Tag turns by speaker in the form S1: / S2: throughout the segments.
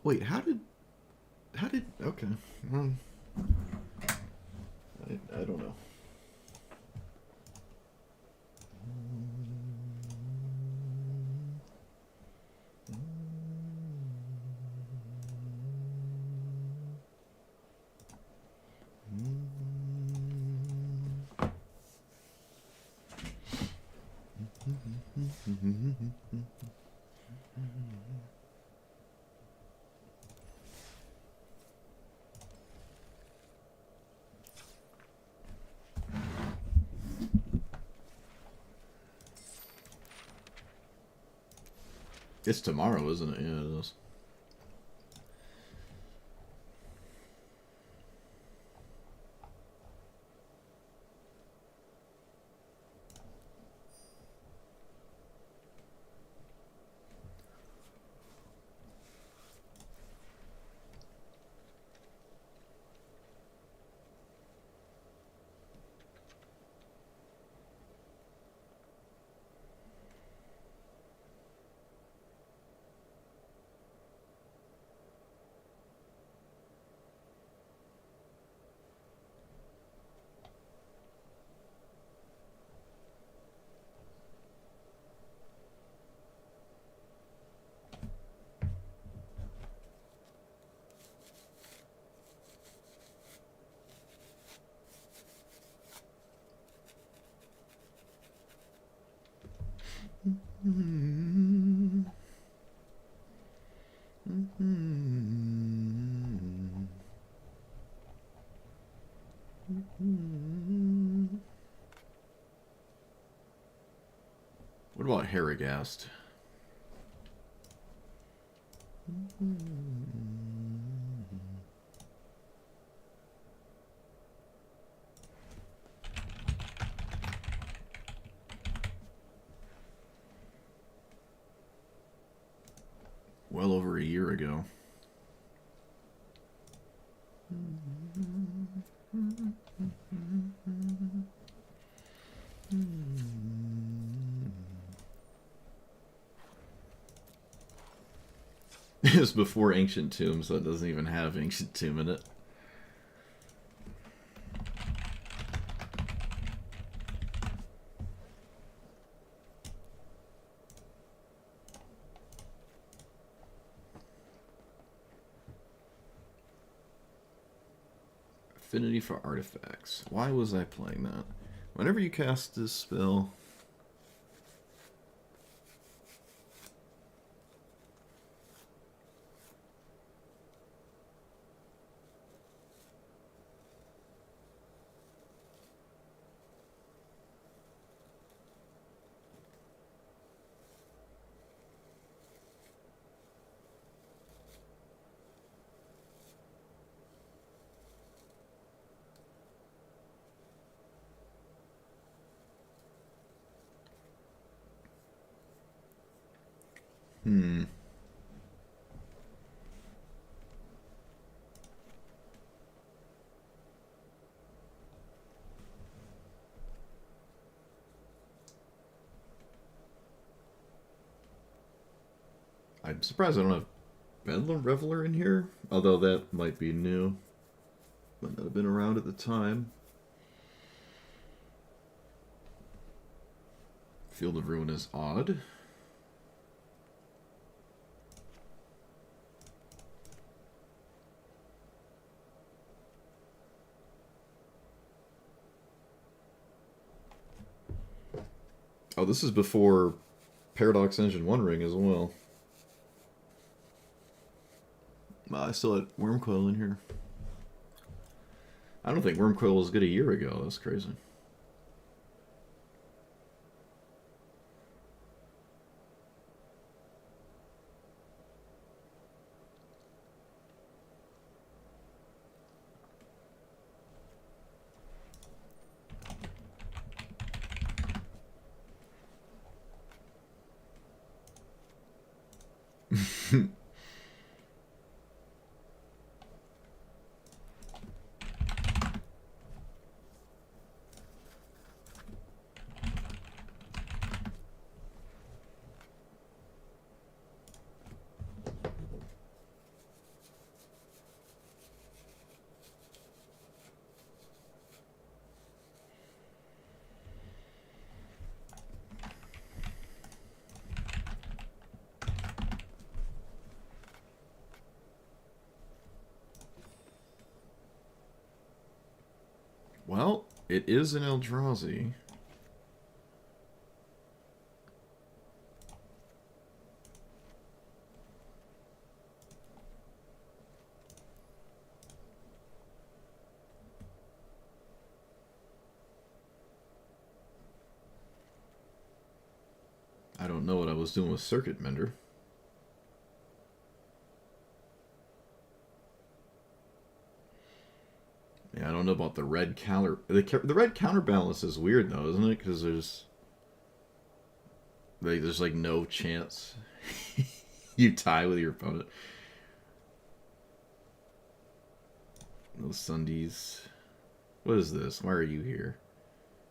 S1: Wait, okay. Um, I don't know. It's tomorrow, isn't it? Yeah, it is. What about Herigast? Well over a year ago. It was before Ancient Tomb, so it doesn't even have Ancient Tomb in it. Affinity for artifacts. Why was I playing that? Whenever you cast this spell... I'm surprised I don't have Bedlam Reveler in here, although that might be new. Might not have been around at the time. Field of Ruin is odd. Oh, this is before Paradox Engine 1 Ring as well. I still had Wormcoil in here. I don't think Wormcoil was good a year ago. That's crazy. Well, it is an Eldrazi. I don't know what I was doing with Circuit Mender. Yeah, I don't know about the red counter. The red counterbalance is weird though, isn't it? Because there's like no chance you tie with your opponent. No Sundays. What is this? Why are you here?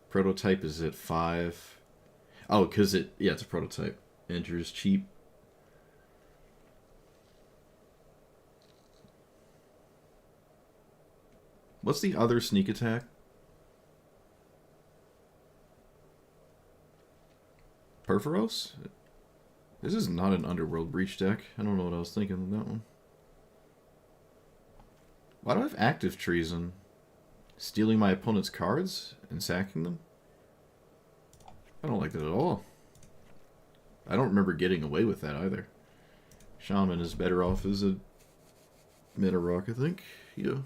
S1: Prototype is at 5. Oh, because it's a prototype. Enters cheap. What's the other sneak attack? Perforos? This is not an Underworld Breach deck. I don't know what I was thinking of that one. Why do I have Active Treason? Stealing my opponent's cards and sacking them? I don't like that at all. I don't remember getting away with that either. Shaman is better off as a mana rock, I think. Yeah.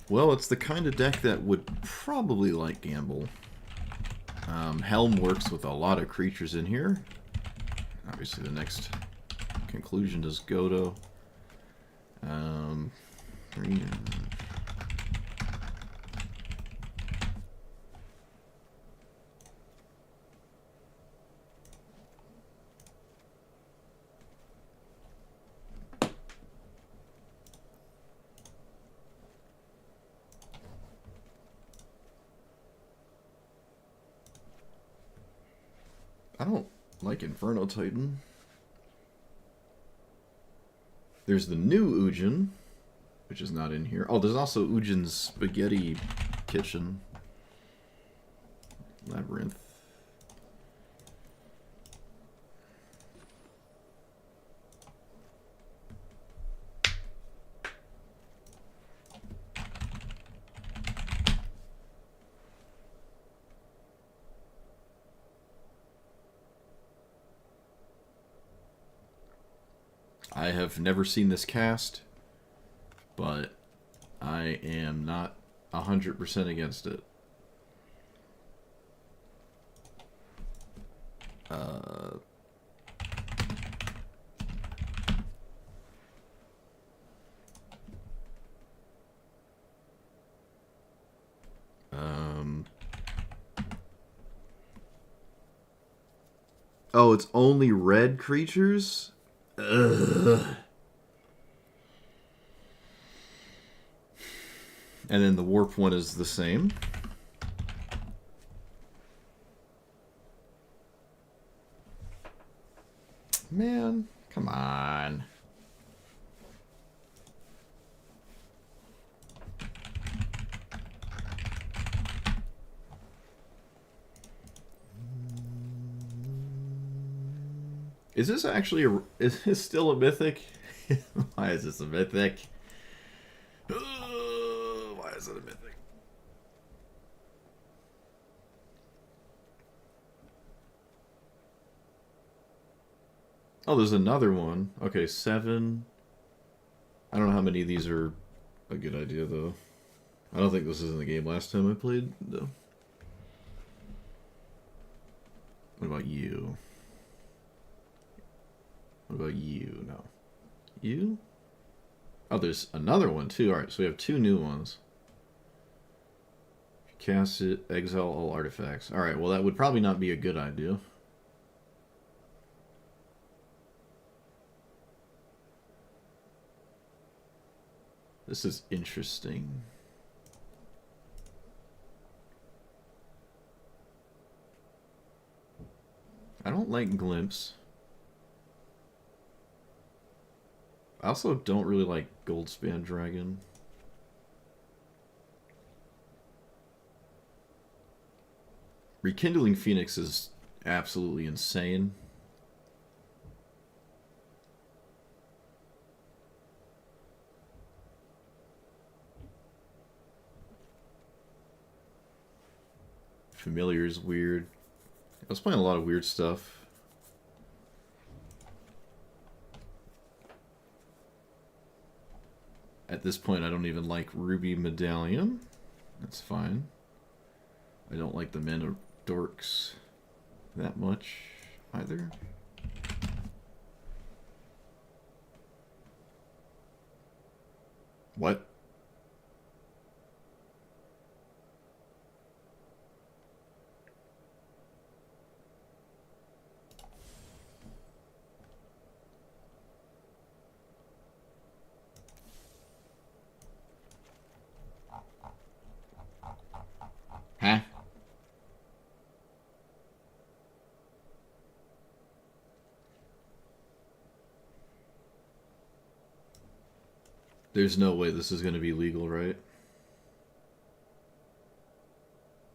S1: Well, it's the kind of deck that would probably like Gamble. Helm works with a lot of creatures in here. Obviously, the next conclusion is Godo. I don't like Inferno Titan. There's the new Ujin, which is not in here. Oh, there's also Ujin's Spaghetti Kitchen. Labyrinth. I have never seen this cast, but I am not 100% against it. Oh, it's only red creatures? Ugh. And then the warp one is the same. Man, come on. Is this actually is this still a mythic? Why is this a mythic? Why is it a mythic? Oh, there's another one. Okay, 7. I don't know how many of these are a good idea, though. I don't think this is in the game last time I played, though. What about you? What about you? No. You? Oh, there's another one, too. Alright, so we have 2 new ones. Cast it, exile all artifacts. Alright, well, that would probably not be a good idea. This is interesting. I don't like Glimpse. I also don't really like Goldspan Dragon. Rekindling Phoenix is absolutely insane. Familiar is weird. I was playing a lot of weird stuff. At this point, I don't even like Ruby Medallion. That's fine. I don't like the Men of Dorks that much either. What? Huh? There's no way this is going to be legal, right?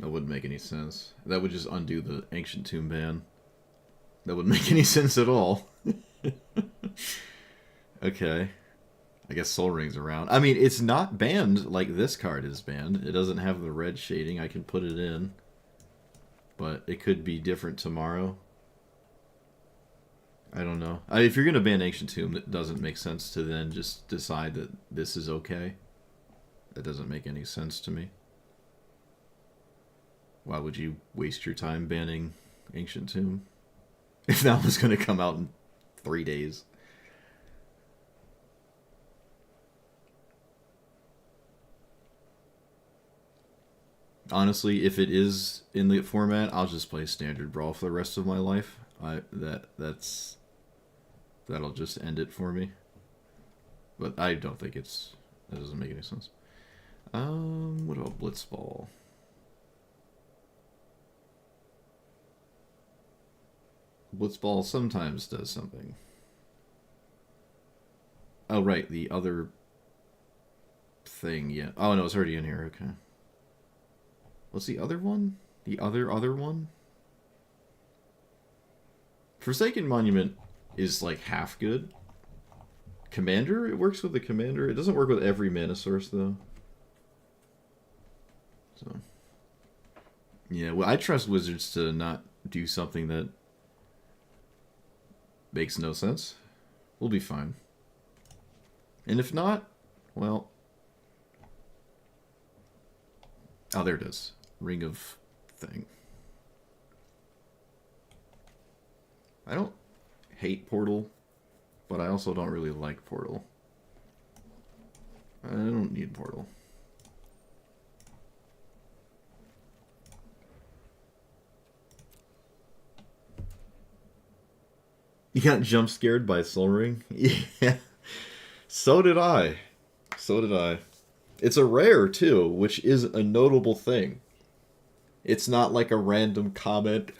S1: That wouldn't make any sense. That would just undo the Ancient Tomb ban. That wouldn't make any sense at all. Okay. I guess Soul Ring's around. I mean, it's not banned like this card is banned. It doesn't have the red shading. I can put it in. But it could be different tomorrow. I don't know. If you're going to ban Ancient Tomb, it doesn't make sense to then just decide that this is okay. That doesn't make any sense to me. Why would you waste your time banning Ancient Tomb? If that was going to come out in 3 days. Honestly, if it is in the format, I'll just play Standard Brawl for the rest of my life. That'll just end it for me. But I don't think that doesn't make any sense. What about Blitzball? Blitzball sometimes does something. Oh, right, the other thing, yeah. Oh, no, it's already in here, okay. What's the other one? The other one? Forsaken Monument is like half good. Commander? It works with the Commander. It doesn't work with every mana source, though. So, yeah, well, I trust Wizards to not do something that makes no sense. We'll be fine. And if not, well... Oh, there it is. Ring of thing. I don't hate Portal, but I also don't really like Portal. I don't need Portal. You got jump scared by Soul Ring? Yeah. So did I. So did I. It's a rare, too, which is a notable thing. It's not like a random comment,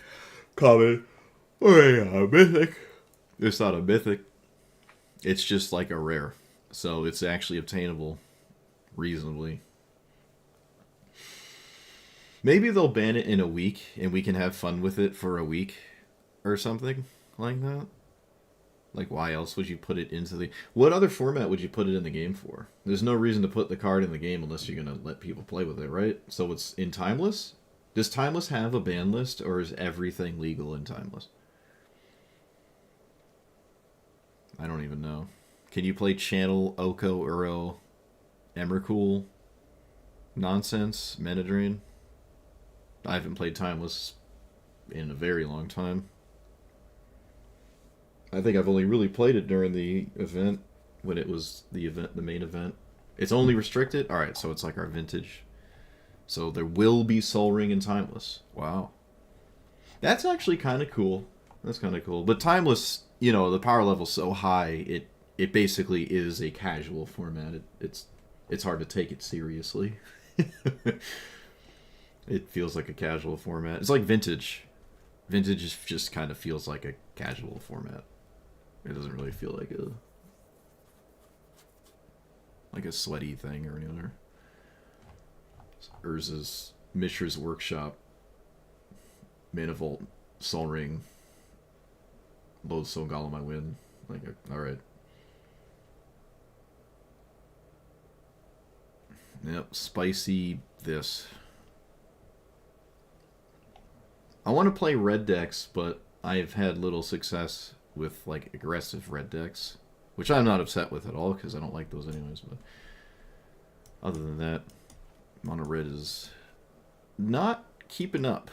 S1: or a mythic. It's not a mythic. It's just like a rare. So it's actually obtainable reasonably. Maybe they'll ban it in a week, and we can have fun with it for a week or something like that. Like, why else would you put it into the... What other format would you put it in the game for? There's no reason to put the card in the game unless you're going to let people play with it, right? So it's in Timeless? Does Timeless have a ban list, or is everything legal in Timeless? I don't even know. Can you play Channel, Oko, Uro, Emrakul, Nonsense, Mana Drain? I haven't played Timeless in a very long time. I think I've only really played it during the event, when it was the main event. It's only restricted? Alright, so it's like our vintage. So there will be Soul Ring and Timeless. Wow. That's actually kind of cool. That's kind of cool. But Timeless, you know, the power level's so high, it basically is a casual format. It's hard to take it seriously. It feels like a casual format. It's like Vintage. Vintage just kind of feels like a casual format. It doesn't really feel like a sweaty thing or any other. Urza's Mishra's Workshop Mana Vault, Soul Ring, Load Soul Golem, I win. Like, alright. Yep, spicy this. I want to play red decks, but I've had little success with, like, aggressive red decks. Which I'm not upset with at all, because I don't like those anyways, but... Other than that, mono red is not keeping up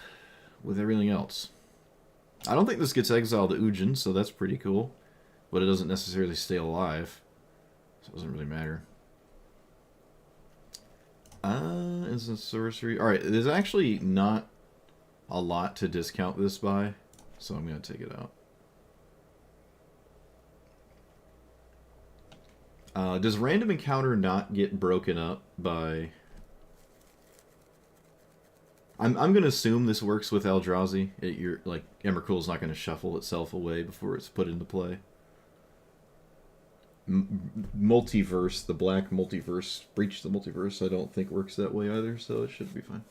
S1: with everything else. I don't think this gets exiled to Ujin, so that's pretty cool. But it doesn't necessarily stay alive. So it doesn't really matter. Is a sorcery. Alright, there's actually not a lot to discount this by, so I'm going to take it out. Does random encounter not get broken up by... I'm going to assume this works with Eldrazi. Like, Emrakul's not going to shuffle itself away before it's put into play. Multiverse, the black multiverse, Breach the Multiverse, I don't think works that way either, so it should be fine.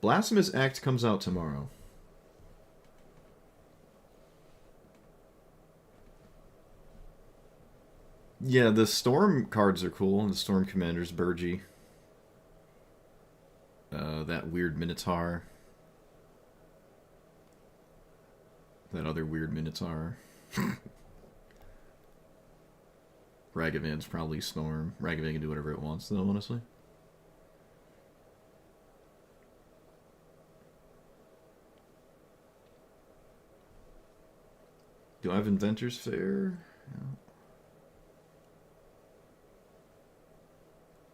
S1: Blasphemous Act comes out tomorrow. Yeah, the Storm cards are cool. The Storm Commander's Burgi. That weird Minotaur. That other weird Minotaur. Ragavan's probably Storm. Ragavan can do whatever it wants, though, honestly. Do I have Inventor's Fair? No.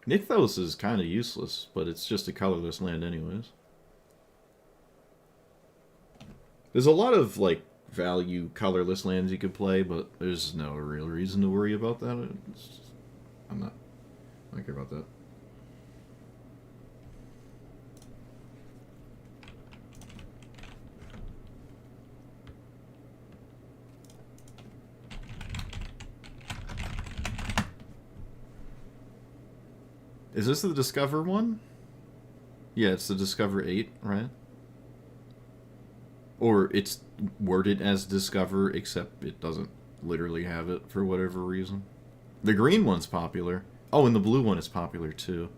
S1: Nykthos is kind of useless, but it's just a colorless land anyways. There's a lot of, like, value colorless lands you could play, but there's no real reason to worry about that. I don't care about that. Is this the Discover one? Yeah, it's the Discover 8, right? Or it's worded as Discover, except it doesn't literally have it for whatever reason. The green one's popular. Oh, and the blue one is popular too.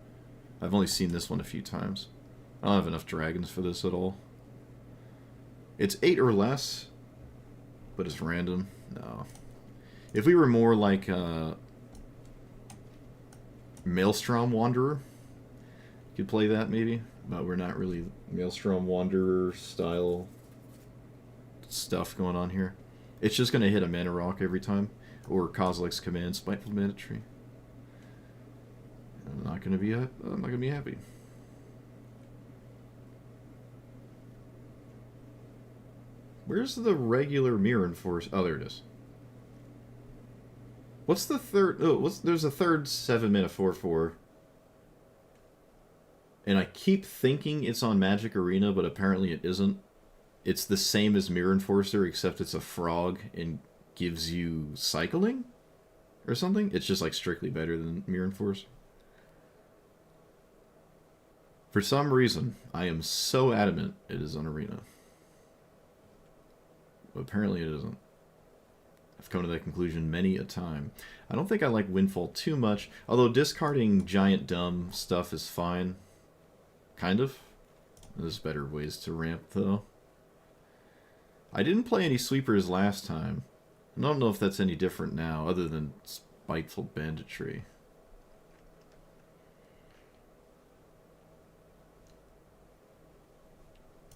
S1: I've only seen this one a few times. I don't have enough dragons for this at all. It's 8 or less, but it's random. No. If we were more like Maelstrom Wanderer, you could play that maybe, but we're not really Maelstrom Wanderer style stuff going on here. It's just going to hit a mana rock every time, or Kozilek's Command, Spiteful Banditry. I'm not going to be happy. Where's the regular Mirror Enforce? Oh, there it is. What's the third? Oh, there's a third 7-mana 4/4. And I keep thinking it's on Magic Arena, but apparently it isn't. It's the same as Mirror Enforcer, except it's a frog and gives you cycling or something. It's just like strictly better than Mirror Enforcer. For some reason, I am so adamant it is on Arena. But apparently it isn't. I've come to that conclusion many a time. I don't think I like Windfall too much, although discarding giant dumb stuff is fine. Kind of. There's better ways to ramp, though. I didn't play any sweepers last time. I don't know if that's any different now, other than Spiteful Banditry.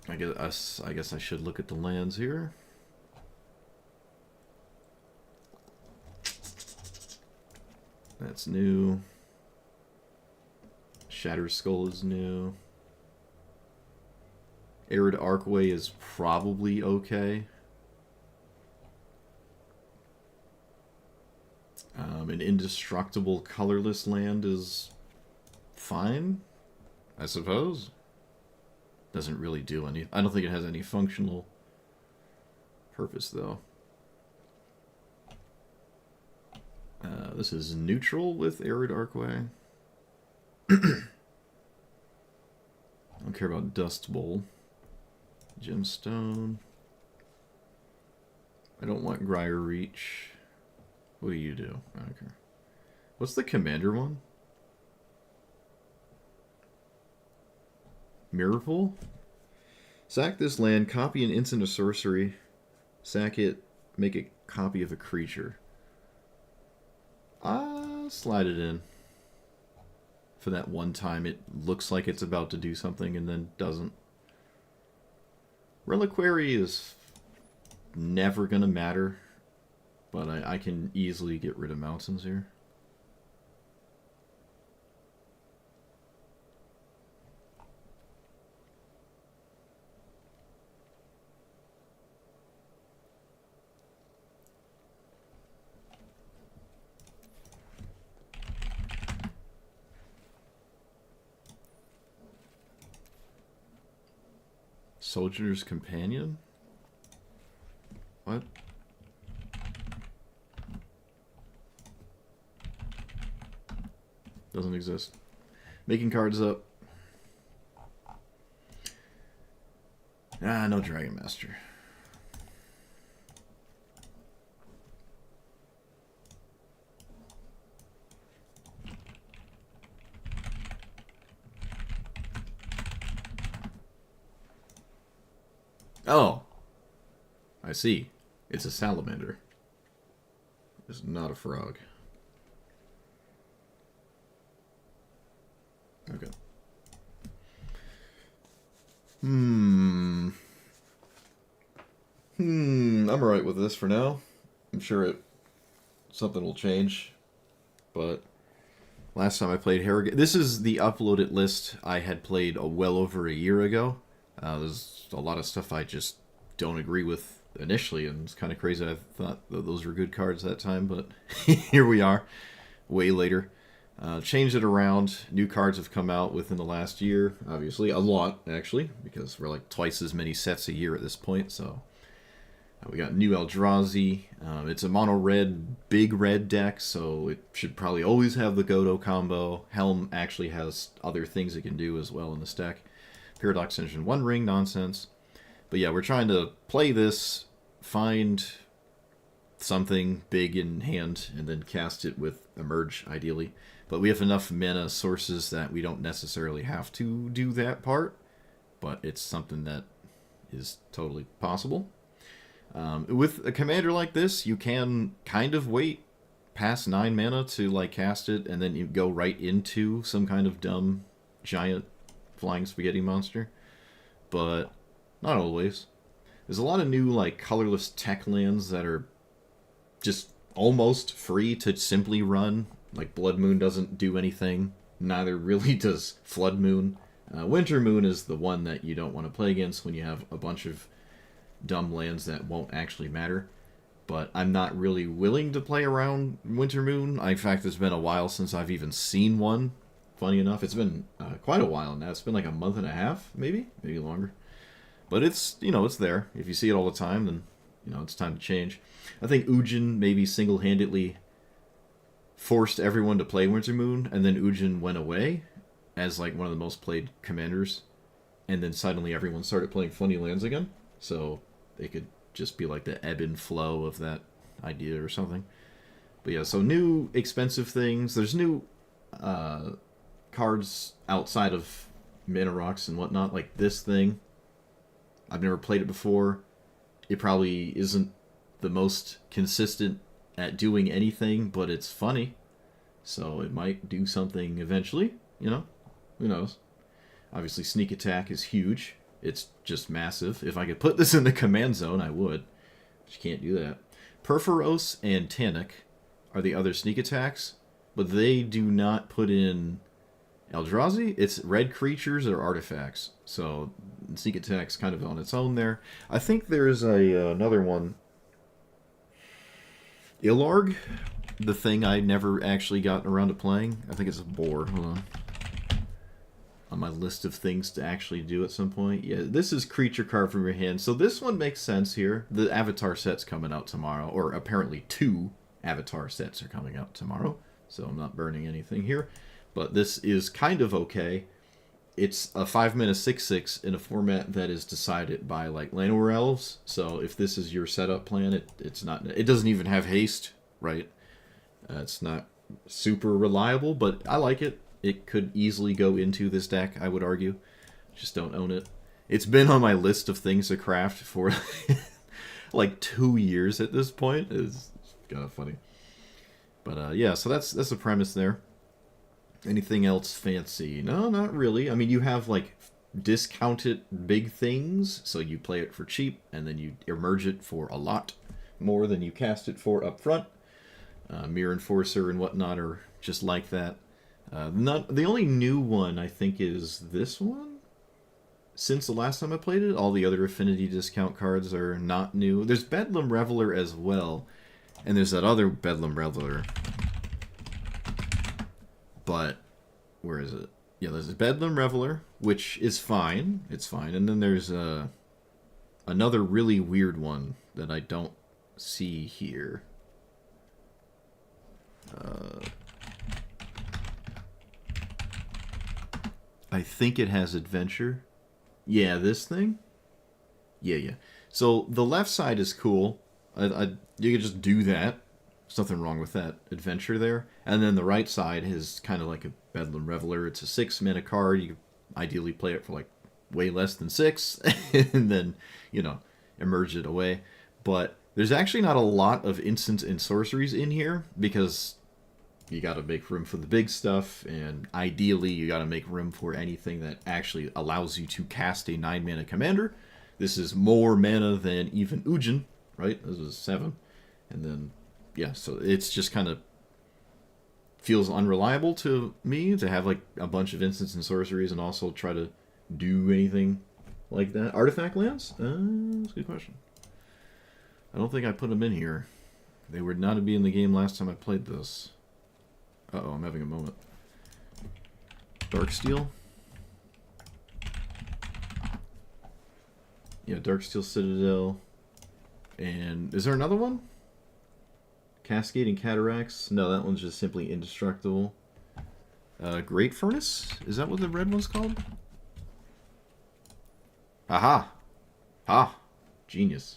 S1: I guess I should look at the lands here. That's new. Shattered Skull is new. Arid Archway is probably okay. An Indestructible Colorless Land is fine, I suppose. Doesn't really do any... I don't think it has any functional purpose, though. This is neutral with Arid Archway. I don't care about Dust Bowl. Gemstone. I don't want Grier Reach. What do you do? I don't care. What's the commander one? Mirrorpool? Sack this land, copy an instant of sorcery, sack it, make a copy of a creature. Slide it in. For that one time it looks like it's about to do something and then doesn't. Reliquary is never gonna matter, but I can easily get rid of mountains here. Soldier's Companion? What? Doesn't exist. Making cards up. No Dragon Master. Oh, I see. It's a salamander. It's not a frog. Okay. I'm alright with this for now. I'm sure something will change. But last time I played Herigast... This is the uploaded list I had played well over a year ago. There's a lot of stuff I just don't agree with initially, and it's kind of crazy. I thought those were good cards that time, but here we are, way later. Changed it around. New cards have come out within the last year, obviously. A lot, actually, because we're like twice as many sets a year at this point, so... we got new Eldrazi. It's a mono-red, big red deck, so it should probably always have the Godo combo. Helm actually has other things it can do as well in this deck. Paradox Engine, One Ring, nonsense. But yeah, we're trying to play this, find something big in hand, and then cast it with Emerge, ideally. But we have enough mana sources that we don't necessarily have to do that part, but it's something that is totally possible. With a commander like this, you can kind of wait past 9 mana to like cast it, and then you go right into some kind of dumb, giant flying spaghetti monster. But not always. There's a lot of new like colorless tech lands that are just almost free to simply run. Like Blood Moon doesn't do anything. Neither really does Flood Moon. Winter Moon is the one that you don't want to play against when you have a bunch of dumb lands that won't actually matter. But I'm not really willing to play around Winter Moon. In fact, it's been a while since I've even seen one. Funny enough, it's been quite a while now. It's been like a month and a half, maybe longer. But it's, it's there. If you see it all the time, then, it's time to change. I think Ujin maybe single-handedly forced everyone to play Winter Moon, and then Ujin went away as like one of the most played commanders, and then suddenly everyone started playing funny lands again. So they could just be like the ebb and flow of that idea or something. But yeah, so new expensive things. There's new cards outside of Mana Rocks and whatnot, like this thing. I've never played it before. It probably isn't the most consistent at doing anything, but it's funny. So it might do something eventually, Who knows? Obviously, Sneak Attack is huge. It's just massive. If I could put this in the command zone, I would. But you can't do that. Perforos and Tannic are the other sneak attacks, but they do not put in Eldrazi. It's red creatures or artifacts. So sneak attack's kind of on its own there. I think there's another one. Ilarg, the thing I never actually gotten around to playing. I think it's a boar. Hold on. On my list of things to actually do at some point. Yeah, this is creature card from your hand. So this one makes sense here. The Avatar set's coming out tomorrow, or apparently 2 Avatar sets are coming out tomorrow. So I'm not burning anything here. But this is kind of okay. it's a 5-mana 6/6 in a format that is decided by like Llanowar Elves. So if this is your setup plan, it's not. It doesn't even have haste, right? It's not super reliable, but I like it. It could easily go into this deck, I would argue. Just don't own it. It's been on my list of things to craft for like 2 years at this point. It's kind of funny. But yeah, so that's the premise there. Anything else fancy? No, not really. I mean, you have like discounted big things, so you play it for cheap, and then you emerge it for a lot more than you cast it for up front. Mirror Enforcer and whatnot are just like that. The only new one, I think, is this one. Since the last time I played it, all the other affinity discount cards are not new. There's Bedlam Reveler as well, and there's that other Bedlam Reveler. But, where is it? Yeah, there's a Bedlam Reveler, which is fine. It's fine. And then there's another really weird one that I don't see here. I think it has Adventure. Yeah, this thing? Yeah. So the left side is cool. You could just do that. There's nothing wrong with that Adventure there. And then the right side is kind of like a Bedlam Reveler. It's a 6-mana card. You ideally play it for like way less than 6. And then, emerge it away. But there's actually not a lot of instants and sorceries in here because you got to make room for the big stuff, and ideally you got to make room for anything that actually allows you to cast a 9-mana commander. This is more mana than even Ujin, right? This is 7. And then, yeah, so it's just kind of feels unreliable to me to have like a bunch of instants and sorceries and also try to do anything like that. Artifact lands? That's a good question. I don't think I put them in here. They were not to be in the game last time I played this. Uh-oh, I'm having a moment. Darksteel? Yeah, Darksteel Citadel. And is there another one? Cascading Cataracts? No, that one's just simply indestructible. Great Furnace? Is that what the red one's called? Aha! Ah! Genius.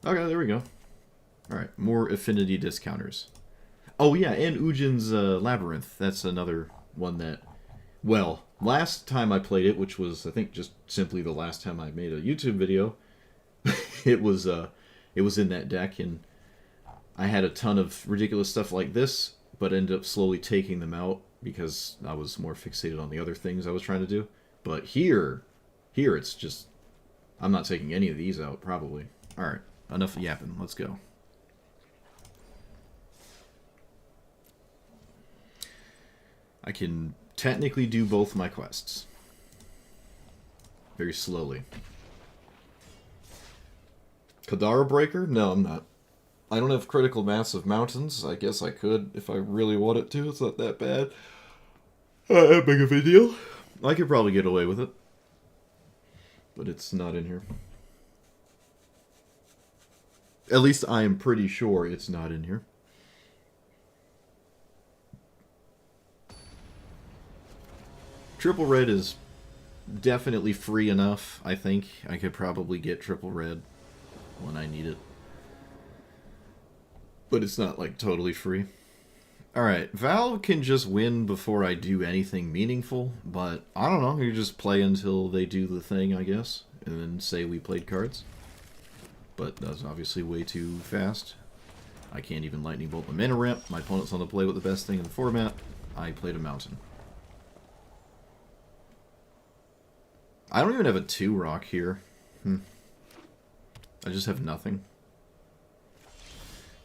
S1: Okay, there we go. Alright, more affinity discounters. Oh yeah, and Ujin's Labyrinth. That's another one that, well, last time I played it, which was, I think, just simply the last time I made a YouTube video, it was in that deck, and I had a ton of ridiculous stuff like this, but ended up slowly taking them out because I was more fixated on the other things I was trying to do. But here it's just, I'm not taking any of these out, probably. Alright, enough yapping. Let's go. I can technically do both my quests. Very slowly. Kadara Breaker? No, I'm not. I don't have critical mass of mountains. I guess I could if I really wanted to. It's not that bad. That big of a deal. I could probably get away with it. But it's not in here. At least I am pretty sure it's not in here. Triple red is definitely free enough, I think. I could probably get triple red when I need it. But it's not, like, totally free. Alright, Valve can just win before I do anything meaningful, but I don't know, you just play until they do the thing, I guess, and then say we played cards. But that's obviously way too fast. I can't even Lightning Bolt the mana ramp. My opponent's on the play with the best thing in the format. I played a mountain. I don't even have a 2-rock here. I just have nothing.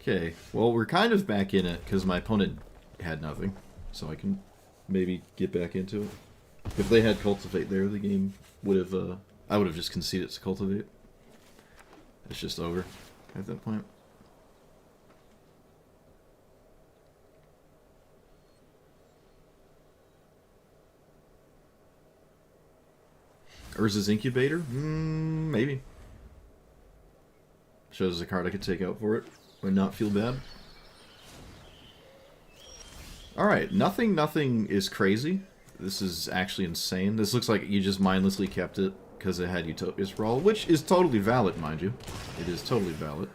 S1: Okay, well, we're kind of back in it, because my opponent had nothing. So I can maybe get back into it. If they had Cultivate there, the game would have, I would have just conceded to Cultivate. It's just over at that point. Urza's Incubator? Maybe. Shows a card I could take out for it and not feel bad. Alright, nothing is crazy. This is actually insane. This looks like you just mindlessly kept it because it had Utopia Sprawl, which is totally valid, mind you. It is totally valid.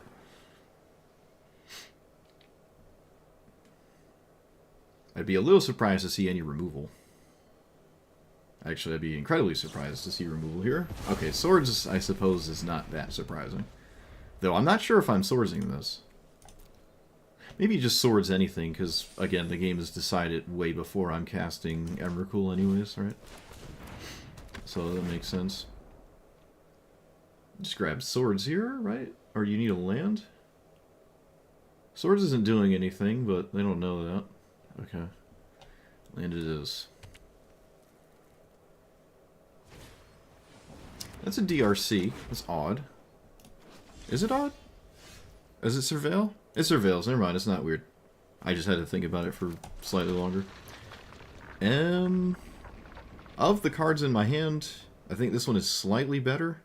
S1: I'd be a little surprised to see any removal. Actually, I'd be incredibly surprised to see removal here. Okay, swords, I suppose, is not that surprising. Though I'm not sure if I'm swordsing this. Maybe just swords anything, because, again, the game is decided way before I'm casting Emrakul anyways, right? So that makes sense. Just grab swords here, right? Or you need a land? Swords isn't doing anything, but they don't know that. Okay. Land it is. That's a DRC. That's odd. Is it odd? Is it surveil? It surveils. Never mind. It's not weird. I just had to think about it for slightly longer. Of the cards in my hand, I think this one is slightly better.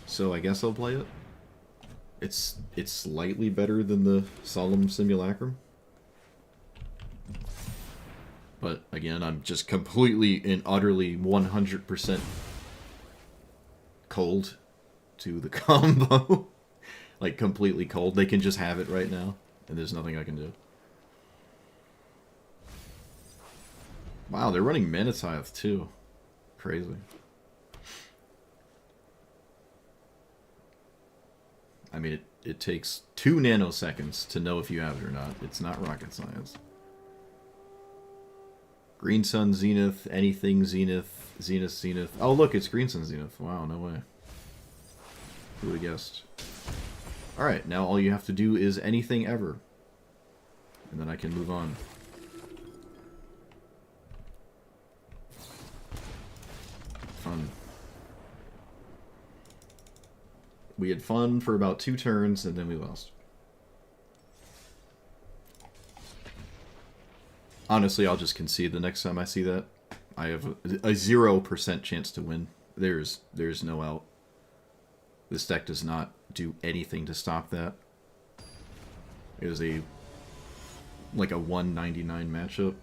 S1: So I guess I'll play it. It's slightly better than the Solemn Simulacrum. But again, I'm just completely and utterly 100% cold to the combo. Like, completely cold. They can just have it right now, and there's nothing I can do. Wow, they're running Manatithe, too. Crazy. I mean, it takes 2 nanoseconds to know if you have it or not. It's not rocket science. Green Sun Zenith, anything Zenith, Zenith, Zenith. Oh, look, it's Green Sun Zenith. Wow, no way. Who would have guessed? Alright, now all you have to do is anything ever. And then I can move on. Fun. We had fun for about 2 turns, and then we lost. Honestly, I'll just concede the next time I see that. I have a 0% chance to win. There's no out. This deck does not do anything to stop that. It is like a 199 matchup.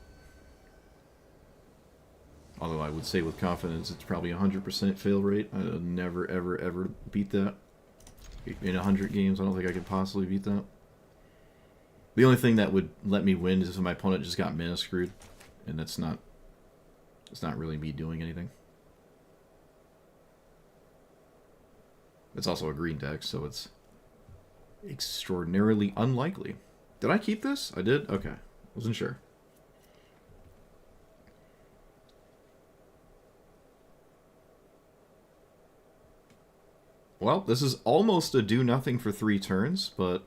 S1: Although I would say with confidence it's probably 100% fail rate. I would never, ever, ever beat that. In 100 games, I don't think I could possibly beat that. The only thing that would let me win is if my opponent just got mana screwed. And that's not... It's not really me doing anything. It's also a green deck, so it's extraordinarily unlikely. Did I keep this? I did? Okay. Wasn't sure. Well, this is almost a do-nothing for 3 turns, but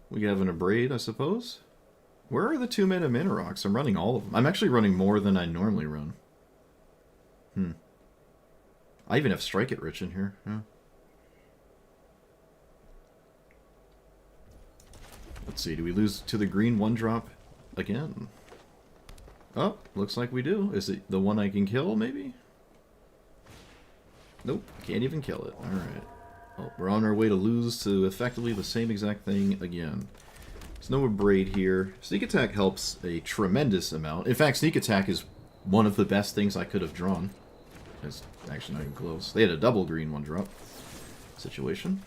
S1: we have an Abrade, I suppose. Where are the 2-mana mana rocks? I'm running all of them. I'm actually running more than I normally run. I even have Strike It Rich in here. Yeah. Let's see, do we lose to the green 1-drop again? Oh, looks like we do. Is it the one I can kill, maybe? Nope, can't even kill it. Alright. Well, we're on our way to lose to effectively the same exact thing again. There's no Abrade here. Sneak Attack helps a tremendous amount. In fact, Sneak Attack is one of the best things I could have drawn. It's actually not even close. They had a double green 1-drop situation.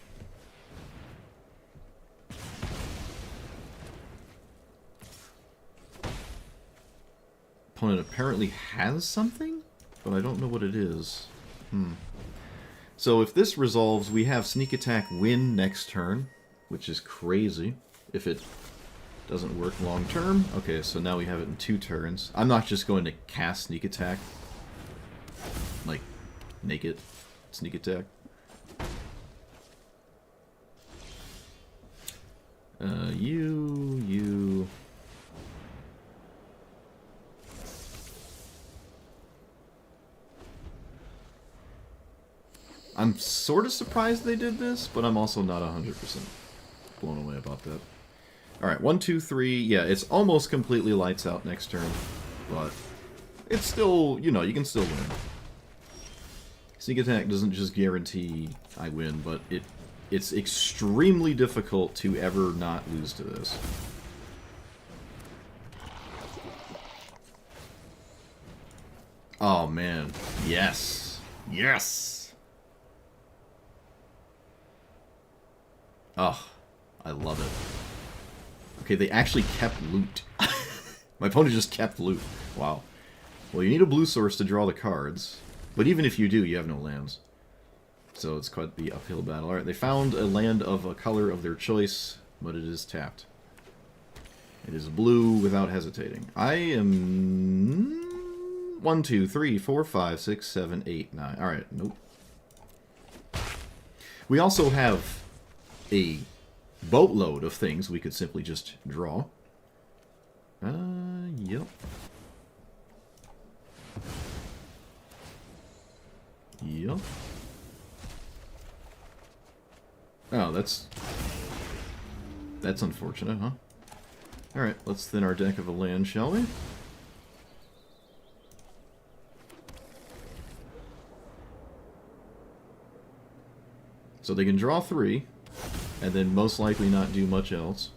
S1: Opponent apparently has something, but I don't know what it is. So if this resolves, we have Sneak Attack win next turn, which is crazy if it doesn't work long term. Okay, so now we have it in 2 turns. I'm not just going to cast Sneak Attack. Like, naked Sneak Attack. You... I'm sort of surprised they did this, but I'm also not 100% blown away about that. Alright, 1, 2, 3. Yeah, it's almost completely lights out next turn, but it's still, you know, you can still win. Sneak Attack doesn't just guarantee I win, but it's extremely difficult to ever not lose to this. Oh, man. Yes. Yes! Oh, I love it. Okay, they actually kept loot. My opponent just kept loot. Wow. Well, you need a blue source to draw the cards. But even if you do, you have no lands. So it's quite the uphill battle. Alright, they found a land of a color of their choice, but it is tapped. It is blue without hesitating. I am... 1, 2, 3, 4, 5, 6, 7, 8, 9. Alright, nope. We also have a boatload of things we could simply just draw. Yep. Yep. Oh, that's unfortunate, huh? Alright, let's thin our deck of a land, shall we? So they can draw 3, and then most likely not do much else.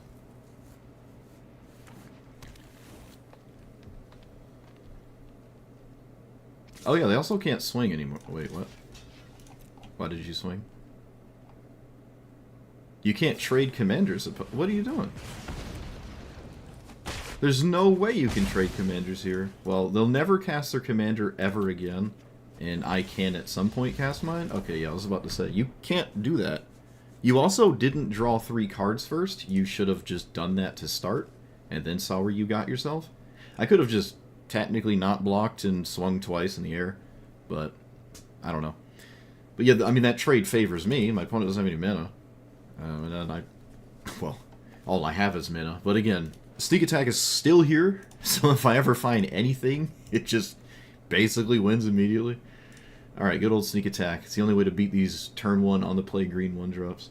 S1: Oh yeah, they also can't swing anymore. Wait, what? Why did you swing? You can't trade commanders. What are you doing? There's no way you can trade commanders here. Well, they'll never cast their commander ever again. And I can at some point cast mine? Okay, yeah, I was about to say. You can't do that. You also didn't draw 3 cards first. You should have just done that to start. And then saw where you got yourself. I could have just technically not blocked and swung twice in the air. But, I don't know. But yeah, I mean, that trade favors me. My opponent doesn't have any mana. And then well, all I have is mana. But again, sneak attack is still here. So if I ever find anything, it just basically wins immediately. Alright, good old sneak attack. It's the only way to beat these turn 1 on the play green 1-drops.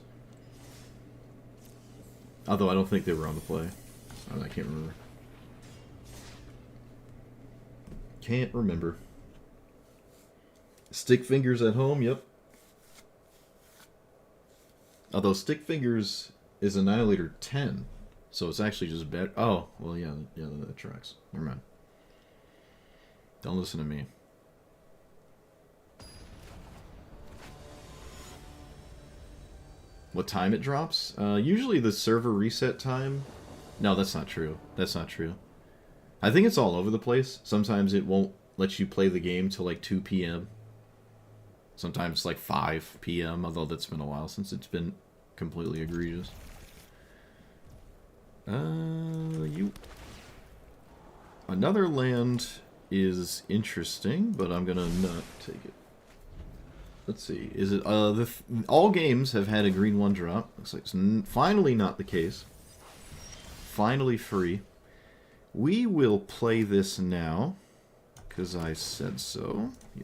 S1: Although I don't think they were on the play. I can't remember. Can't remember. Stick fingers at home, yep. Although stick fingers is Annihilator 10. So it's actually just better. Oh, well, yeah, that tracks. Never mind. Don't listen to me. What time it drops? Usually the server reset time. No, that's not true. That's not true. I think it's all over the place. Sometimes it won't let you play the game till like 2 p.m. Sometimes like 5 p.m., although that's been a while since it's been completely egregious. Another land is interesting, but I'm gonna not take it. Let's see. Is it all games have had a green 1-drop? Looks like it's finally not the case. Finally free. We will play this now because I said so. Yeah.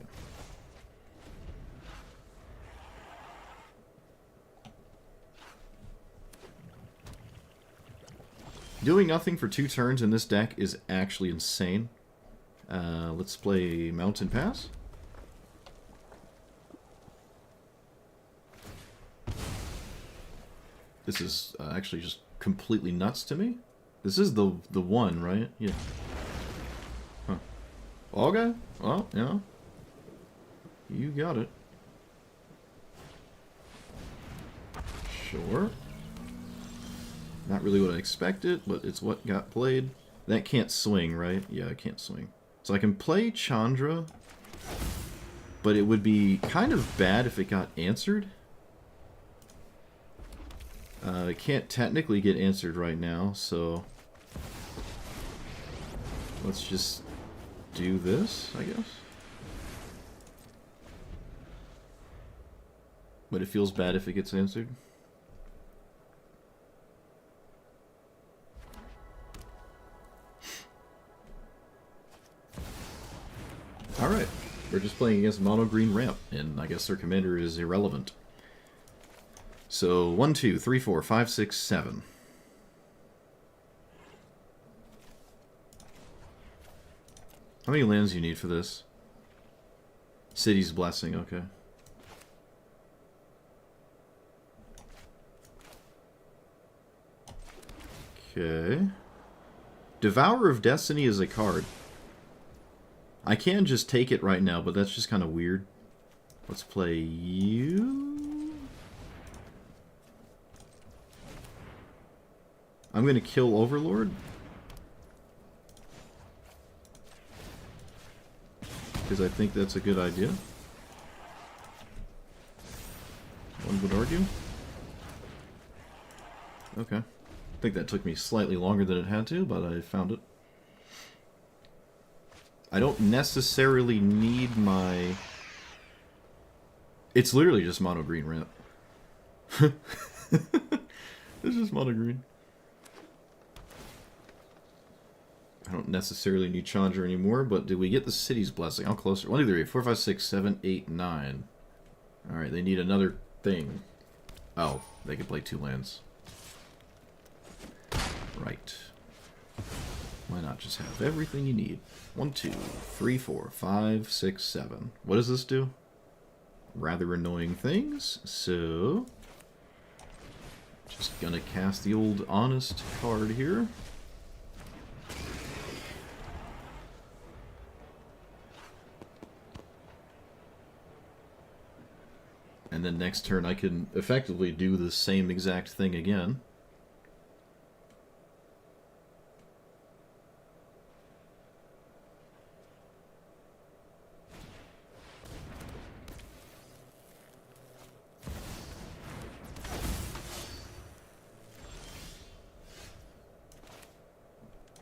S1: Doing nothing for 2 turns in this deck is actually insane. Let's play Mountain Pass. This is actually just completely nuts to me. This is the one, right? Yeah. Huh. Okay. Well, yeah. You got it. Sure. Not really what I expected, but it's what got played. That can't swing, right? Yeah, it can't swing. So I can play Chandra, but it would be kind of bad if it got answered. It can't technically get answered right now, so let's just do this, I guess. But it feels bad if it gets answered. Alright, we're just playing against mono green ramp, and I guess their commander is irrelevant. So 1, 2, 3, 4, 5, 6, 7. How many lands do you need for this? City's Blessing, okay. Okay. Devourer of Destiny is a card. I can just take it right now, but that's just kind of weird. Let's play you. I'm going to kill Overlord. Because I think that's a good idea. One would argue. Okay. I think that took me slightly longer than it had to, but I found it. I don't necessarily need my... It's literally just mono green ramp. It's just mono green. I don't necessarily need Chandra anymore, but did we get the city's blessing? How close? 1, 2, 3, 4, 5, 6, 7, 8, 9. Alright, they need another thing. Oh, they can play 2 lands. Right. Why not just have everything you need? 1, 2, 3, 4, 5, 6, 7. What does this do? Rather annoying things, so... Just gonna cast the old Honest card here. And then next turn I can effectively do the same exact thing again.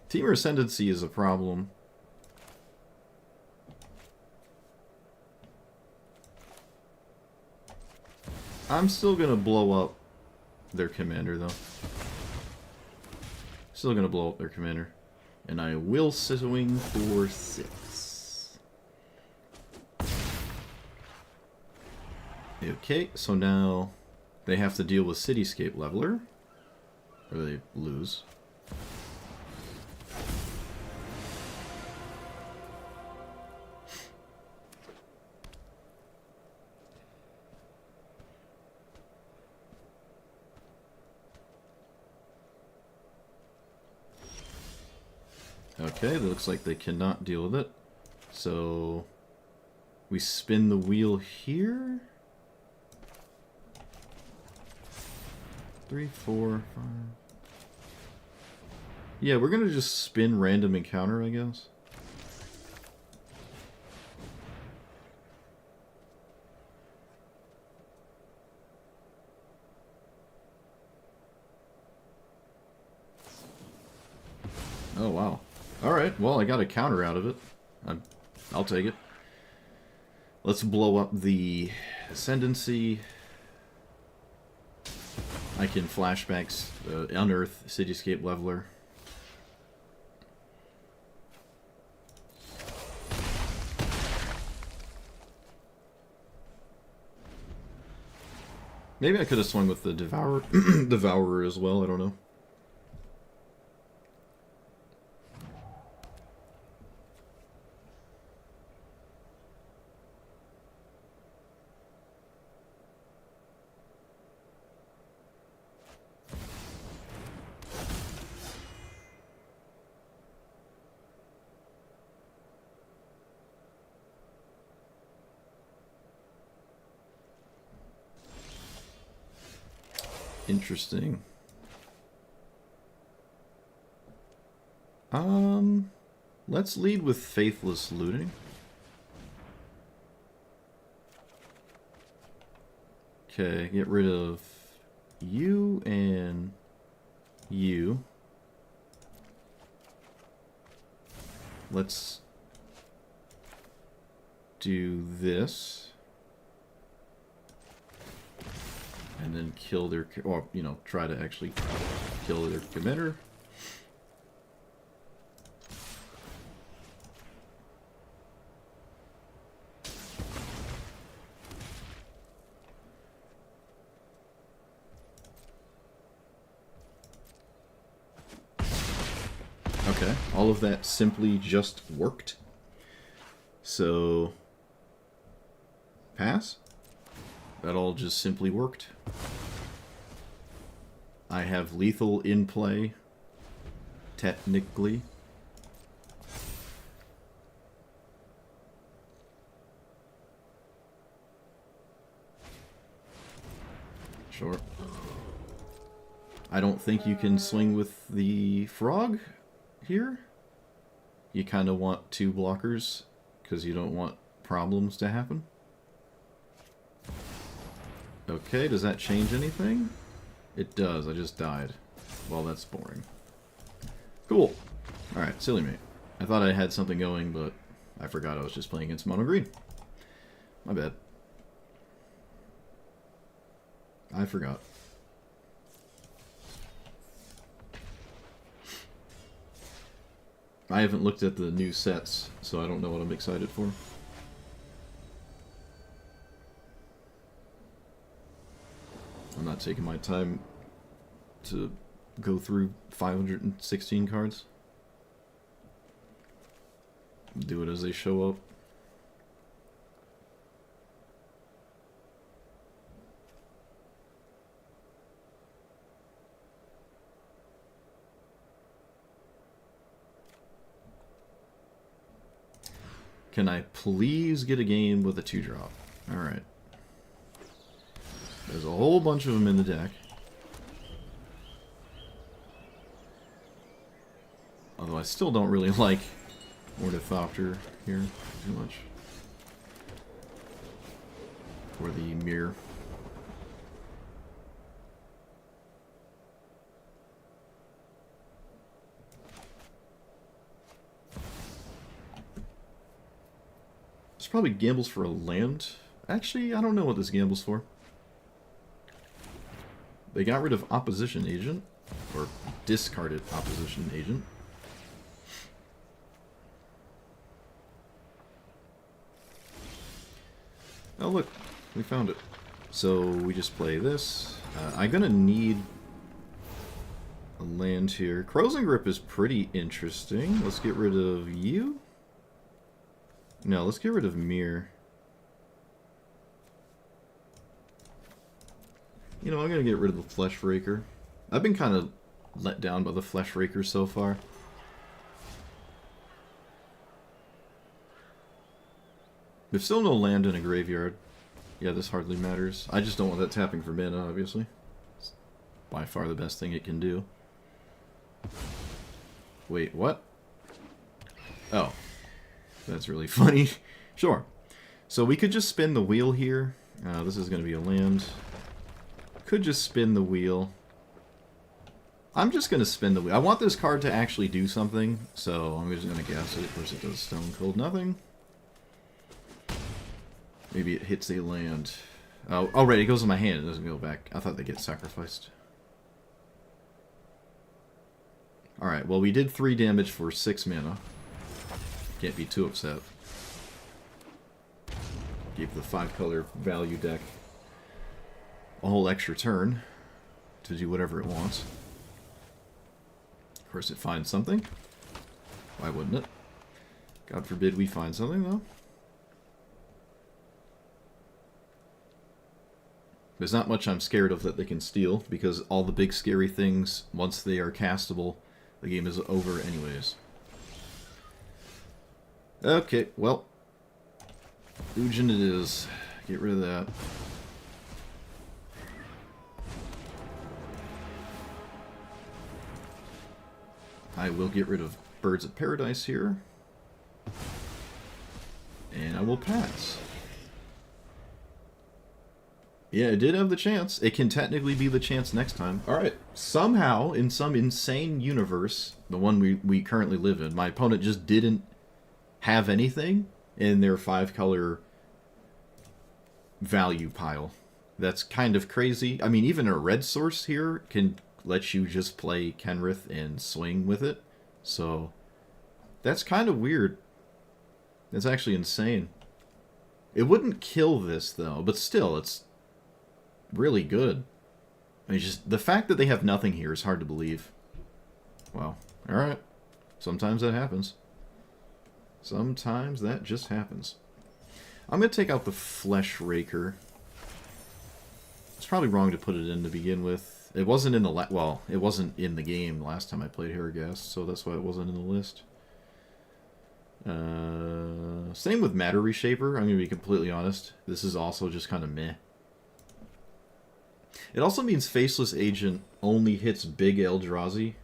S1: Teamer Ascendancy is a problem. I'm still gonna blow up their commander, though. Still gonna blow up their commander. And I will swing for 6. Okay, so now they have to deal with Cityscape Leveler. Or they lose. Okay, that looks like they cannot deal with it. So we spin the wheel here. 3, 4, 5. Yeah, we're gonna just spin random encounter, I guess. Oh, wow. Alright, well, I got a counter out of it. I'll take it. Let's blow up the Ascendancy. I can flashbacks, unearth Cityscape Leveler. Maybe I could have swung with the Devourer as well, I don't know. Interesting. Let's lead with Faithless Looting. Okay, get rid of you and you. Let's do this. And then kill their, or, you know, try to actually kill their committer. Okay, all of that simply just worked. So, pass. That all just simply worked. I have lethal in play, technically. Sure. I don't think you can swing with the frog here. You kind of want 2 blockers because you don't want problems to happen. Okay, does that change anything? It does. I just died. Well, that's boring. Cool. Alright, silly me. I thought I had something going, but I forgot I was just playing against mono green. My bad. I forgot. I haven't looked at the new sets, so I don't know what I'm excited for. I'm not taking my time to go through 516 cards. Do it as they show up. Can I please get a game with a 2-drop? Alright. There's a whole bunch of them in the deck. Although I still don't really like Ornithopter here too much. Or the mirror. This probably gambles for a land. Actually, I don't know what this gambles for. They got rid of Opposition Agent, or discarded Opposition Agent. Oh look, we found it. So we just play this. I'm gonna need a land here. Crows and Grip is pretty interesting. Let's get rid of you. No, let's get rid of Mirror. You know, I'm gonna get rid of the Flesh Raker. I've been kind of let down by the Flesh Raker so far. There's still no land in a graveyard. Yeah, this hardly matters. I just don't want that tapping for mana, obviously. It's by far the best thing it can do. Wait, what? Oh. That's really funny. Sure. So we could just spin the wheel here. This is going to be a land. Could just spin the wheel. I'm just going to spin the wheel. I want this card to actually do something, so I'm just going to guess it. Of course it does Stone Cold nothing. Maybe it hits a land. Oh, right, it goes in my hand. It doesn't go back. I thought they get sacrificed. Alright, well we did 3 damage for 6 mana. Can't be too upset. Gave the 5-color value deck a whole extra turn to do whatever it wants. Of course it finds something. Why wouldn't it? God forbid we find something, though. There's not much I'm scared of that they can steal, because all the big scary things, once they are castable, the game is over anyways. Okay, well. Ujin it is. Get rid of that. I will get rid of Birds of Paradise here. And I will pass. Yeah, it did have the chance. It can technically be the chance next time. Alright, somehow, in some insane universe, the one we currently live in, my opponent just didn't have anything in their 5-color value pile. That's kind of crazy. I mean, even a red source here can let you just play Kenrith and swing with it. So, that's kind of weird. That's actually insane. It wouldn't kill this, though, but still, it's really good. I mean, just the fact that they have nothing here is hard to believe. Wow. Alright. Sometimes that happens. Sometimes that just happens. I'm going to take out the Flesh Raker. It's probably wrong to put it in to begin with. It wasn't in the well, it wasn't in the game last time I played Herigast, so that's why it wasn't in the list. Same with Matter Reshaper. I'm going to be completely honest. This is also just kind of meh. It also means Faceless Agent only hits big Eldrazi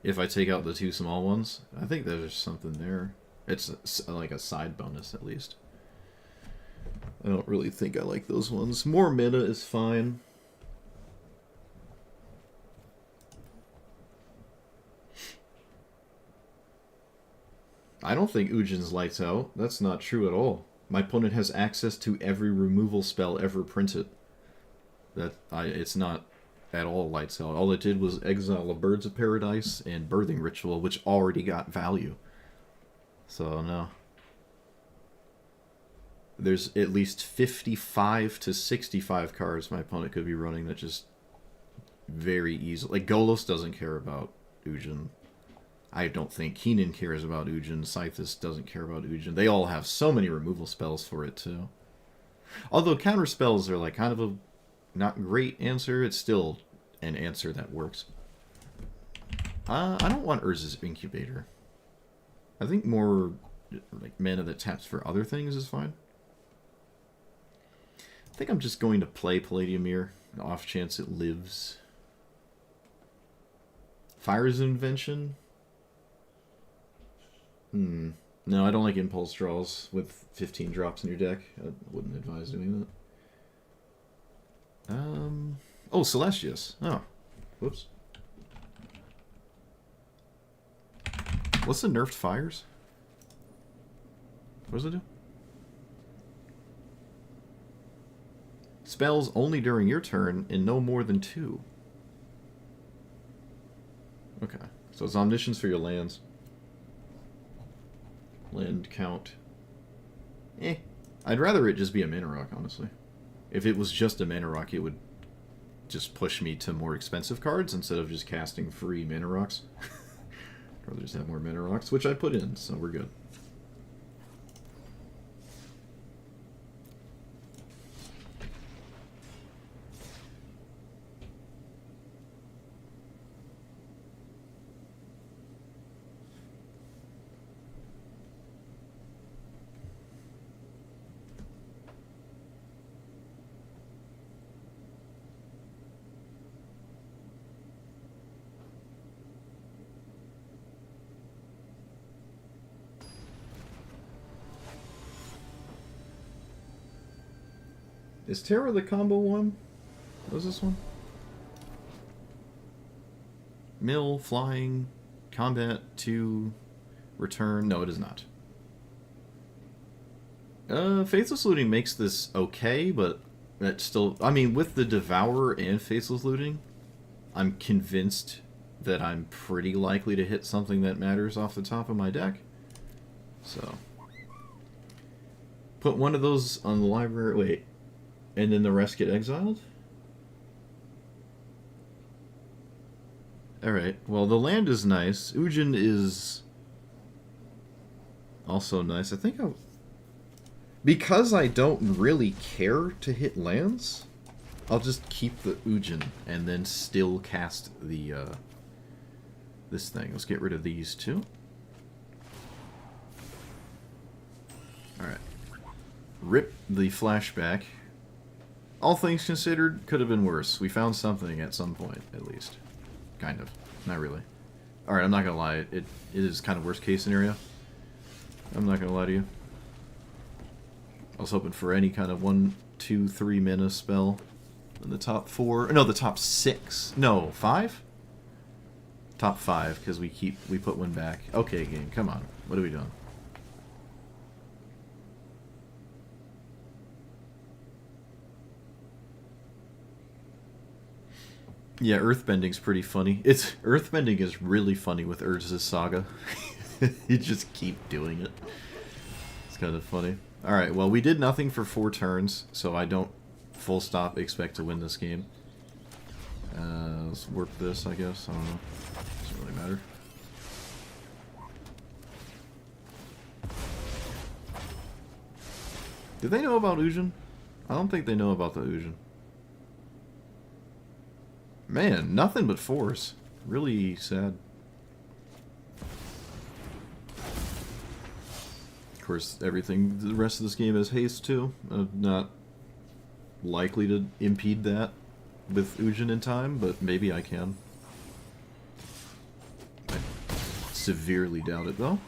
S1: if I take out the two small ones. I think there's something there. It's like a side bonus, at least. I don't really think I like those ones. More mana is fine. I don't think Ujin's lights out. That's not true at all. My opponent has access to every removal spell ever printed. It's not at all lights out. All it did was exile a Birds of Paradise and Birthing Ritual, which already got value. So, no. There's at least 55 to 65 cards my opponent could be running that just very easily... Like, Golos doesn't care about Ujin. I don't think Keenan cares about Ujin. Scythus doesn't care about Ujin. They all have so many removal spells for it, too. Although counter spells are like kind of a not great answer, it's still an answer that works. I don't want Urza's Incubator. I think more like mana that taps for other things is fine. I think I'm just going to play Palladium Mirror, the off chance it lives. Fire's Invention? No, I don't like impulse draws with 15 drops in your deck. I wouldn't advise doing that. Oh, Celestius. Oh, whoops. What's the nerfed fires? What does it do? Spells only during your turn and no more than 2. Okay, so it's Omniscience for your lands. Land count. I'd rather it just be a Mana Rock, honestly. If it was just a Mana Rock, it would just push me to more expensive cards instead of just casting free Mana Rocks. I'd rather just have more Mana Rocks, which I put in, so we're good. Is Terra the combo one? What was this one? Mill, flying, combat, 2, return. No, it is not. Faithless Looting makes this okay, but that still... I mean, with the Devourer and Faithless Looting, I'm convinced that I'm pretty likely to hit something that matters off the top of my deck. So... Put one of those on the library... Wait. And then the rest get exiled? Alright, well, the land is nice. Ujin is also nice. I think I'll... Because I don't really care to hit lands, I'll just keep the Ujin and then still cast the, this thing. Let's get rid of these two. Alright. Rip the flashback. All things considered, could have been worse. We found something at some point, at least. Kind of. Not really. Alright, I'm not gonna lie. It is kind of worst case scenario. I'm not gonna lie to you. I was hoping for any kind of 1, 2, 3 mana spell in the top 4. No, the top 6. No, 5? Top 5, because we put one back. Okay, game, come on. What are we doing? Yeah, Earthbending's pretty funny. Earthbending is really funny with Urza's Saga. You just keep doing it. It's kind of funny. Alright, well, we did nothing for 4 turns, so I don't full stop expect to win this game. Let's warp this, I guess. I don't know. Doesn't really matter. Do they know about Ujin? I don't think they know about the Ujin. Man, nothing but 4s. Really sad. Of course, everything, the rest of this game is haste too. Not likely to impede that. with Ujin in time, but maybe I can. I severely doubt it, though.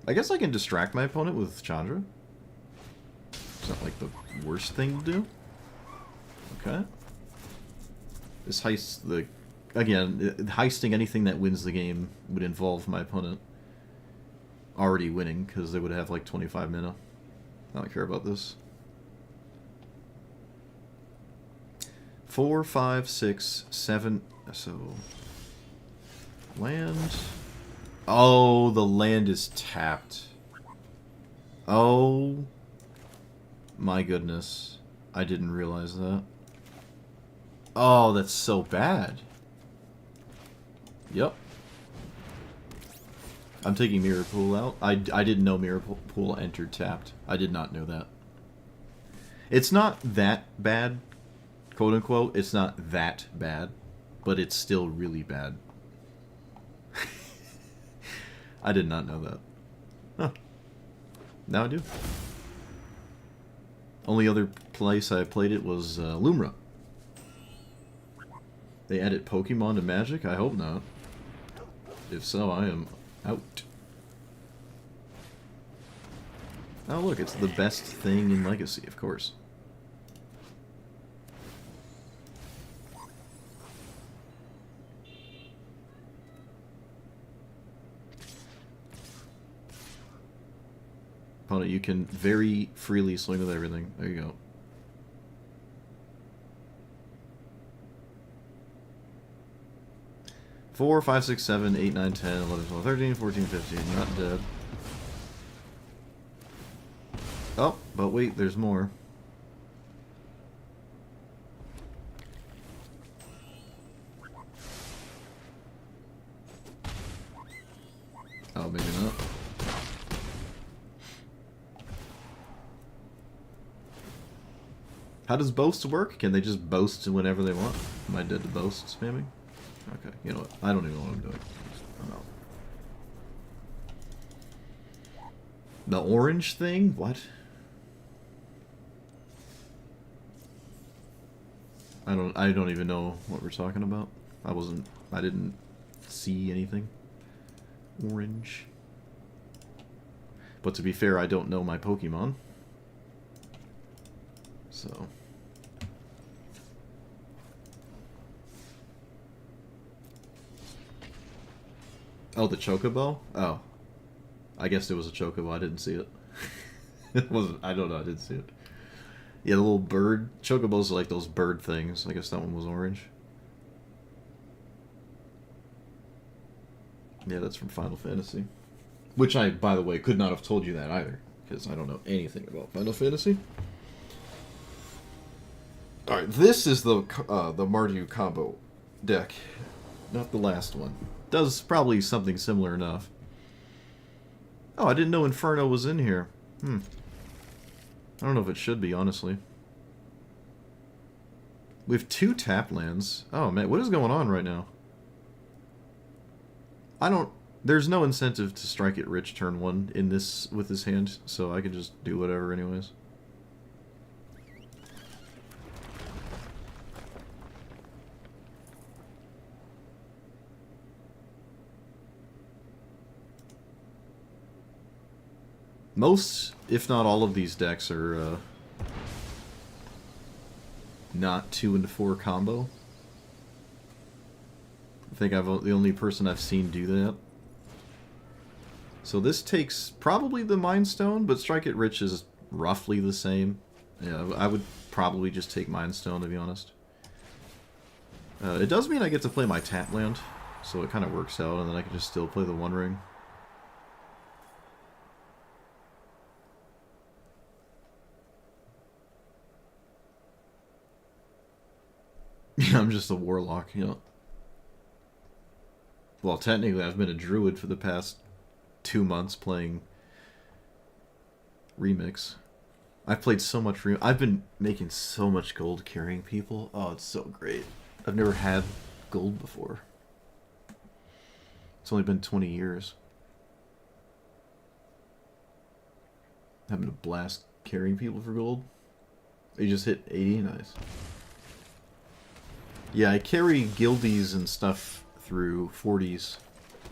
S1: I guess I can distract my opponent with Chandra. It's not like the worst thing to do. Okay. This heist, again, heisting anything that wins the game would involve my opponent already winning, because they would have like 25 mana. I don't care about this. 4, 5, 6, 7. So land. Oh, the land is tapped. Oh my goodness. I didn't realize that. Oh, that's so bad. Yep. I'm taking Mirror Pool out. I didn't know Mirror Pool entered tapped. I did not know that. It's not that bad, quote unquote. It's not that bad, but it's still really bad. I did not know that. Huh. Now I do. Only other place I played it was Lumra. They added Pokemon to Magic? I hope not. If so, I am out. Oh look, it's the best thing in Legacy, of course. Opponent, you can very freely swing with everything. There you go. Four, 5, 6, 7, 8, 9, 10, 11, 12, 13, 14, 15. Not dead. Oh, but wait, there's more. Oh, maybe not. How does boast work? Can they just boast whenever they want? Am I dead to boast spamming? Okay, you know what? I don't even know what I'm doing. The orange thing? What? I don't even know what we're talking about. I didn't see anything. Orange. But to be fair, I don't know my Pokemon. So... Oh, the Chocobo? Oh. I guess it was a Chocobo. I didn't see it. It wasn't... I don't know. I didn't see it. Yeah, the little bird. Chocobos are like those bird things. I guess that one was orange. Yeah, that's from Final Fantasy. Which I, by the way, could not have told you that either. Because I don't know anything about Final Fantasy. Alright, this is the Mardu combo deck. Not the last one. Does probably something similar enough. Oh, I didn't know Inferno was in here. I don't know if it should be, honestly. We have 2 tap lands. Oh, man, what is going on right now? There's no incentive to strike it rich turn 1 in this with this hand, so I can just do whatever anyways. Most, if not all of these decks are not 2 into 4 combo. I think the only person I've seen do that. So this takes probably the Mind Stone, but Strike It Rich is roughly the same. Yeah, I would probably just take Mind Stone, to be honest. It does mean I get to play my tap land, so it kind of works out, and then I can just still play the One Ring. Yeah, I'm just a warlock, you know. Well, technically, I've been a druid for the past 2 months playing Remix. I've played so much Remix. I've been making so much gold carrying people. Oh, it's so great. I've never had gold before. It's only been 20 years. Having a blast carrying people for gold. They just hit 80, nice. Yeah, I carry guildies and stuff through 40s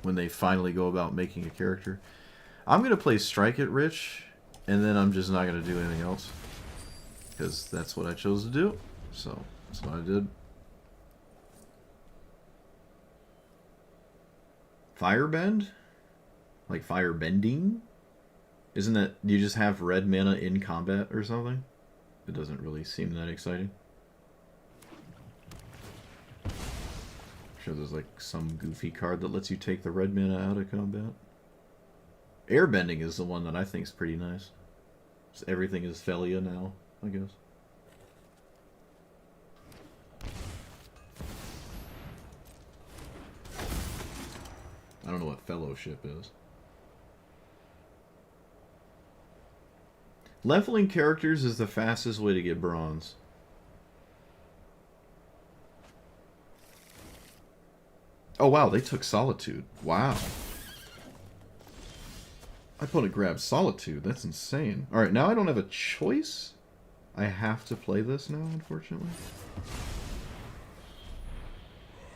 S1: when they finally go about making a character. I'm going to play Strike It Rich, and then I'm just not going to do anything else. Because that's what I chose to do. So, that's what I did. Firebend? Like firebending? Isn't that... Do you just have red mana in combat or something? It doesn't really seem that exciting. I'm sure there's like some goofy card that lets you take the red mana out of combat. Airbending is the one that I think is pretty nice. So everything is Felia now, I guess. I don't know what fellowship is. Leveling characters is the fastest way to get bronze. Oh wow, they took Solitude. Wow. My opponent grabbed Solitude. That's insane. Alright, now I don't have a choice. I have to play this now, unfortunately.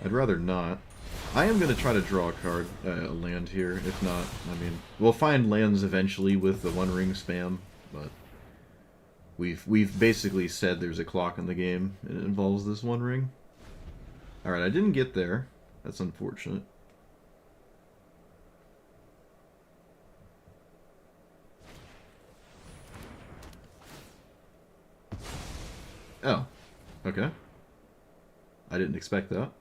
S1: I'd rather not. I am going to try to draw a card, a land here. If not, I mean, we'll find lands eventually with the One Ring spam, but we've basically said there's a clock in the game. It involves this One Ring. Alright, I didn't get there. That's unfortunate. Oh, okay. I didn't expect that.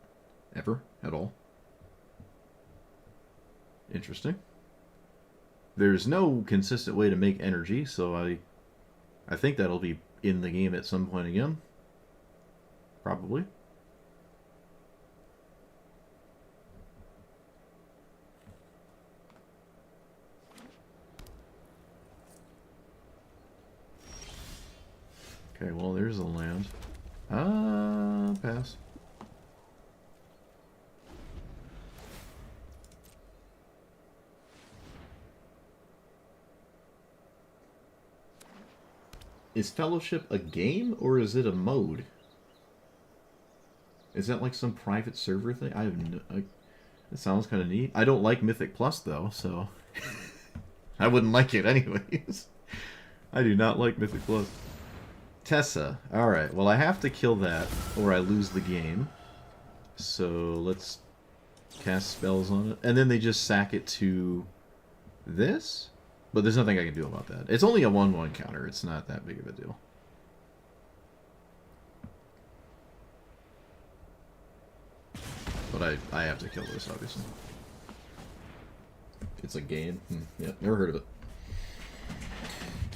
S1: Ever. At all. Interesting. There's no consistent way to make energy, so I think that'll be in the game at some point again. Probably. Okay, well, there's a land. Pass. Is Fellowship a game, or is it a mode? Is that like some private server thing? I have no... It sounds kind of neat. I don't like Mythic Plus, though, so... I wouldn't like it anyways. I do not like Mythic Plus. Tessa. Alright, well I have to kill that, or I lose the game. So let's cast spells on it. And then they just sack it to this? But there's nothing I can do about that. It's only a 1/1 counter. It's not that big of a deal. But I have to kill this, obviously. It's a game? Yeah, never heard of it.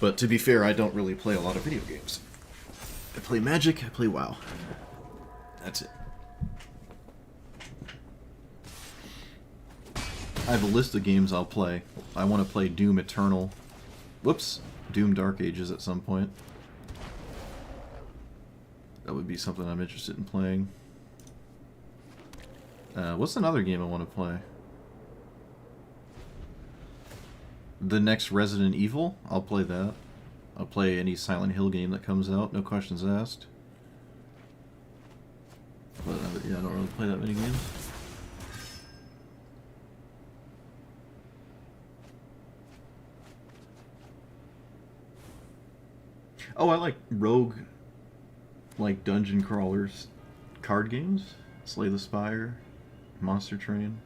S1: But to be fair, I don't really play a lot of video games. I play Magic, I play WoW. That's it. I have a list of games I'll play. I want to play Doom Eternal. Whoops. Doom Dark Ages at some point. That would be something I'm interested in playing. What's another game I want to play? The next Resident Evil? I'll play that. I'll play any Silent Hill game that comes out. No questions asked. But yeah, I don't really play that many games. Oh, I like rogue, like dungeon crawlers, card games. Slay the Spire, Monster Train.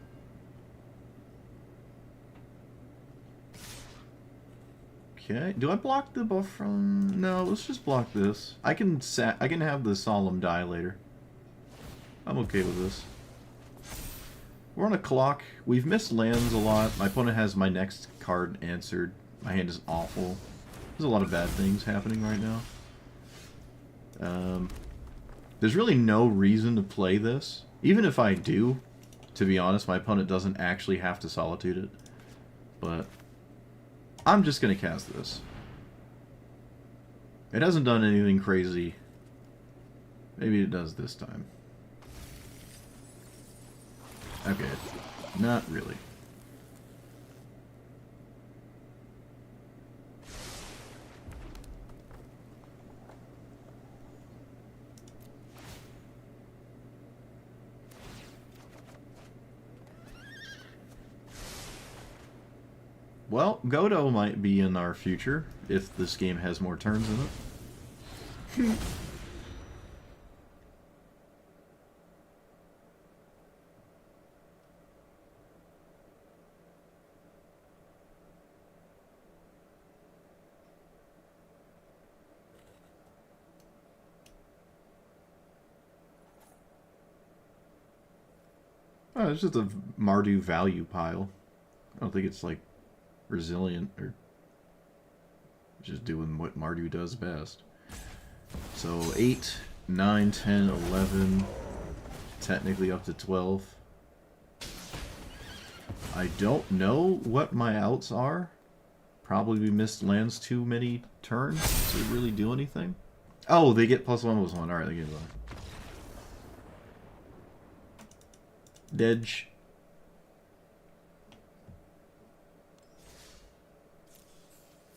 S1: Okay, do I block the buff from? No, let's just block this. I can have the Solemn die later. I'm okay with this. We're on a clock. We've missed lands a lot. My opponent has my next card answered. My hand is awful. There's a lot of bad things happening right now. There's really no reason to play this. Even if I do, to be honest, my opponent doesn't actually have to Solitude it. But I'm just going to cast this. It hasn't done anything crazy. Maybe it does this time. Okay, not really. Well, Godo might be in our future if this game has more turns in it. Oh, it's just a Mardu value pile. I don't think it's like resilient or just doing what Mardu does best. So 8, 9, 10, 11, technically up to 12. I don't know what my outs are. Probably we missed lands too many turns to really do anything. Oh, they get +1 +1. Alright, they get +1. Dedge.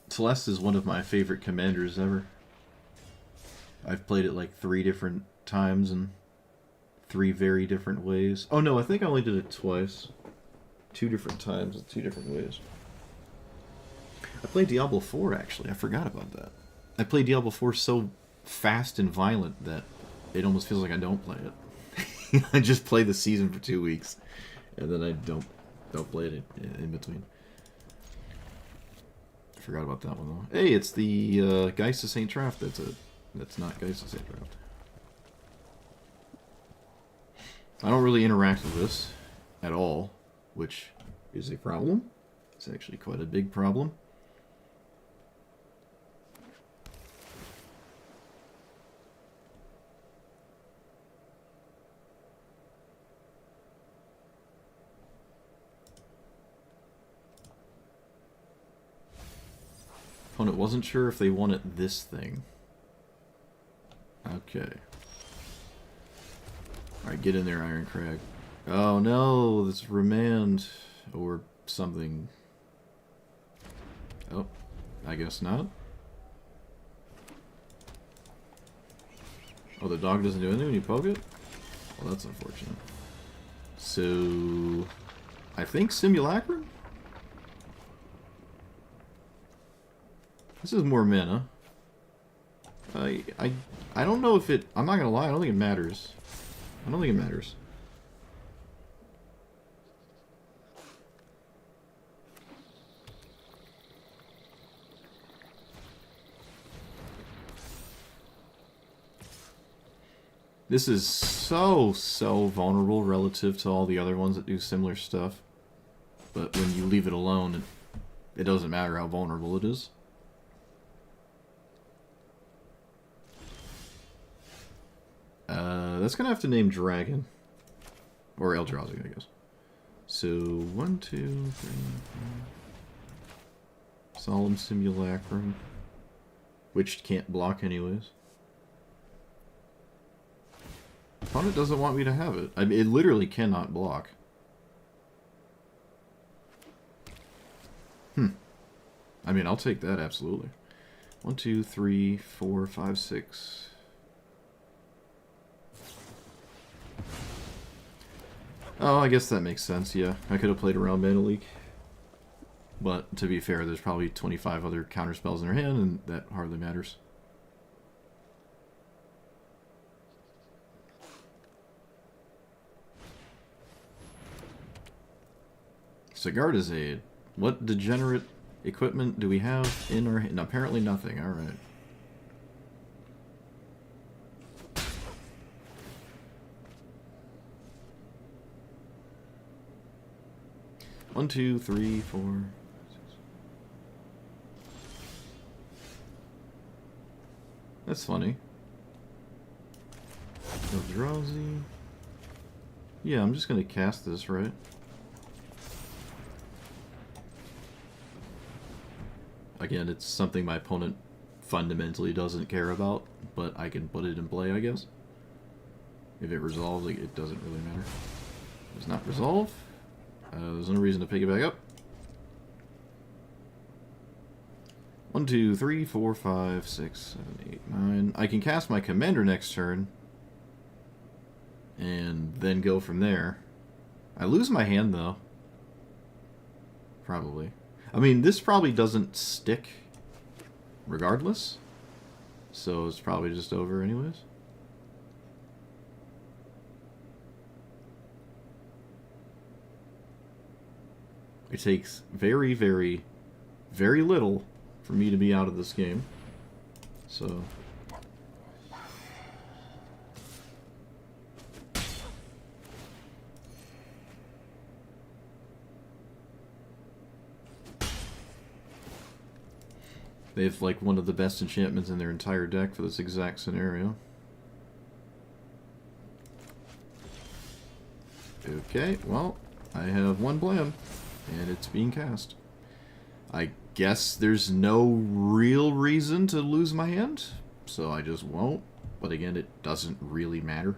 S1: Celeste is one of my favorite commanders ever. I've played it like 3 different times in 3 very different ways. Oh no, I think I only did it twice. 2 different times in 2 different ways. I played Diablo 4 actually, I forgot about that. I played Diablo 4 so fast and violent that it almost feels like I don't play it. I just play the season for 2 weeks, and then I don't play it in between. I forgot about that one though. Hey, it's the Geist of St. Traft. That's not Geist of St. Traft. I don't really interact with this at all, which is a problem. It's actually quite a big problem. Opponent wasn't sure if they wanted this thing. Okay. Alright, get in there, Iron Crag. Oh no, this remand or something. Oh, I guess not. Oh, the dog doesn't do anything when you poke it? Well, that's unfortunate. So, I think Simulacrum? This is more mana. I don't know if it... I'm not gonna lie, I don't think it matters. I don't think it matters. This is so vulnerable relative to all the other ones that do similar stuff. But when you leave it alone, it doesn't matter how vulnerable it is. That's gonna have to name Dragon. Or Eldrazi, I guess. So, 1, 2, 3, 4. Solemn Simulacrum. Which can't block anyways. Opponent doesn't want me to have it. I mean, it literally cannot block. I mean, I'll take that, absolutely. 1, 2, 3, 4, 5, 6... Oh, I guess that makes sense, yeah. I could have played around Mana Leak. But, to be fair, there's probably 25 other counterspells in their hand, and that hardly matters. Sigardazade. What degenerate equipment do we have in our hand? Apparently nothing, alright. One, two, three, 4, 6. That's funny. Eldrazi. Yeah, I'm just gonna cast this, right? Again, it's something my opponent fundamentally doesn't care about, but I can put it in play, I guess. If it resolves, like, it doesn't really matter. Does not resolve. There's no reason to pick it back up. 1, 2, 3, 4, 5, 6, 7, 8, 9. I can cast my commander next turn. And then go from there. I lose my hand, though. Probably. I mean, this probably doesn't stick regardless. So it's probably just over anyways. It takes very, very, very little for me to be out of this game. So... They have, like, one of the best enchantments in their entire deck for this exact scenario. Okay, well, I have one plan, and it's being cast. I guess there's no real reason to lose my hand, so I just won't. But again, it doesn't really matter.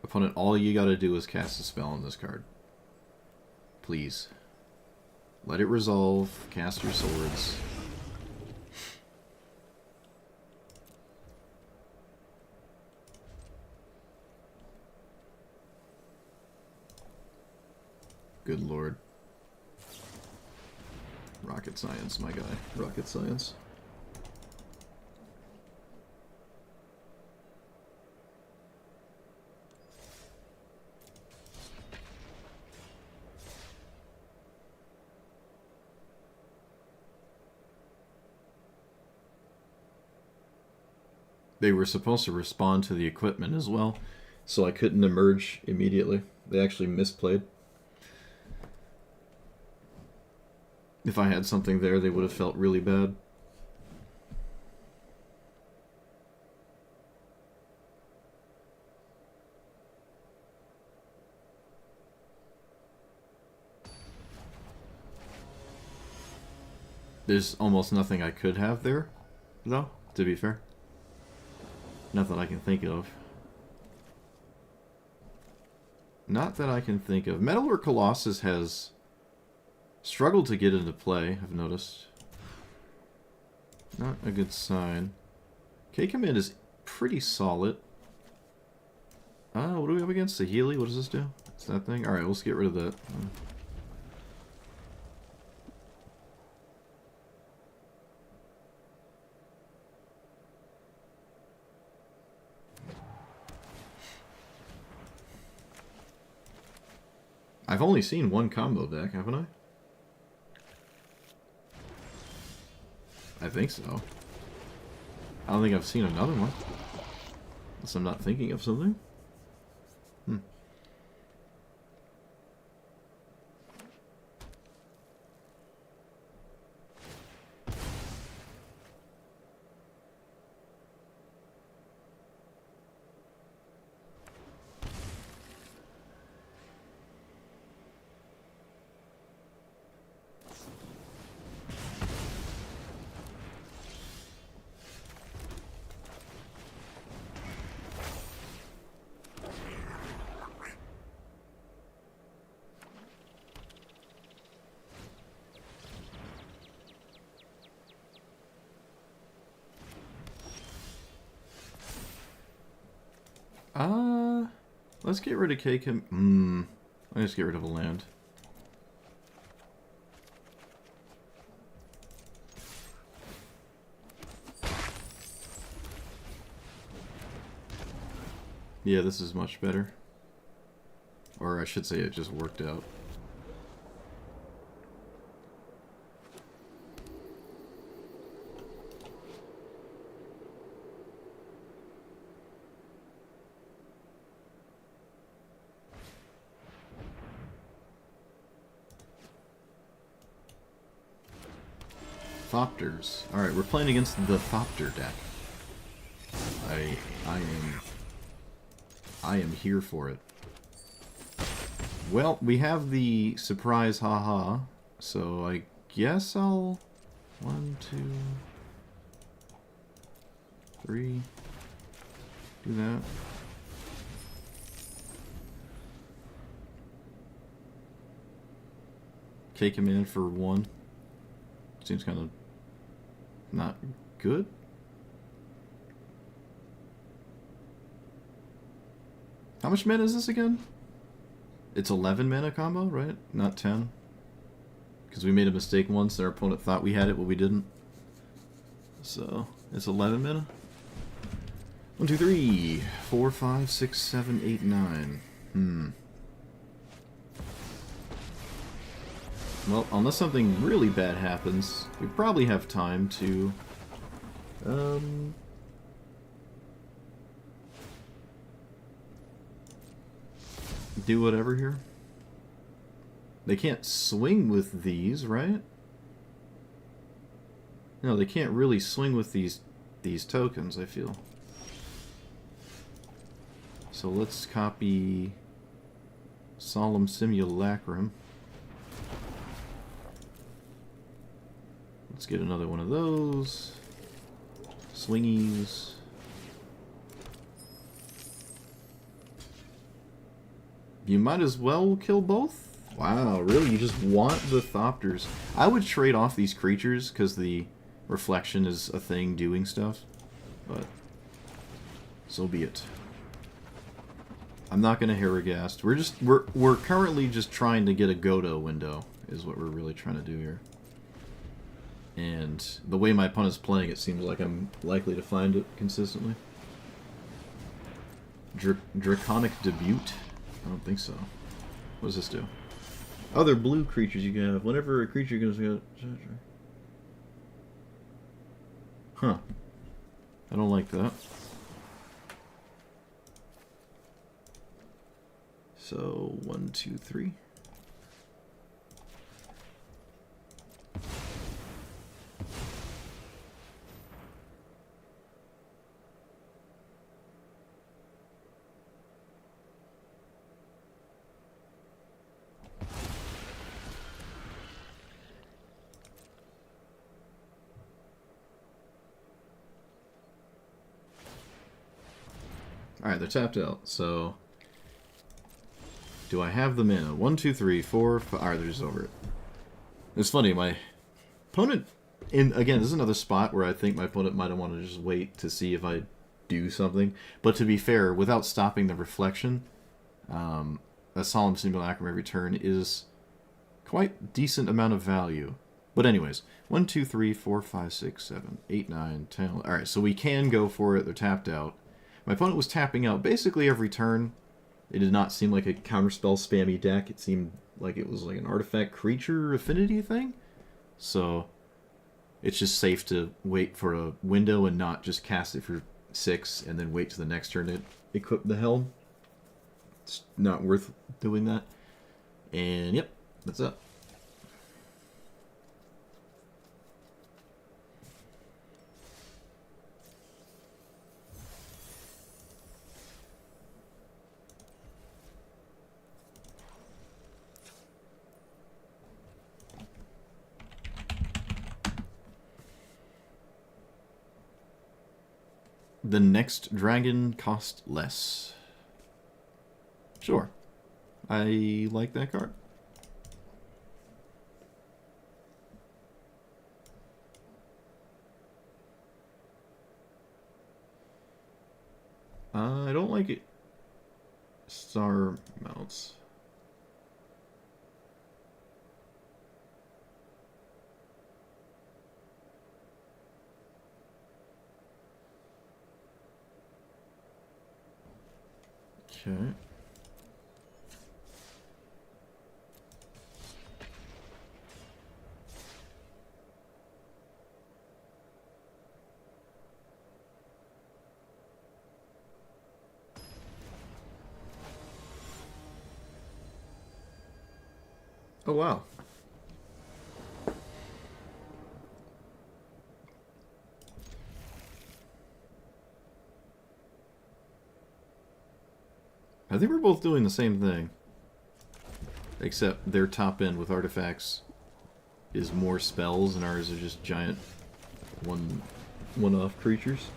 S1: Opponent, all you gotta do is cast a spell on this card. Please. Let it resolve. Cast your swords. Good lord. Rocket science, my guy. Rocket science. They were supposed to respond to the equipment as well, so I couldn't emerge immediately. They actually misplayed. If I had something there, they would have felt really bad. There's almost nothing I could have there, though, to be fair. Nothing I can think of. Not that I can think of. Metalor Colossus has struggled to get into play, I've noticed. Not a good sign. K-Command is pretty solid. What do we have against? The Healy? What does this do? It's that thing? Alright, let's get rid of that. I've only seen one combo deck, haven't I? I think so. I don't think I've seen another one. Unless I'm not thinking of something. Let's get rid of K-Com. Let's get rid of a land. Yeah, this is much better. Or I should say it just worked out. Thopters. Alright, we're playing against the Thopter deck. I am here for it. Well, we have the surprise haha, so I guess I'll 1, 2, 3 do that. Take him in for 1. Seems kind of not good. How much mana is this again? It's 11 mana combo, right? Not 10. Because we made a mistake once, our opponent thought we had it, but we didn't. So, it's 11 mana. 1, 2, 3, 4, 5, 6, 7, 8, 9. Well, unless something really bad happens, we probably have time to... do whatever here. They can't swing with these, right? No, they can't really swing with these tokens, I feel. So let's copy Solemn Simulacrum. Let's get another one of those. Swingies. You might as well kill both? Wow, really? You just want the Thopters? I would trade off these creatures because the reflection is a thing doing stuff. But so be it. I'm not gonna Herigast. We're currently just trying to get a Godo window, is what we're really trying to do here. And the way my opponent's playing, it seems like I'm likely to find it consistently. Draconic Debut? I don't think so. What does this do? Other blue creatures you can have. Whenever a creature goes... Huh. I don't like that. So, 1, 2, 3. Alright, they're tapped out, so... Do I have the mana? 1, 2, 3, 4, 5... Alright, they're just over it. It's funny, my opponent... Again, this is another spot where I think my opponent might have wanted to just wait to see if I do something. But to be fair, without stopping the reflection, a Solemn Simulacrum every turn is quite decent amount of value. But anyways, 1, 2, 3, 4, 5, 6, 7, 8, 9, 10... Alright, so we can go for it. They're tapped out. My opponent was tapping out basically every turn. It did not seem like a counterspell spammy deck. It seemed like it was like an artifact creature affinity thing. So it's just safe to wait for a window and not just cast it for 6 and then wait to the next turn to equip the Helm. It's not worth doing that. And yep, that's it. The next dragon cost less. Sure. I like that card. I don't like it. Star mounts. Okay. Oh, wow. I think we're both doing the same thing. Except their top end with artifacts is more spells and ours are just giant one-off creatures.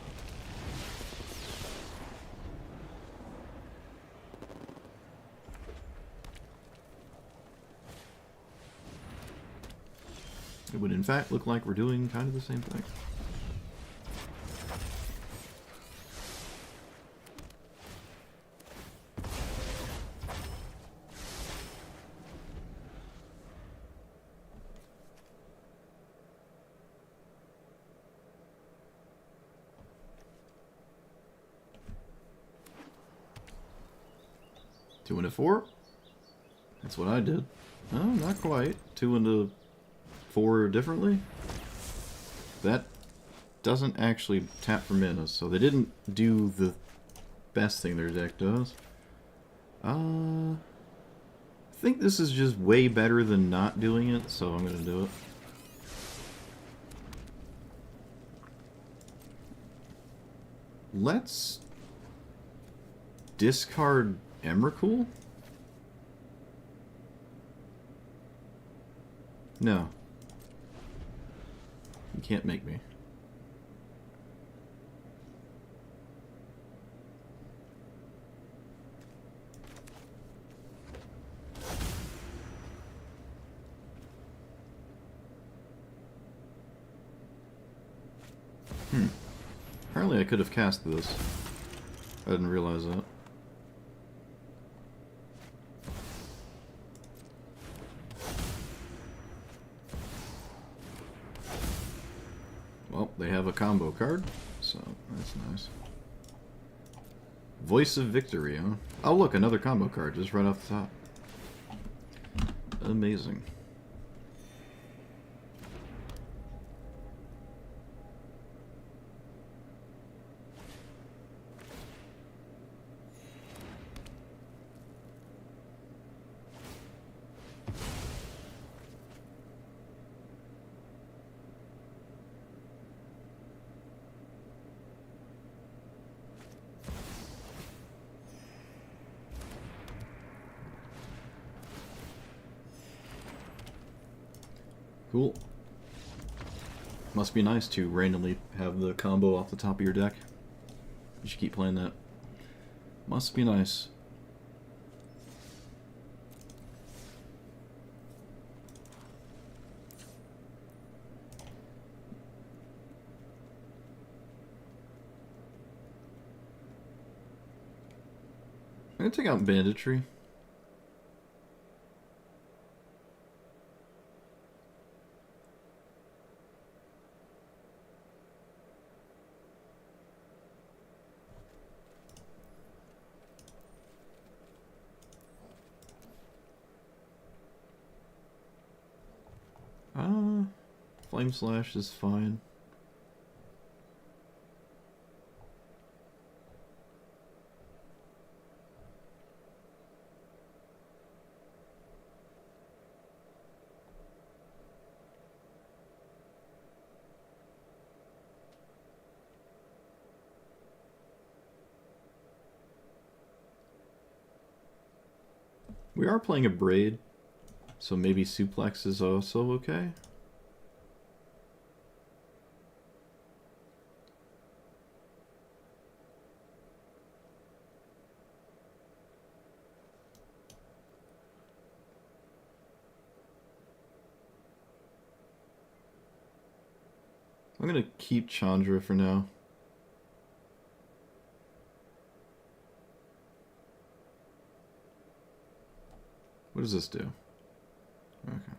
S1: It would in fact look like we're doing kind of the same thing. 2 into 4? That's what I did. No, not quite. 2 into 4 differently? That doesn't actually tap for mana, so they didn't do the best thing their deck does. I think this is just way better than not doing it, so I'm gonna do it. Let's discard Emrakul? No. You can't make me. Apparently I could have cast this. I didn't realize that. Well, they have a combo card, so that's nice. Voice of Victory, huh? Oh look, another combo card just right off the top. Amazing. Cool. Must be nice to randomly have the combo off the top of your deck. You should keep playing that. Must be nice. I'm gonna take out Banditry. Flame Slash is fine. We are playing a Braid, so maybe Suplex is also okay. I'm gonna keep Chandra for now. What does this do? Okay.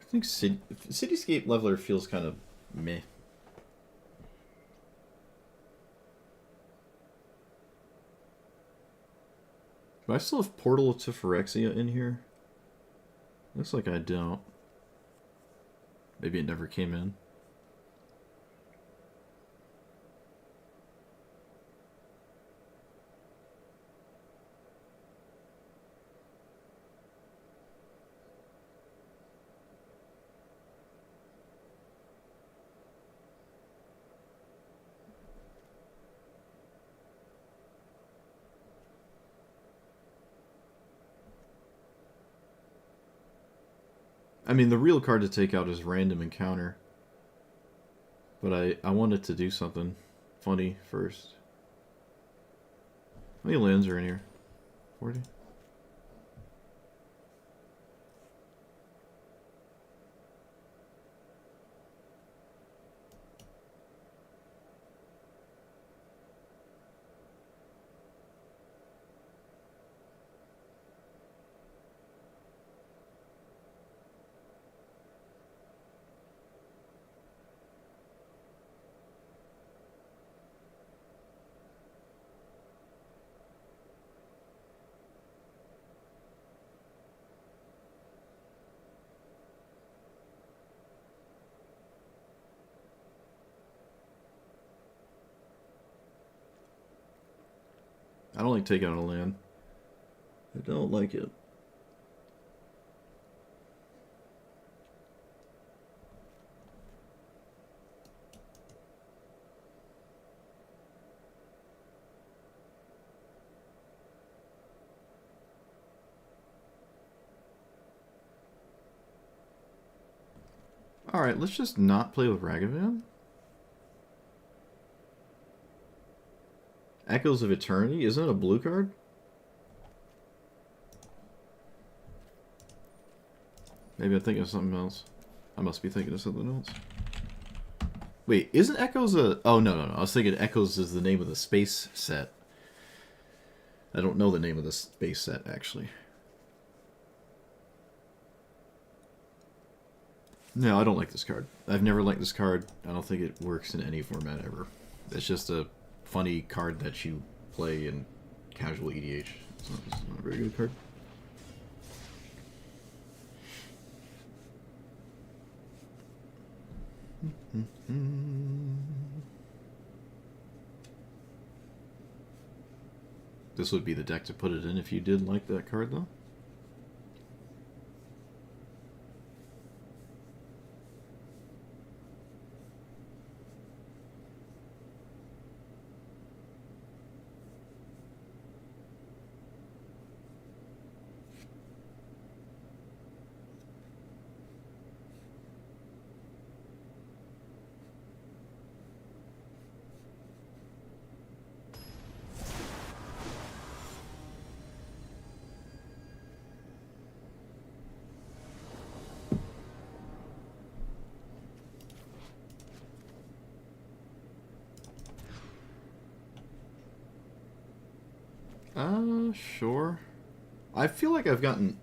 S1: I think Cityscape Leveler feels kind of meh. Do I still have Portal to Phyrexia in here? Looks like I don't. Maybe it never came in. I mean, the real card to take out is Random Encounter. But I wanted to do something funny first. How many lands are in here? 40? I don't like taking out a land. I don't like it. Alright, let's just not play with Ragavan. Echoes of Eternity? Isn't it a blue card? Maybe I'm thinking of something else. I must be thinking of something else. Wait, isn't Echoes a... Oh, no. I was thinking Echoes is the name of the space set. I don't know the name of the space set, actually. No, I don't like this card. I've never liked this card. I don't think it works in any format ever. It's just a funny card that you play in casual EDH. It's not a very good card. This would be the deck to put it in if you did like that card, though. Sure. I feel like I've gotten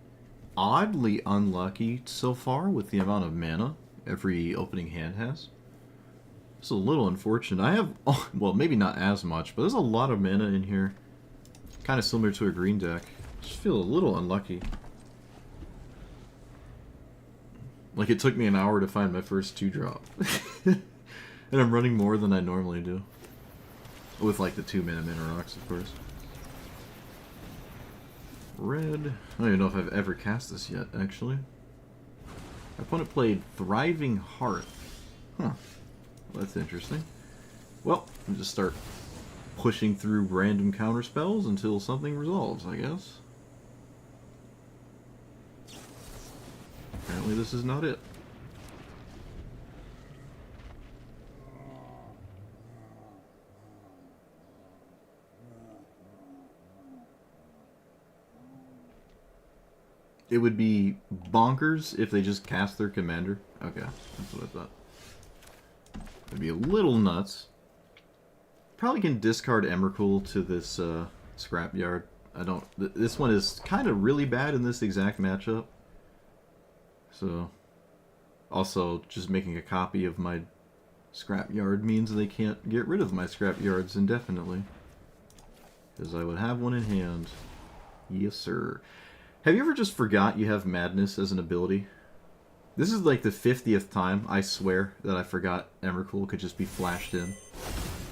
S1: oddly unlucky so far with the amount of mana every opening hand has. It's a little unfortunate. I have, well, maybe not as much, but there's a lot of mana in here. Kind of similar to a green deck. Just feel a little unlucky. Like it took me an hour to find my first 2-drop. And I'm running more than I normally do. With like the 2 mana rocks, of course. Red. I don't even know if I've ever cast this yet, actually. My opponent played Thriving Hearth. Huh. Well, that's interesting. Well, we'll just start pushing through random counter spells until something resolves, I guess. Apparently this is not it. It would be bonkers if they just cast their commander. Okay, that's what I thought. It'd be a little nuts. Probably can discard Emrakul to this scrapyard. I don't... This one is kind of really bad in this exact matchup. So... Also, just making a copy of my scrapyard means they can't get rid of my scrapyards indefinitely. Because I would have one in hand. Yes, sir. Have you ever just forgot you have Madness as an ability? This is like the 50th time, I swear, that I forgot Emrakul could just be flashed in.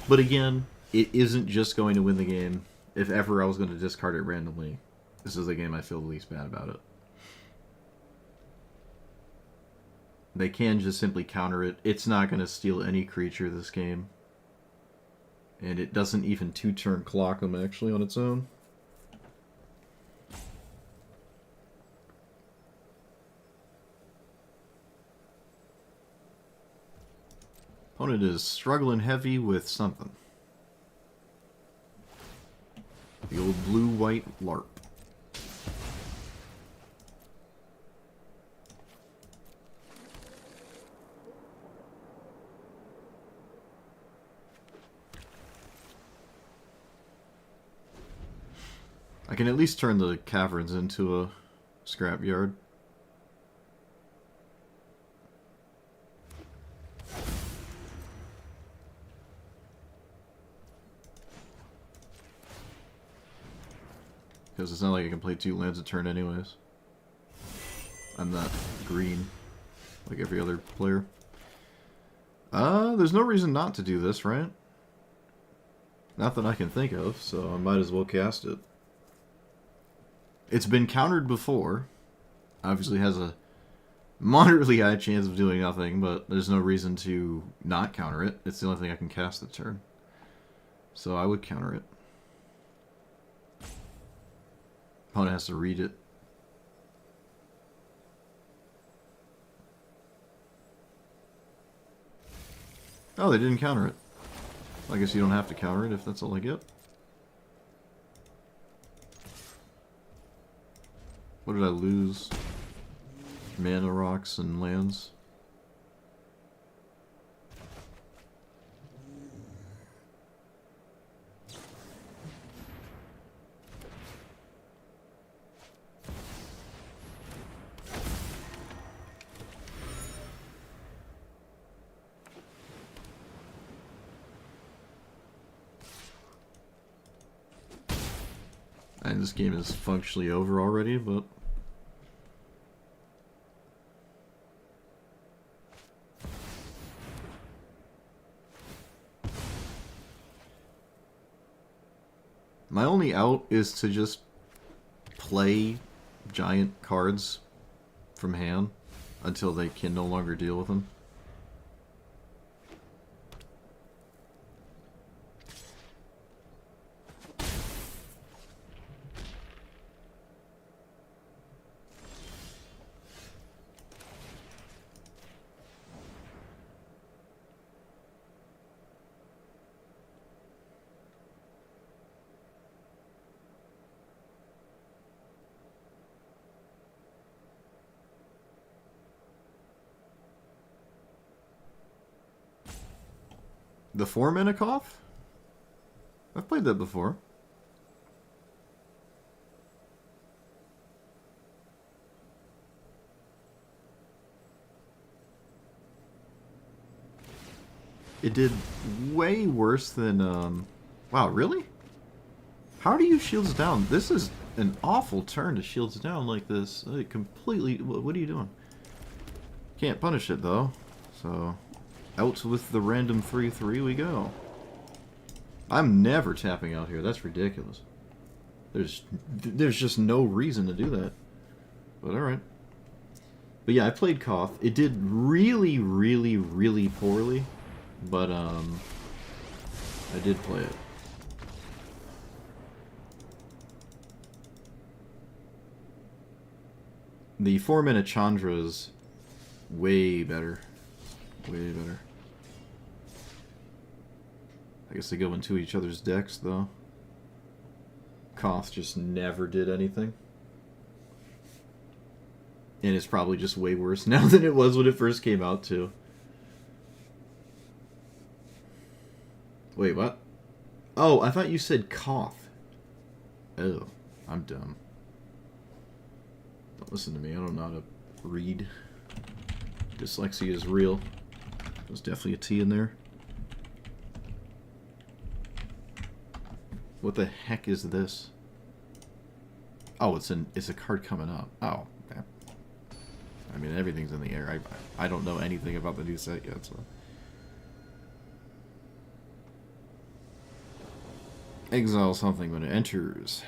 S1: But again, it isn't just going to win the game. If ever I was going to discard it randomly, this is the game I feel the least bad about it. They can just simply counter it. It's not going to steal any creature this game. And it doesn't even 2-turn clock them actually on its own. Opponent is struggling heavy with something. The old blue-white LARP. I can at least turn the caverns into a scrapyard. Because it's not like I can play 2 lands a turn anyways. I'm not green like every other player. There's no reason not to do this, right? Not that I can think of, so I might as well cast it. It's been countered before. Obviously has a moderately high chance of doing nothing, but there's no reason to not counter it. It's the only thing I can cast the turn. So I would counter it. Opponent has to read it. Oh, they didn't counter it. I guess you don't have to counter it if that's all I get. What did I lose? Mana, rocks, and lands. And this game is functionally over already, but... My only out is to just play giant cards from hand until they can no longer deal with them. The 4-mana cough? I've played that before. It did way worse than, Wow, really? How do you shields down? This is an awful turn to shields down like this. Like, completely... What are you doing? Can't punish it, though. So... Out with the random 3/3 we go. I'm never tapping out here. That's ridiculous. There's just no reason to do that. But alright. But yeah, I played Koth. It did really, really, really poorly. But, I did play it. The 4-mana Chandra is way better. Way better. I guess they go into each other's decks, though. Koth just never did anything. And it's probably just way worse now than it was when it first came out, too. Wait, what? Oh, I thought you said Koth. Oh, I'm dumb. Don't listen to me. I don't know how to read. Dyslexia is real. There's definitely a T in there. What the heck is this? Oh, it's a card coming up. Oh, I mean everything's in the air. I don't know anything about the new set yet, so. Exile something when it enters.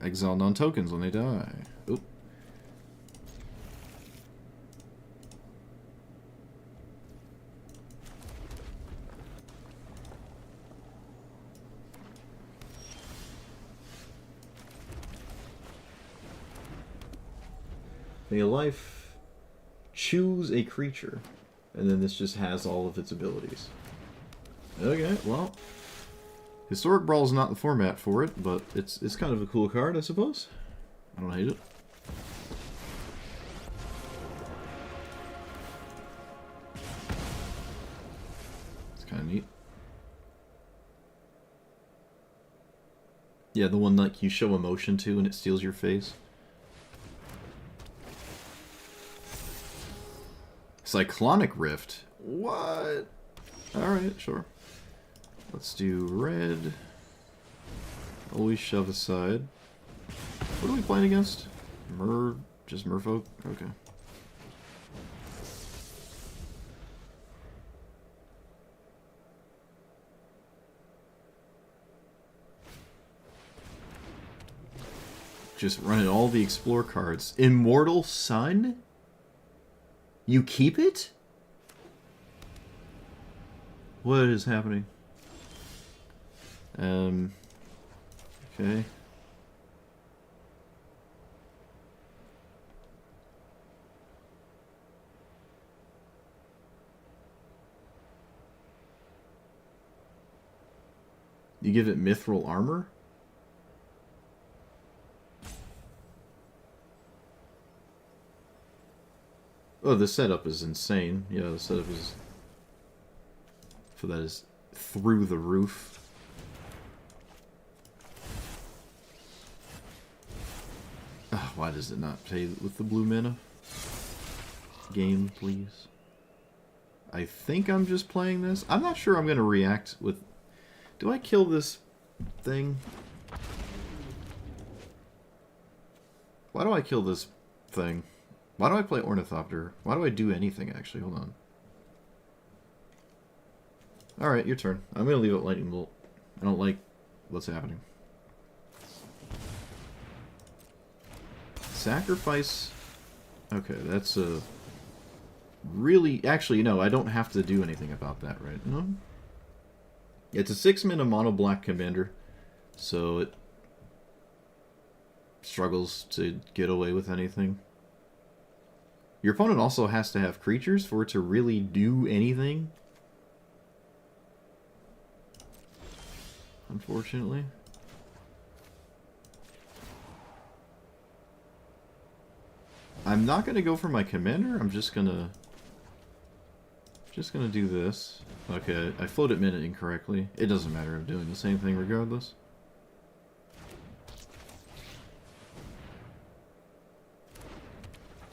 S1: Exile non-tokens when they die. Oop. May a life choose a creature, and then this just has all of its abilities. Okay, well, Historic Brawl is not the format for it, but it's kind of a cool card, I suppose. I don't hate it. It's kind of neat. Yeah, the one like you show emotion to and it steals your face. Cyclonic Rift? What? Alright, sure. Let's do red. Always shove aside. What are we playing against? Just merfolk? Okay. Just running all the explore cards. Immortal Sun? You keep it? What is happening? Okay. You give it mithril armor? Oh, the setup is insane. Yeah, the setup is... for that is through the roof. Oh, why does it not play with the blue mana? Game, please. I think I'm just playing this. I'm not sure I'm going to react with... Do I kill this thing? Why do I kill this thing? Why do I play Ornithopter? Why do I do anything, actually? Hold on. Alright, your turn. I'm going to leave it Lightning Bolt. I don't like what's happening. Sacrifice... Okay, that's a... Really... Actually, no, I don't have to do anything about that, right? No? It's a 6-mana mono-black commander, so it struggles to get away with anything. Your opponent also has to have creatures for it to really do anything. Unfortunately. I'm not going to go for my commander. I'm just going to do this. Okay, I floated mana incorrectly. It doesn't matter. I'm doing the same thing regardless.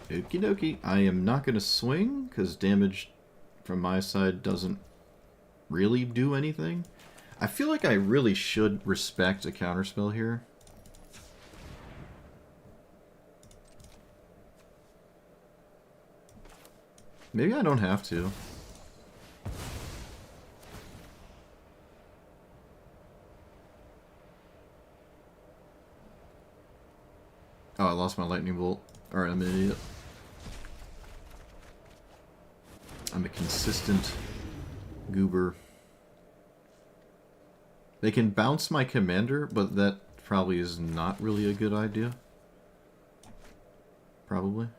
S1: Okie dokie. I am not going to swing, because damage from my side doesn't really do anything. I feel like I really should respect a counterspell here. Maybe I don't have to. Oh, I lost my lightning bolt. Alright, I'm an idiot. I'm a consistent goober. They can bounce my commander, but that probably is not really a good idea. Probably.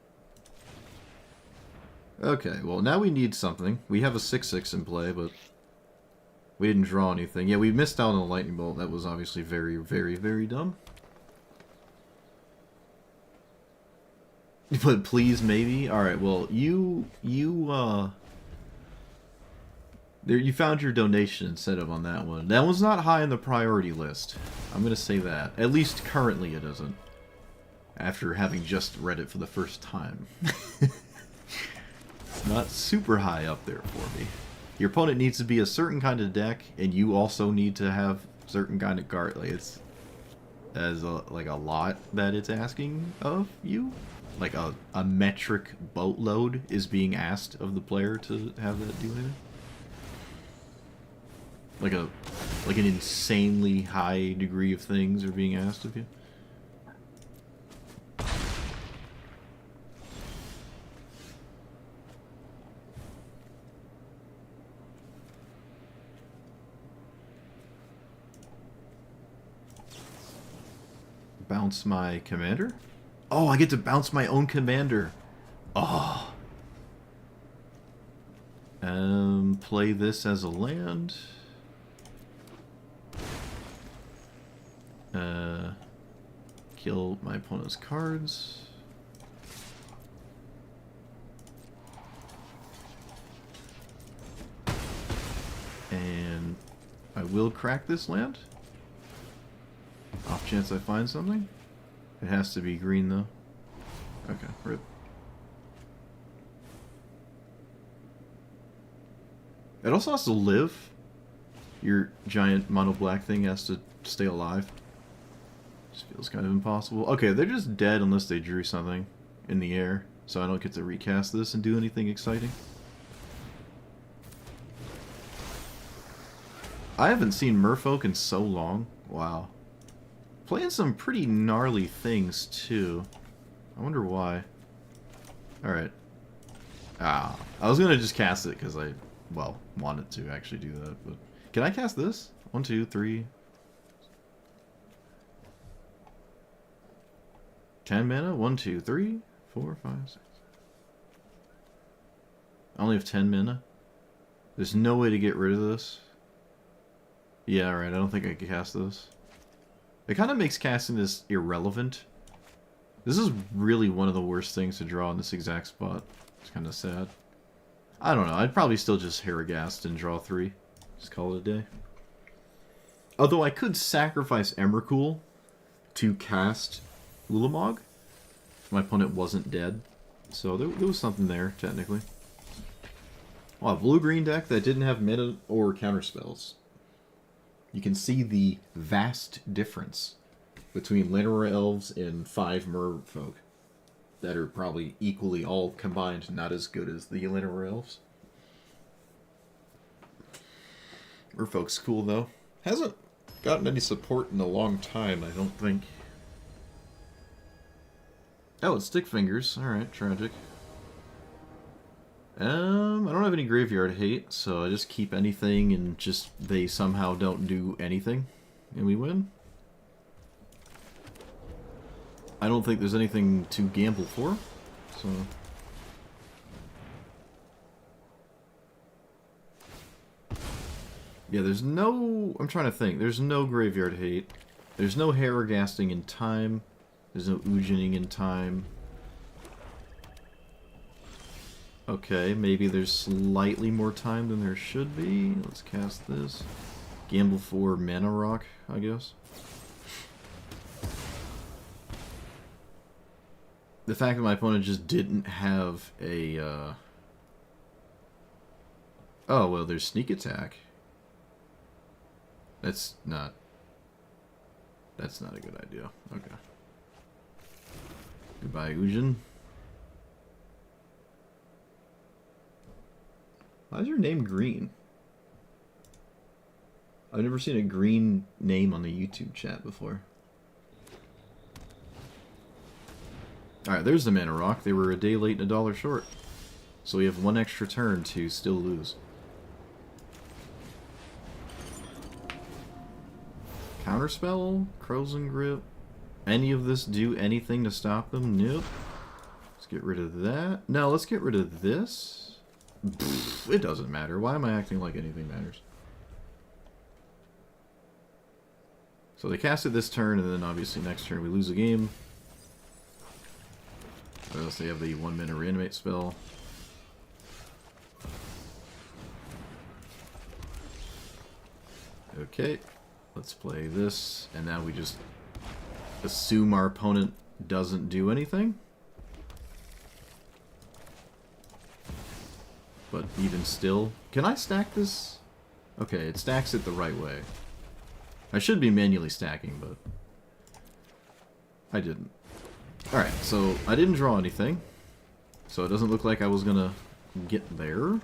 S1: Okay, well now we need something. We have a 6/6 in play, but we didn't draw anything. Yeah, we missed out on the lightning bolt. That was obviously very, very, very dumb. But please, maybe? Alright, well, you found your donation incentive on that one. That one's not high on the priority list. I'm gonna say that. At least currently it isn't. After having just read it for the first time. It's not super high up there for me. Your opponent needs to be a certain kind of deck, and you also need to have certain kind of card. Like, it's... as like a lot that it's asking of you. Like a metric boatload is being asked of the player to have that do anything. Like an insanely high degree of things are being asked of you. Bounce my commander? Oh, I get to bounce my own commander. Oh. Play this as a land. Kill my opponent's cards. And I will crack this land. Off chance I find something. It has to be green, though. Okay, rip. It also has to live. Your giant mono black thing has to stay alive. Just feels kind of impossible. Okay, they're just dead unless they drew something in the air, so I don't get to recast this and do anything exciting. I haven't seen Merfolk in so long. Wow. Playing some pretty gnarly things, too. I wonder why. Alright. Ah. I was gonna just cast it because I, well, wanted to actually do that, but... Can I cast this? 1, 2, 3... 10 mana? 1, 2, 3, 4, 5, 6... I only have 10 mana. There's no way to get rid of this. Yeah, right. I don't think I can cast this. It kind of makes casting this irrelevant. This is really one of the worst things to draw in this exact spot. It's kind of sad. I don't know. I'd probably still just Herigast and draw 3. Just call it a day. Although I could sacrifice Emrakul to cast Ulamog if my opponent wasn't dead. So there was something there, technically. Well, a blue-green deck that didn't have mana or counter spells. You can see the vast difference between Llanowar Elves and 5 Merfolk that are probably equally all combined not as good as the Llanowar Elves. Merfolk's cool, though. Hasn't gotten any support in a long time, I don't think. Oh, it's Stick Fingers. Alright, tragic. I don't have any graveyard hate, so I just keep anything and just they somehow don't do anything, and we win. I don't think there's anything to gamble for, so... Yeah, there's no... I'm trying to think. There's no graveyard hate. There's no Herigasting in time. There's no Ujining in time. Okay, maybe there's slightly more time than there should be. Let's cast this. Gamble for Mana Rock, I guess. The fact that my opponent just didn't have a... Oh, well, there's Sneak Attack. That's not a good idea. Okay. Goodbye, Ujin. Why is your name green? I've never seen a green name on the YouTube chat before. Alright, there's the Mana Rock. They were a day late and $1 short. So we have one extra turn to still lose. Counterspell? Crows and Grip? Any of this do anything to stop them? Nope. Let's get rid of that. No, let's get rid of this. Pfft, it doesn't matter. Why am I acting like anything matters? So they cast it this turn, and then obviously next turn we lose a game. Or else they have the 1 mana reanimate spell. Okay, let's play this, and now we just assume our opponent doesn't do anything. But even still... Can I stack this? Okay, it stacks it the right way. I should be manually stacking, but... I didn't. Alright, so I didn't draw anything. So it doesn't look like I was gonna get there.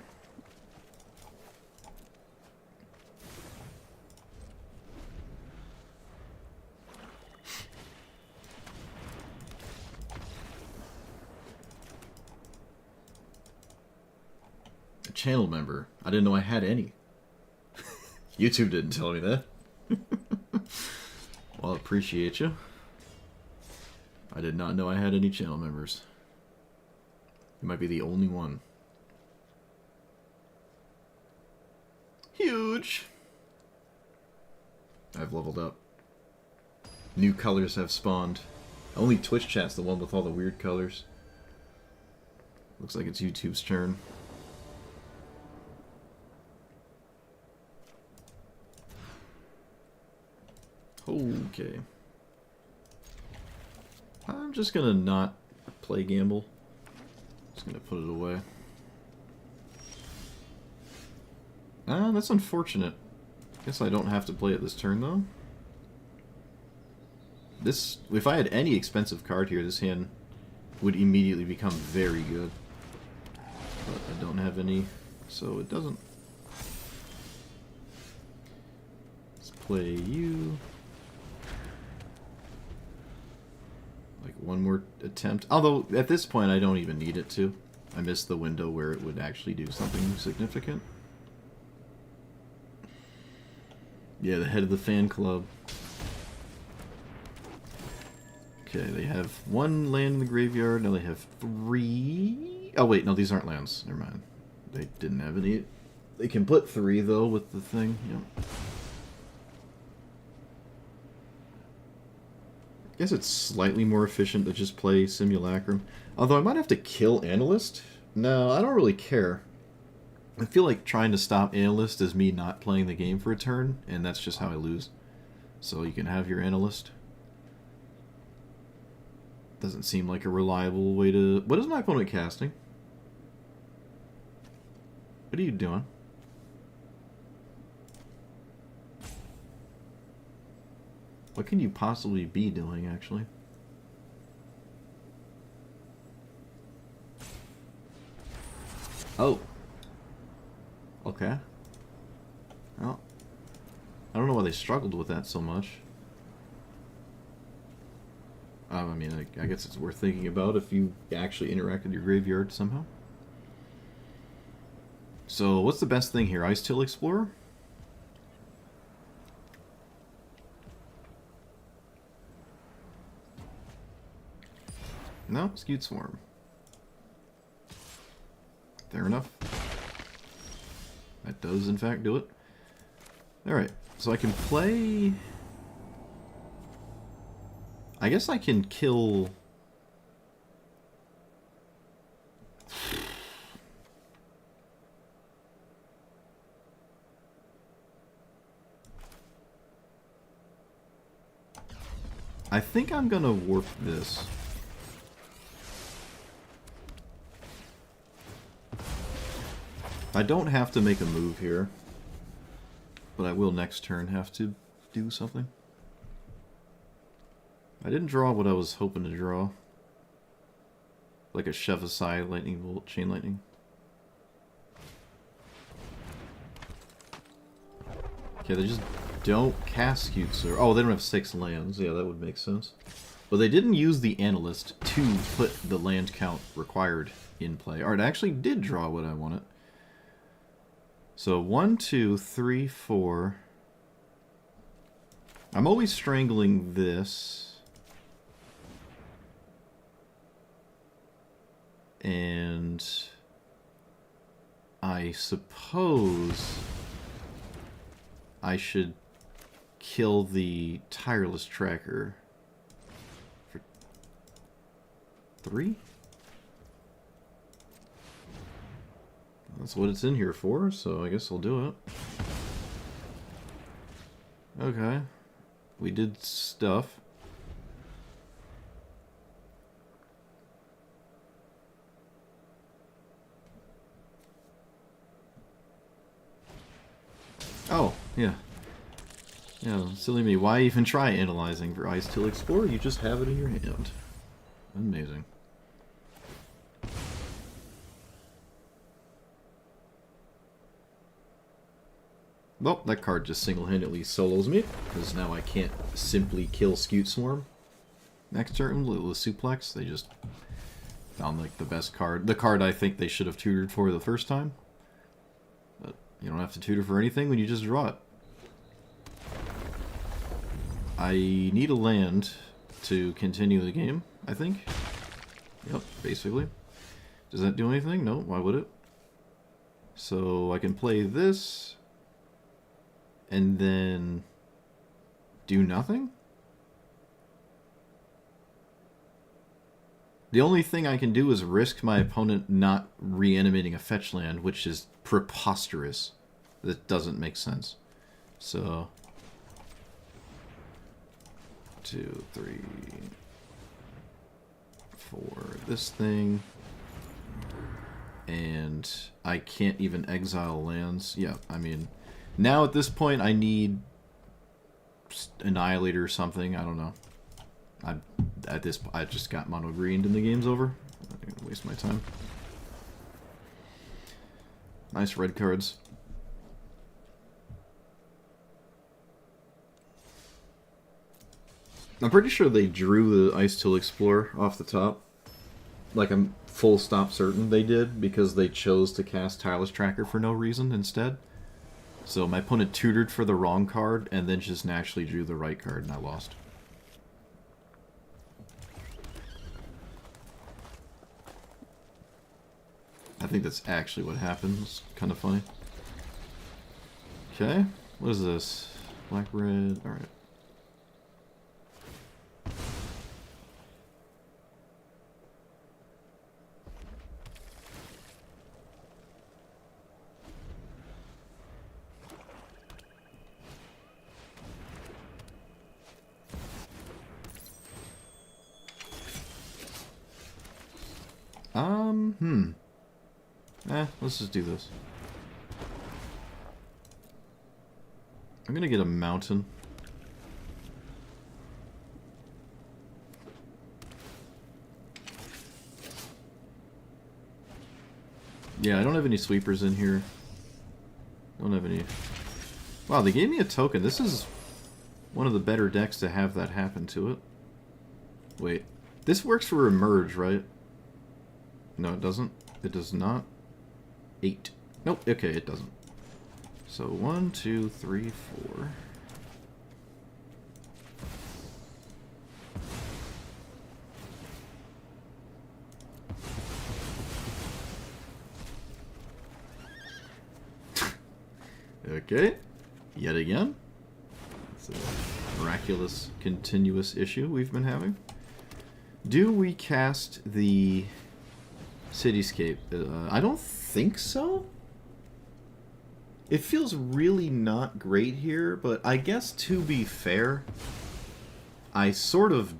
S1: Channel member. I didn't know I had any. YouTube didn't tell me that. Well, I appreciate you. I did not know I had any channel members. You might be the only one. Huge! I've leveled up. New colors have spawned. Only Twitch chat's the one with all the weird colors. Looks like it's YouTube's turn. Okay. I'm just gonna not play gamble. Just gonna put it away. Ah, that's unfortunate. Guess I don't have to play it this turn though. This, if I had any expensive card here, this hand would immediately become very good. But I don't have any, so it doesn't. Let's play you. one more attempt. Although, at this point, I don't even need it to. I missed the window where it would actually do something significant. Yeah, the head of the fan club. Okay, they have one land in the graveyard. Now they have 3. Oh, wait, no, these aren't lands. Never mind. They didn't have any. They can put 3, though, with the thing. Yep. I guess it's slightly more efficient to just play Simulacrum. Although I might have to kill Analyst. No, I don't really care. I feel like trying to stop Analyst is me not playing the game for a turn, and that's just how I lose. So you can have your Analyst. Doesn't seem like a reliable way to... What is my opponent casting? What are you doing? What can you possibly be doing, actually? Oh. Okay. Well, I don't know why they struggled with that so much. I mean, I guess it's worth thinking about if you actually interact with your graveyard somehow. So, what's the best thing here? Ice Till Explorer? No, Skewed Swarm. Fair enough. That does, in fact, do it. Alright, so I can play... I guess I can kill... I think I'm gonna warp this. I don't have to make a move here, but I will next turn have to do something. I didn't draw what I was hoping to draw. Like a Shevasai Lightning Bolt, Chain Lightning. Okay, they just don't cast Skewed. Oh, they don't have 6 lands. Yeah, that would make sense. But they didn't use the Analyst to put the land count required in play. Alright, I actually did draw what I wanted. So 1, 2, 3, 4. I'm always strangling this. And I suppose I should kill the Tireless Tracker for 3? That's what it's in here for, so I guess I'll do it. Okay. We did stuff. Oh, yeah. Yeah, silly me. Why even try analyzing for Ice Till Explorer? You just have it in your hand. Amazing. Well, that card just single-handedly solos me, because now I can't simply kill Skewed Swarm. Next turn, Little Suplex, they just found like the best card. The card I think they should have tutored for the first time. But you don't have to tutor for anything when you just draw it. I need a land to continue the game, I think. Yep, basically. Does that do anything? No, why would it? So I can play this... and then do nothing? The only thing I can do is risk my opponent not reanimating a fetch land, which is preposterous. That doesn't make sense. So 2, 3, 4, this thing. And I can't even exile lands. Yeah, I mean... now, at this point, I need Annihilator or something. I don't know. I just got mono greened and the game's over. I'm not gonna waste my time. Nice red cards. I'm pretty sure they drew the Ice Tool Explorer off the top. Like, I'm full stop certain they did, because they chose to cast Tireless Tracker for no reason instead. So my opponent tutored for the wrong card, and then just naturally drew the right card, and I lost. I think that's actually what happened. It's kind of funny. Okay, what is this? Black, red, alright. Let's just do this. I'm gonna get a mountain. Yeah, I don't have any sweepers in here. Don't have any... Wow, they gave me a token. This is one of the better decks to have that happen to it. Wait. This works for Emerge, right? No, it doesn't. It does not. 8. Nope, okay, it doesn't. So 1, 2, 3, 4. Okay, yet again. It's a miraculous continuous issue we've been having. Do we cast the Cityscape? I don't think so. It feels really not great here, but I guess to be fair, I sort of...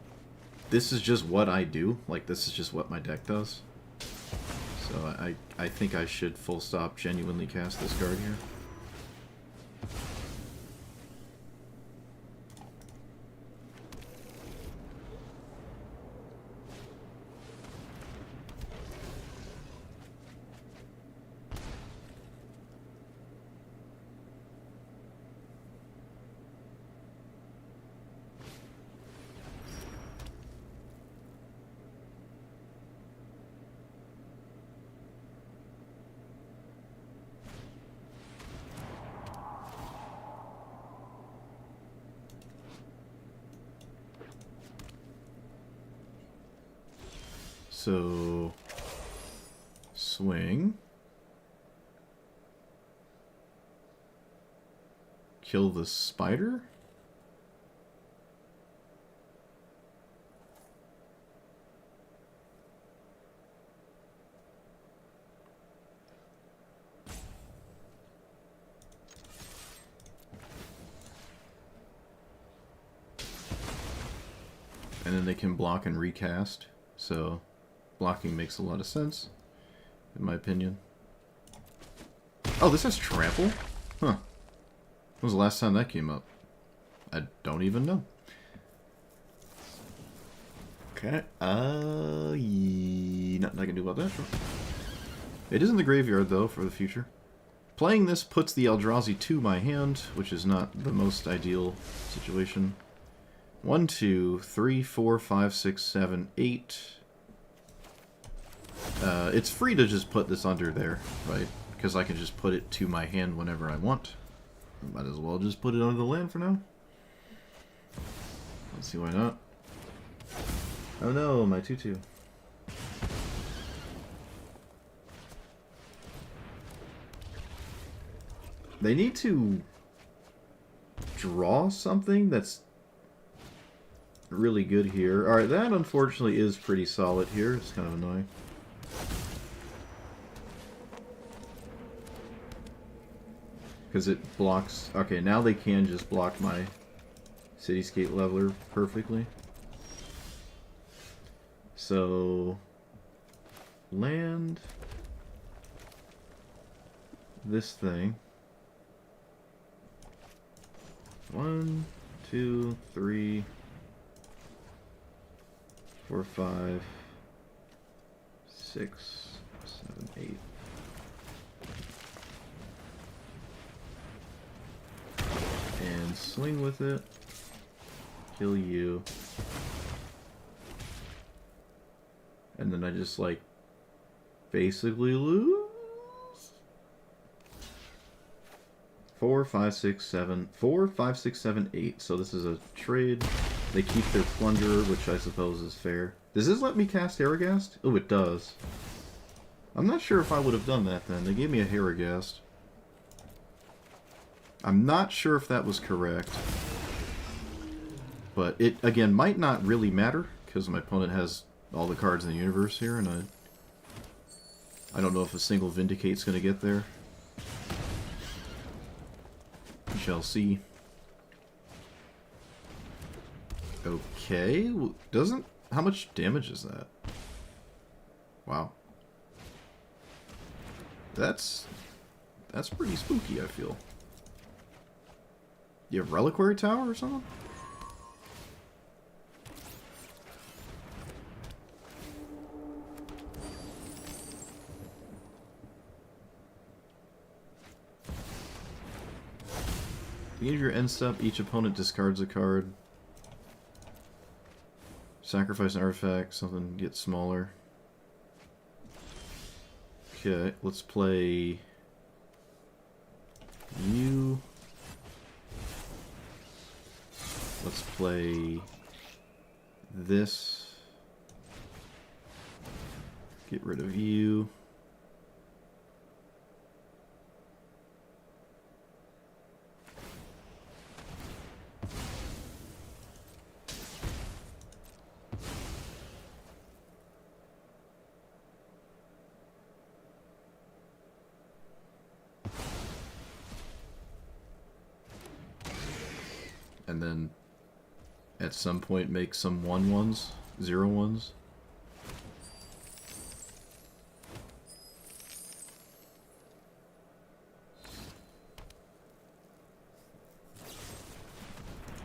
S1: This is just what I do. Like, this is just what my deck does. So I think I should full stop genuinely cast this card here. So, swing, kill the spider? And then they can block and recast, so... Blocking makes a lot of sense, in my opinion. Oh, this has trample? Huh. When was the last time that came up? I don't even know. Okay. Nothing I can do about that. Sure. It is in the graveyard, though, for the future. Playing this puts the Eldrazi to my hand, which is not the most ideal situation. 1, 2, 3, 4, 5, 6, 7, 8... it's free to just put this under there, right? Because I can just put it to my hand whenever I want. Might as well just put it under the land for now. Let's see why not. Oh no, my 2/2. They need to draw something that's really good here. Alright, that unfortunately is pretty solid here. It's kind of annoying. Because it blocks... Okay, now they can just block my Cityscape Leveler perfectly. So... Land... This thing. 1, 2, 3, 4, 5, 6, 7, 8. And swing with it. kill you. And then I just, like, basically lose? 4, 5, 6, 7. 4, 5, 6, 7, 8. So this is a trade. They keep their plunger, which I suppose is fair. Does this let me cast Herigast? Oh, it does. I'm not sure if I would have done that then. They gave me a Herigast. I'm not sure if that was correct. But it, again, might not really matter, because my opponent has all the cards in the universe here, and I don't know if a single Vindicate's going to get there. We shall see. Okay, doesn't... How much damage is that? Wow. That's pretty spooky, I feel. You have Reliquary Tower or something? Beginning of your end step, each opponent discards a card. Sacrifice an artifact, something gets smaller. Okay, let's play you. Let's play this. Get rid of you. And then at some point make some 1/1s, 0/1s.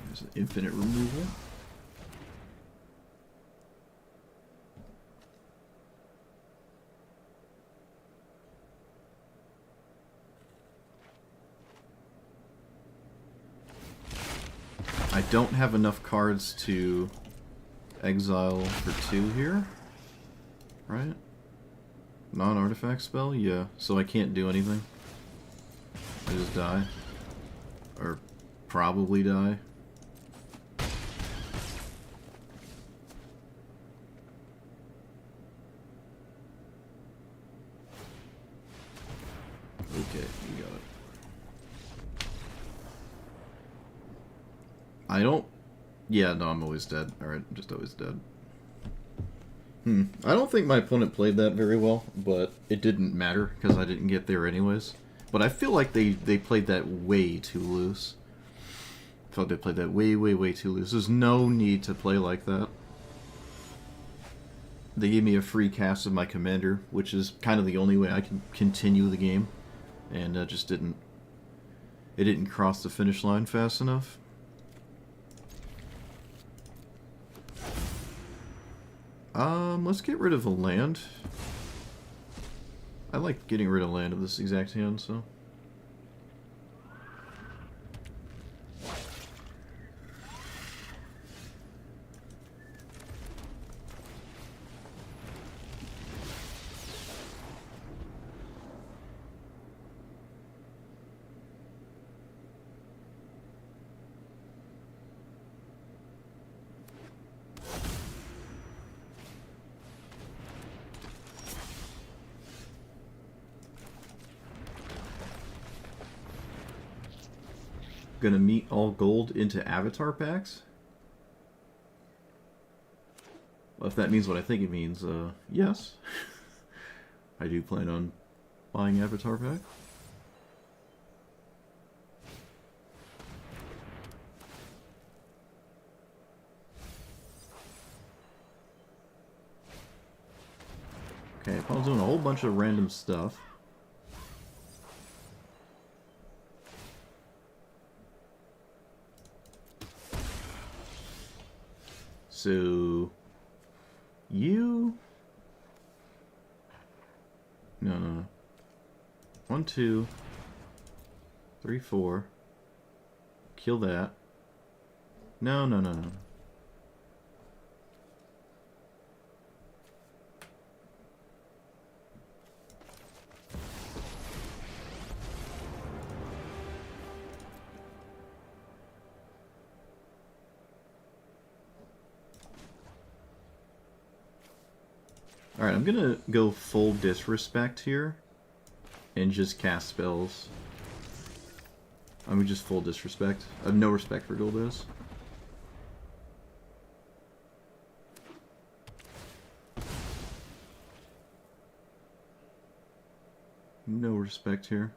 S1: There's an infinite removal. I don't have enough cards to exile for 2 here, right? Non-artifact spell? Yeah, so I can't do anything. I just die. Or probably die. Okay, you got it. I don't... Yeah, no, I'm always dead. Alright, I'm just always dead. I don't think my opponent played that very well, but it didn't matter, because I didn't get there anyways. But I feel like they played that way too loose. I felt they played that way too loose. There's no need to play like that. They gave me a free cast of my commander, which is kind of the only way I can continue the game. And just didn't... It didn't cross the finish line fast enough. Let's get rid of a land. I like getting rid of land of this exact hand, so... Gonna meet all gold into avatar packs? Well, if that means what I think it means, yes. I do plan on buying avatar pack. Okay, Paul's doing a whole bunch of random stuff. So, you... No. 1, 2, 3, 4. Kill that. No. Alright, I'm gonna go full disrespect here and just cast spells. I mean, just full disrespect. I have no respect for Golbez. No respect here.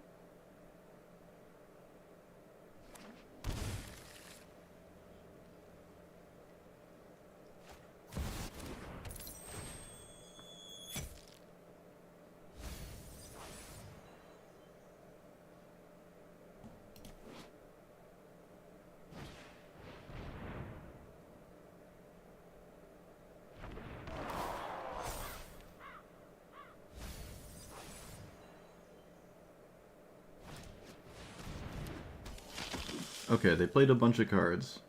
S1: Okay, they played a bunch of cards.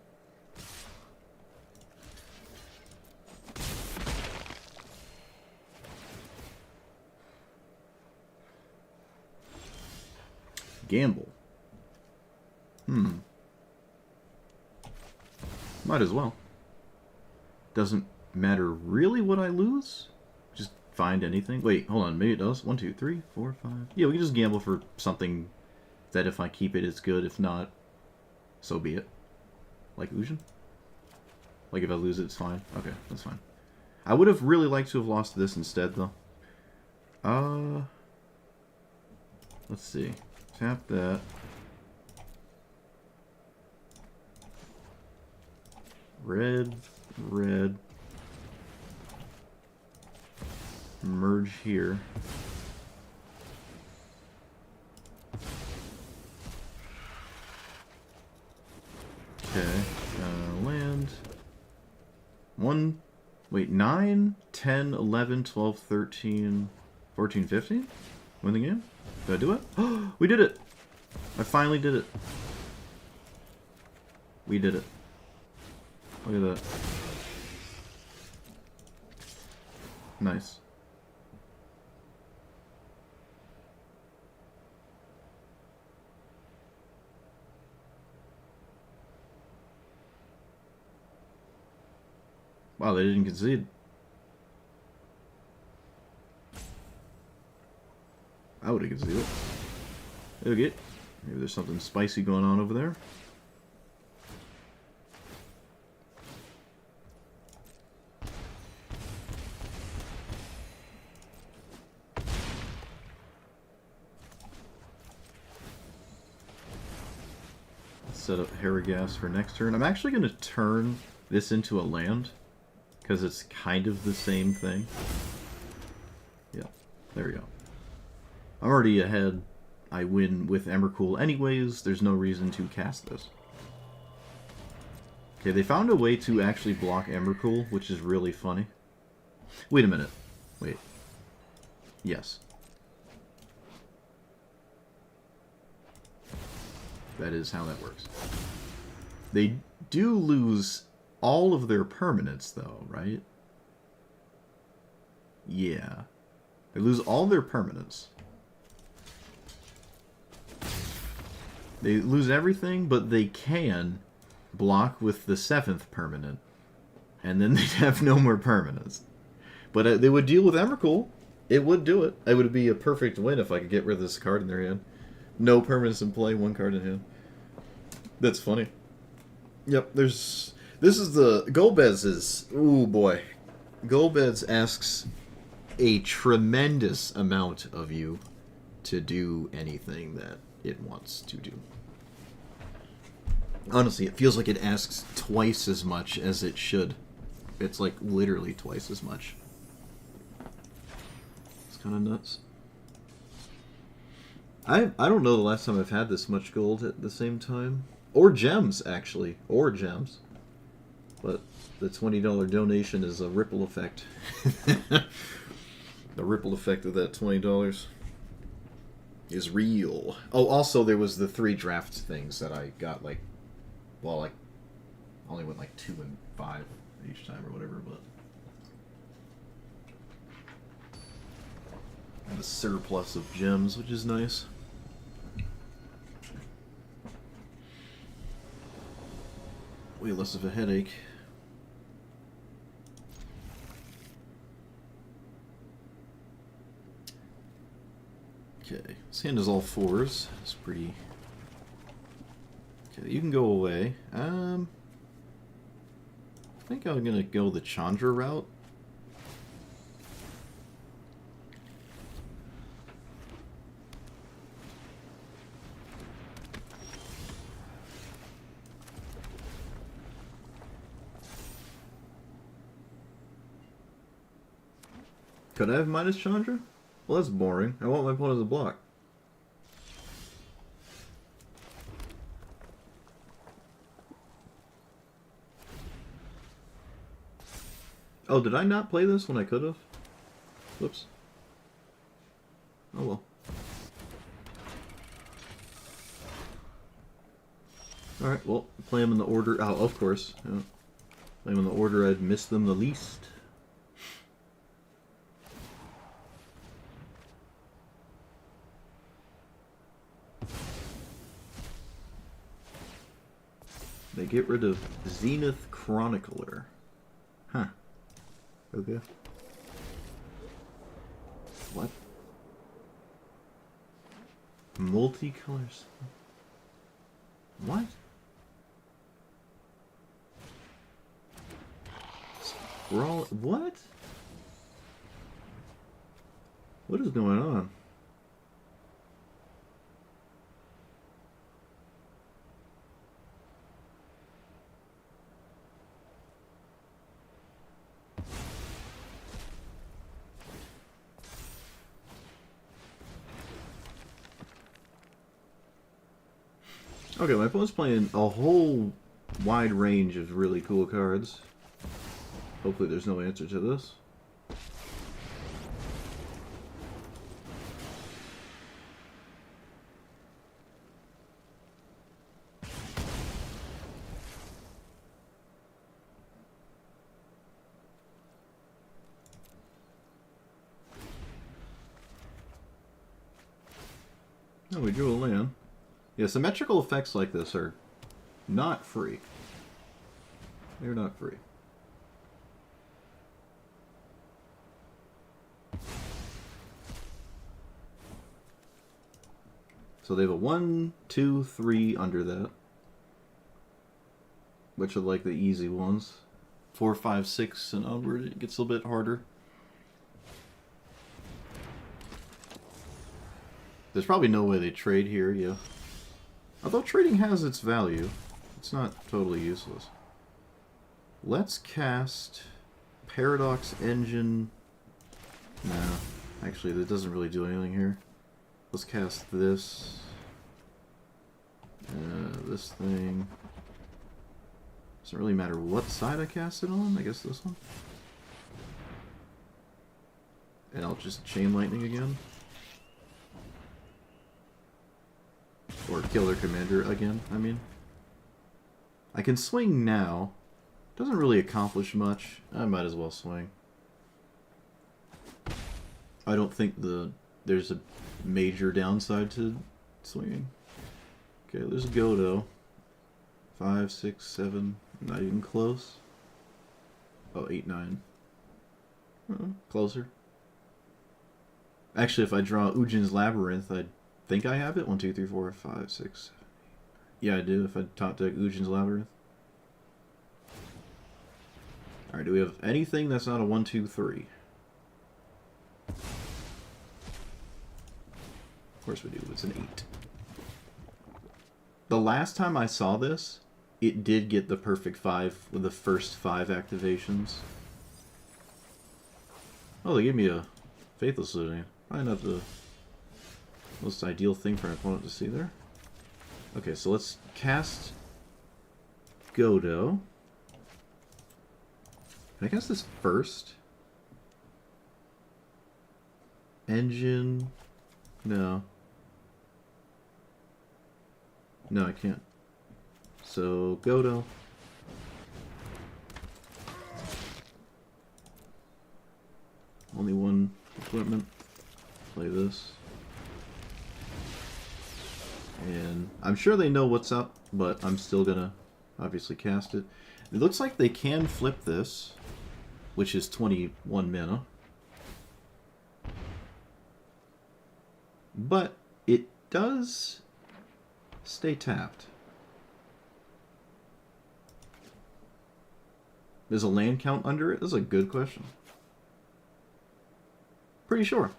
S1: Gamble. Might as well. Doesn't matter really what I lose? Just find anything. Wait, hold on. Maybe it does. 1, 2, 3, 4, 5. Yeah, we can just gamble for something that if I keep it, it's good. If not, so be it. Like Ujin? Like if I lose it, it's fine. Okay, that's fine. I would have really liked to have lost this instead, though. Let's see. Tap that. Red, red. Merge here. Okay, land. 9, 10, 11, 12, 13, 14, 15? Win the game? Did I do it? Oh, we did it! I finally did it. We did it. Look at that. Nice. Wow, they didn't concede. I would have conceded. Okay. Maybe there's something spicy going on over there. Set up Herigast for next turn. I'm actually going to turn this into a land, because it's kind of the same thing. Yeah, there we go. I'm already ahead. I win with Emrakul anyways. There's no reason to cast this. Okay, they found a way to actually block Emrakul, which is really funny. Wait a minute. Wait. Yes. That is how that works. They do lose all of their permanents, though, right? Yeah. They lose all their permanents. They lose everything, but they can block with the 7th permanent. And then they'd have no more permanents. But they would deal with Emrakul. It would do it. It would be a perfect win if I could get rid of this card in their hand. No permanents in play, 1 card in hand. That's funny. Yep, there's... This is the... Golbez is... Ooh, boy. Golbez asks a tremendous amount of you to do anything that it wants to do. Honestly, it feels like it asks twice as much as it should. It's like literally twice as much. It's kind of nuts. I don't know the last time I've had this much gold at the same time. Or gems, actually. Or gems. But the $20 donation is a ripple effect. The ripple effect of that $20 is real. Oh, also there was the 3 draft things that I got, like, well, like, only went like 2 and 5 each time or whatever, but and a surplus of gems, which is nice. Way less of a headache. This hand is all fours. It's pretty... Okay, you can go away. I think I'm gonna go the Chandra route. Could I have minus Chandra? Well, that's boring. I want my opponent to block. Oh, did I not play this when I could have? Whoops. Oh well. Alright, well, play them in the order... Oh, of course. Yeah. Play them in the order I'd miss them the least. They get rid of Zenith Chronicler. Huh. Okay. What? Multicolors. What? Sprawl. What? What is going on? Okay, my opponent's playing a whole wide range of really cool cards. Hopefully there's no answer to this. Oh, we drew a land. Yeah, symmetrical effects like this are not free. They're not free. So they have a 1, 2, 3 under that. Which are like the easy ones. 4, 5, 6 and onward, it gets a little bit harder. There's probably no way they trade here, yeah. Although trading has its value, it's not totally useless. Let's cast Paradox Engine. Nah, actually that doesn't really do anything here. Let's cast this. This thing. Doesn't really matter what side I cast it on. I guess this one. And I'll just Chain Lightning again. Or Killer Commander again, I mean. I can swing now. Doesn't really accomplish much. I might as well swing. I don't think there's a major downside to swinging. Okay, let's go though. 5, 6, 7, not even close. Oh, 8, 9. Closer. Actually, if I draw Ujin's Labyrinth, I'd think I have it. 1, 2, 3, 4, 5, 6, 7, 8. Yeah, I do. If I top deck Ujin's Labyrinth. Alright, do we have anything that's not a 1, 2, 3? Of course we do. It's an 8. The last time I saw this, it did get the perfect 5 with the first 5 activations. Oh, they gave me a Faithless Looting. Probably not the most ideal thing for an opponent to see there. Okay, so let's cast Godo. Can I cast this first? Engine. No. No, I can't. So, Godo. Only one equipment. Play this. And I'm sure they know what's up, but I'm still gonna obviously cast it. It looks like they can flip this, which is 21 mana. But it does stay tapped. There's a land count under it? That's a good question. Pretty sure.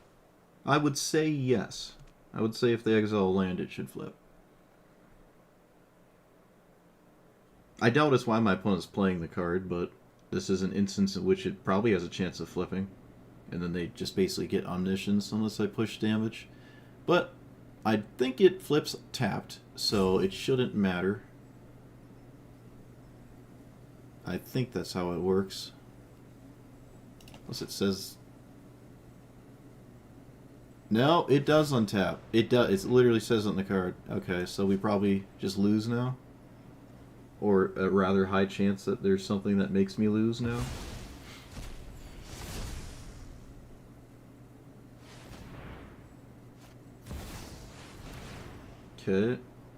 S1: I would say yes. I would say if they exile land, it should flip. I doubt it's why my opponent's playing the card, but this is an instance in which it probably has a chance of flipping. And then they just basically get omniscience unless I push damage. But I think it flips tapped, so it shouldn't matter. I think that's how it works. Unless it says... No, it does untap. It does. It literally says it on the card. Okay, so we probably just lose now? Or a rather high chance that there's something that makes me lose now? Okay.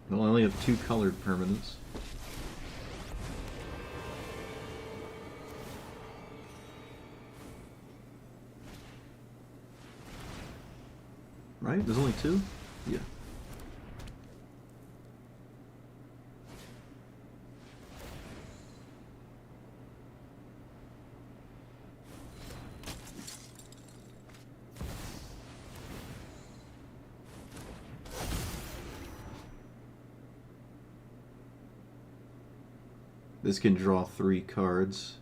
S1: Well, I only have 2 colored permanents. Right? There's only 2? Yeah. This can draw 3 cards,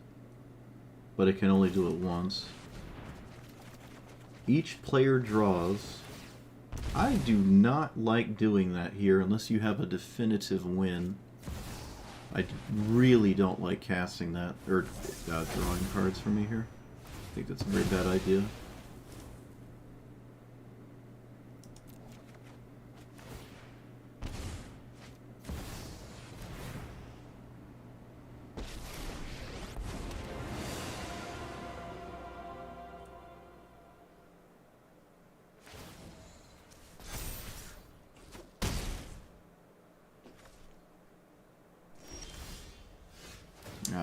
S1: but it can only do it once. Each player draws. I do not like doing that here unless you have a definitive win. I really don't like casting that, or drawing cards for me here. I think that's a very bad idea.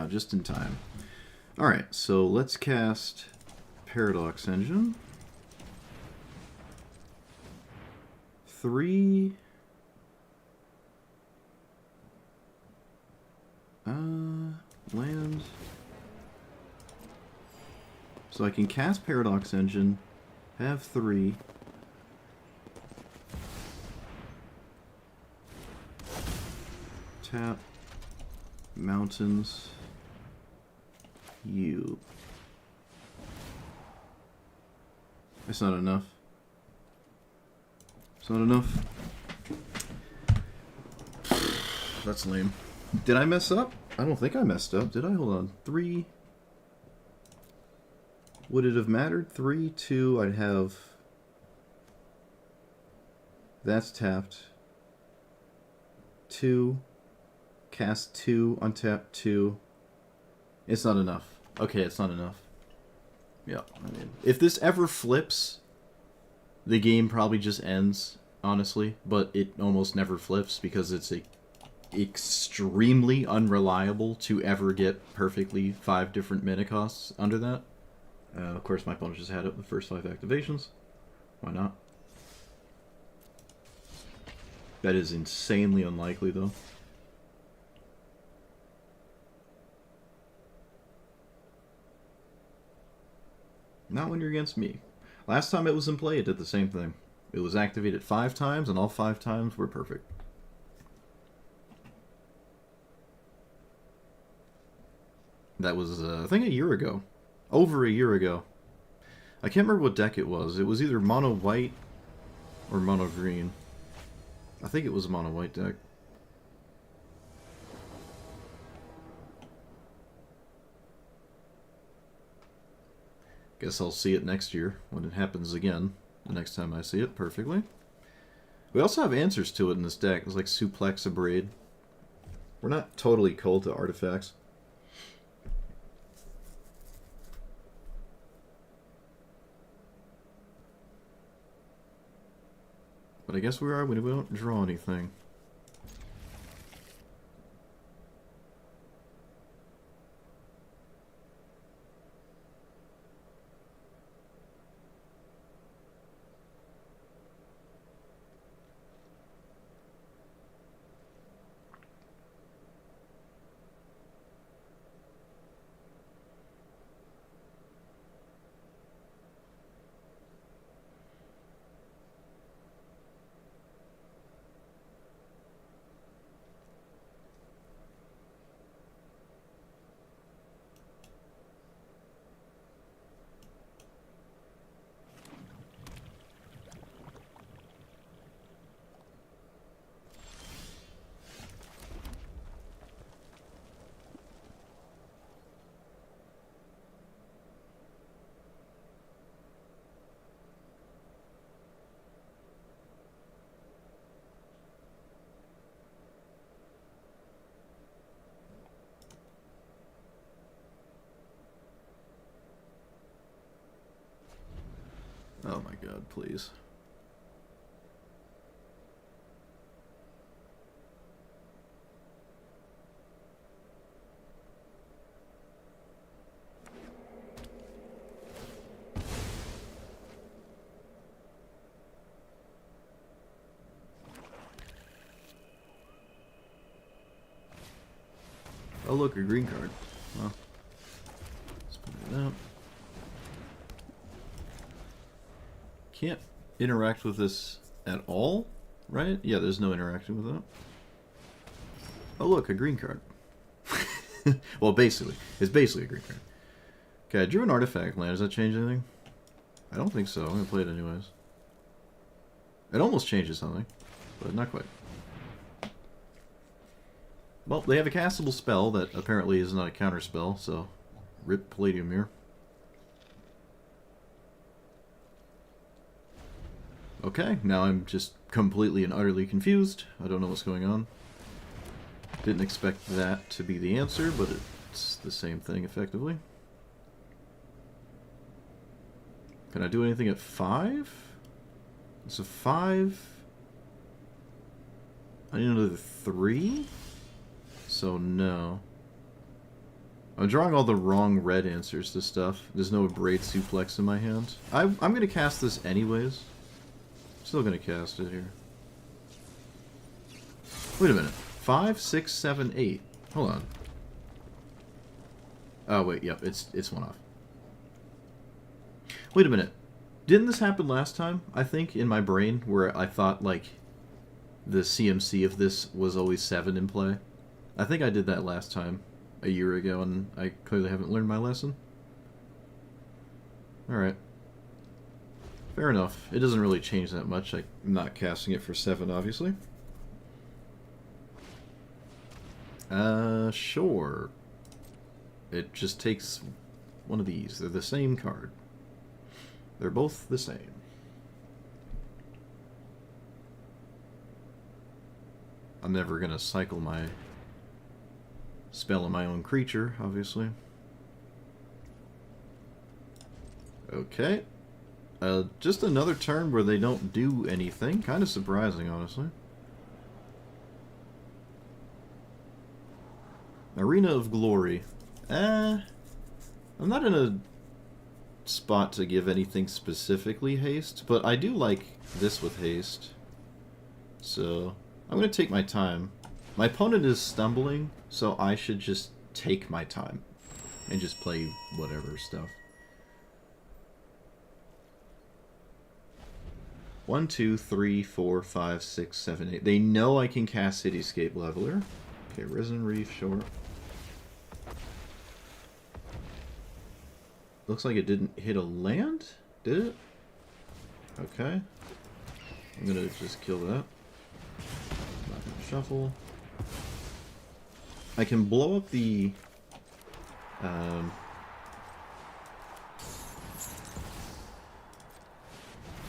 S1: Just in time. Alright, so let's cast Paradox Engine. 3... land. So I can cast Paradox Engine, have 3. Tap. Mountains. You. That's not enough. It's not enough. That's lame. Did I mess up? I don't think I messed up. Did I? Hold on. 3. Would it have mattered? 3, 2. I'd have... That's tapped. 2. Cast 2. Untap 2. It's not enough. Okay, it's not enough. Yeah, I mean, if this ever flips, the game probably just ends, honestly. But it almost never flips because it's extremely unreliable to ever get perfectly 5 different mana costs under that. Of course, my opponent just had it with the first 5 activations. Why not? That is insanely unlikely, though. Not when you're against me. Last time it was in play, it did the same thing. It was activated 5 times, and all 5 times were perfect. That was, I think, a year ago. Over a year ago. I can't remember what deck it was. It was either mono white or mono green. I think it was a mono white deck. Guess I'll see it next year when it happens again. The next time I see it perfectly. We also have answers to it in this deck. It's like Suplex a Braid. We're not totally cold to artifacts. But I guess we are when we don't draw anything. God, please. Oh look, a green card. Well, let's put it out. Can't interact with this at all, right? Yeah, there's no interacting with that. Oh look, a green card. Well, basically. It's basically a green card. Okay, I drew an artifact land. Does that change anything? I don't think so. I'm going to play it anyways. It almost changes something, but not quite. Well, they have a castable spell that apparently is not a counter spell, so rip Palladium Mirror. Okay, now I'm just completely and utterly confused. I don't know what's going on. Didn't expect that to be the answer, but it's the same thing effectively. Can I do anything at 5? It's a 5. I need another 3? So no. I'm drawing all the wrong red answers to stuff. There's no Braid Suplex in my hand. I'm going to cast this anyways. Still going to cast it here. Wait a minute. 5, 6, 7, 8. Hold on. Oh wait, yep, it's one off. Wait a minute. Didn't this happen last time, I think, in my brain, where I thought, like, the CMC of this was always 7 in play? I think I did that last time, a year ago, and I clearly haven't learned my lesson. Alright. Fair enough. It doesn't really change that much. I'm not casting it for 7, obviously. Sure. It just takes one of these. They're the same card. They're both the same. I'm never gonna cycle my spell on my own creature, obviously. Okay. Just another turn where they don't do anything. Kind of surprising, honestly. Arena of Glory. I'm not in a spot to give anything specifically haste, but I do like this with haste. So, I'm going to take my time. My opponent is stumbling, so I should just take my time and just play whatever stuff. 1, 2, 3, 4, 5, 6, 7, 8. They know I can cast Cityscape Leveler. Okay, Resin Reef, sure. Looks like it didn't hit a land, did it? Okay. I'm gonna just kill that. Not gonna shuffle. I can blow up the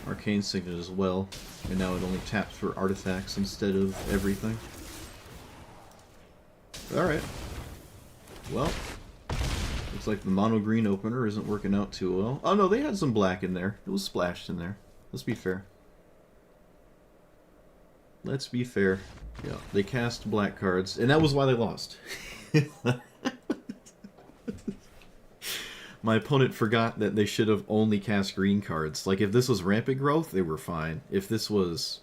S1: Arcane Signet as well, and now it only taps for artifacts instead of everything. Alright. Well, looks like the mono green opener isn't working out too well. Oh no, they had some black in there. It was splashed in there. Let's be fair. Let's be fair. Yeah, they cast black cards, and that was why they lost. My opponent forgot that they should have only cast green cards. Like, if this was Rampant Growth, they were fine. If this was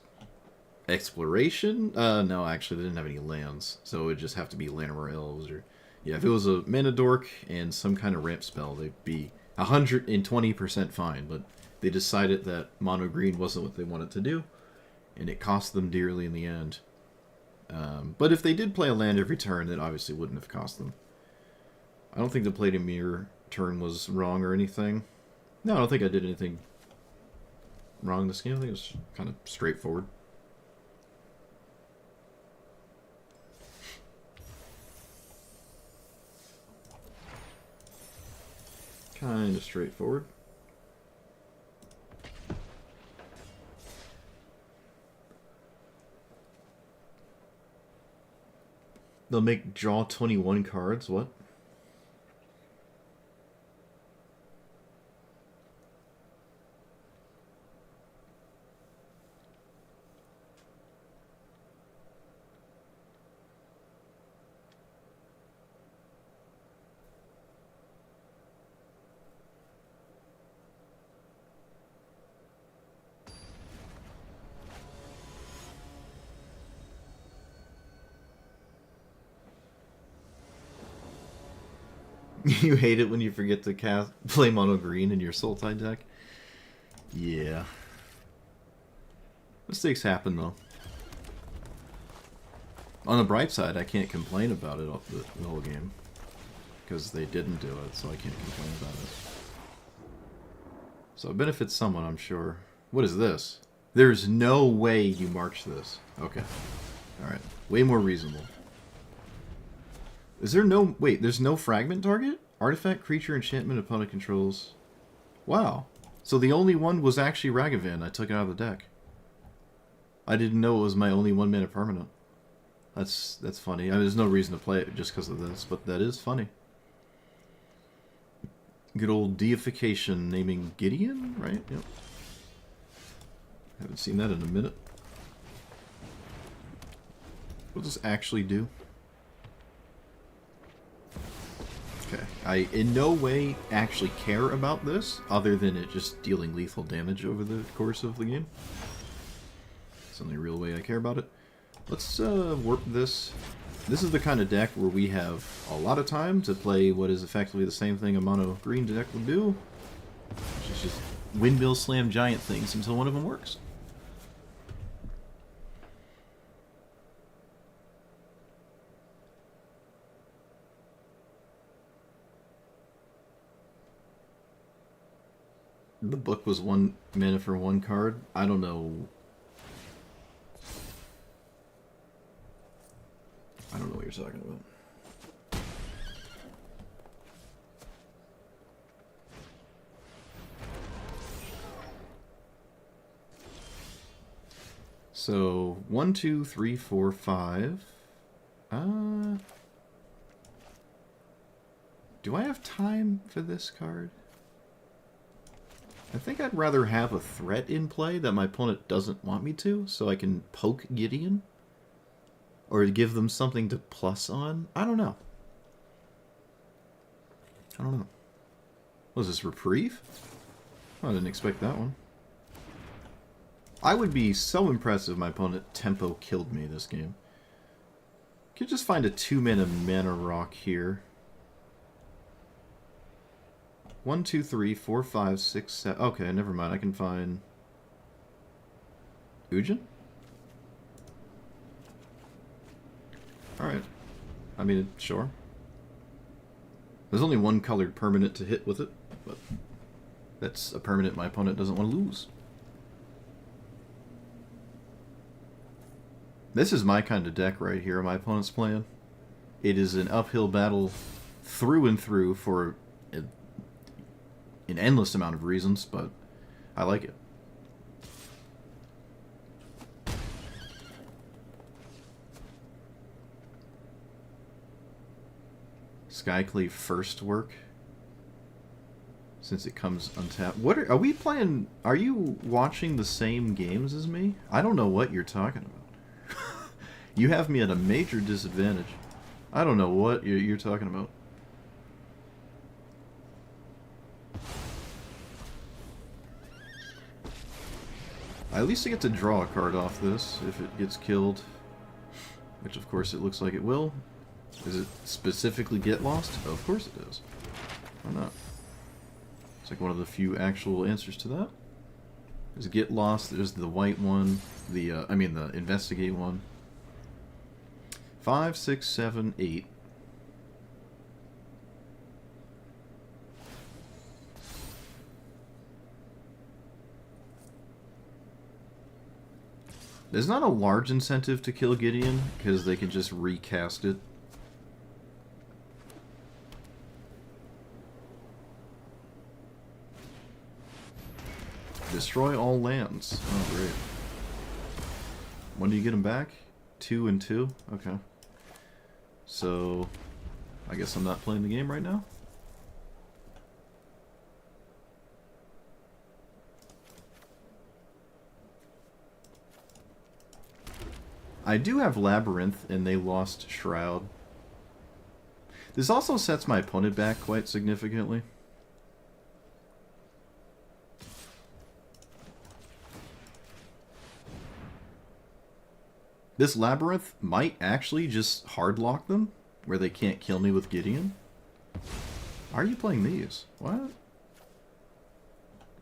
S1: Exploration, no, actually, they didn't have any lands, so it would just have to be Llanowar Elves, or... Yeah, if it was a Mana Dork and some kind of ramp spell, they'd be 120% fine, but they decided that mono green wasn't what they wanted to do, and it cost them dearly in the end. But if they did play a land every turn, it obviously wouldn't have cost them. I don't think the Palladium Mirror turn was wrong or anything. No, I don't think I did anything wrong this game. I think it was kind of straightforward. Kind of straightforward. They'll make draw 21 cards? What? You hate it when you forget to play mono green in your Sultai deck? Yeah. Mistakes happen, though. On the bright side, I can't complain about it the whole game. Because they didn't do it, so I can't complain about it. So it benefits someone, I'm sure. What is this? There's no way you march this. Okay. Alright. Way more reasonable. Is there no... Wait, there's no fragment target? Artifact, creature, enchantment, opponent controls. Wow. So the only one was actually Ragavan. I took it out of the deck. I didn't know it was my only 1 mana permanent. That's funny. I mean, there's no reason to play it just because of this, but that is funny. Good old deification naming Gideon, right? Yep. Haven't seen that in a minute. What does this actually do? Okay. I in no way actually care about this, other than it just dealing lethal damage over the course of the game. It's the only real way I care about it. Let's warp this. This is the kind of deck where we have a lot of time to play what is effectively the same thing a mono green deck would do. Which is just windmill slam giant things until one of them works. The book was 1 mana for 1 card. I don't know. I don't know what you're talking about. So 1, 2, 3, 4, 5. Do I have time for this card? I think I'd rather have a threat in play that my opponent doesn't want me to, so I can poke Gideon. Or give them something to plus on. I don't know. I don't know. Was this Reprieve? Oh, I didn't expect that one. I would be so impressed if my opponent tempo killed me this game. Could just find a 2-mana mana rock here. 1, 2, 3, 4, 5, 6, 7. Okay, never mind. I can find Ujin? Alright. I mean, sure. There's only 1 colored permanent to hit with it, but that's a permanent my opponent doesn't want to lose. This is my kind of deck right here my opponent's playing. It is an uphill battle through and through for an endless amount of reasons, but I like it. Skyclave first work, since it comes untapped. What are we playing? Are you watching the same games as me? I don't know what you're talking about. You have me at a major disadvantage. I don't know what you're talking about. At least I get to draw a card off this if it gets killed, which of course it looks like it will. Does it specifically get lost? Oh, of course it is. Why not? It's like one of the few actual answers to that. There's get lost, there's the white one, the investigate one. 5, 6, 7, 8. There's not a large incentive to kill Gideon, because they can just recast it. Destroy all lands. Oh, great. When do you get them back? 2 and 2? Okay. So, I guess I'm not playing the game right now? I do have Labyrinth, and they lost Shroud. This also sets my opponent back quite significantly. This Labyrinth might actually just hardlock them, where they can't kill me with Gideon. Why are you playing these? What?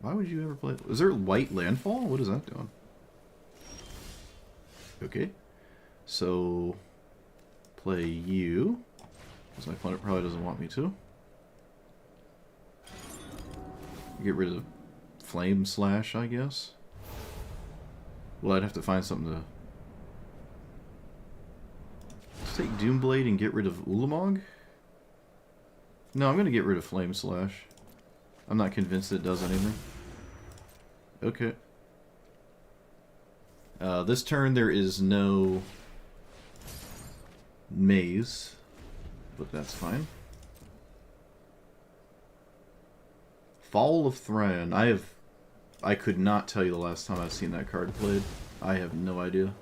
S1: Why would you ever play... Is there white landfall? What is that doing? Okay. So... Play you. Because my opponent probably doesn't want me to. Get rid of Flame Slash, I guess. Well, I'd have to find something to... Let's take Doomblade and get rid of Ulamog? No, I'm going to get rid of Flame Slash. I'm not convinced it does anything. Okay. This turn there is no maze, but that's fine. Fall of Thran. I could not tell you the last time I've seen that card played. I have no idea.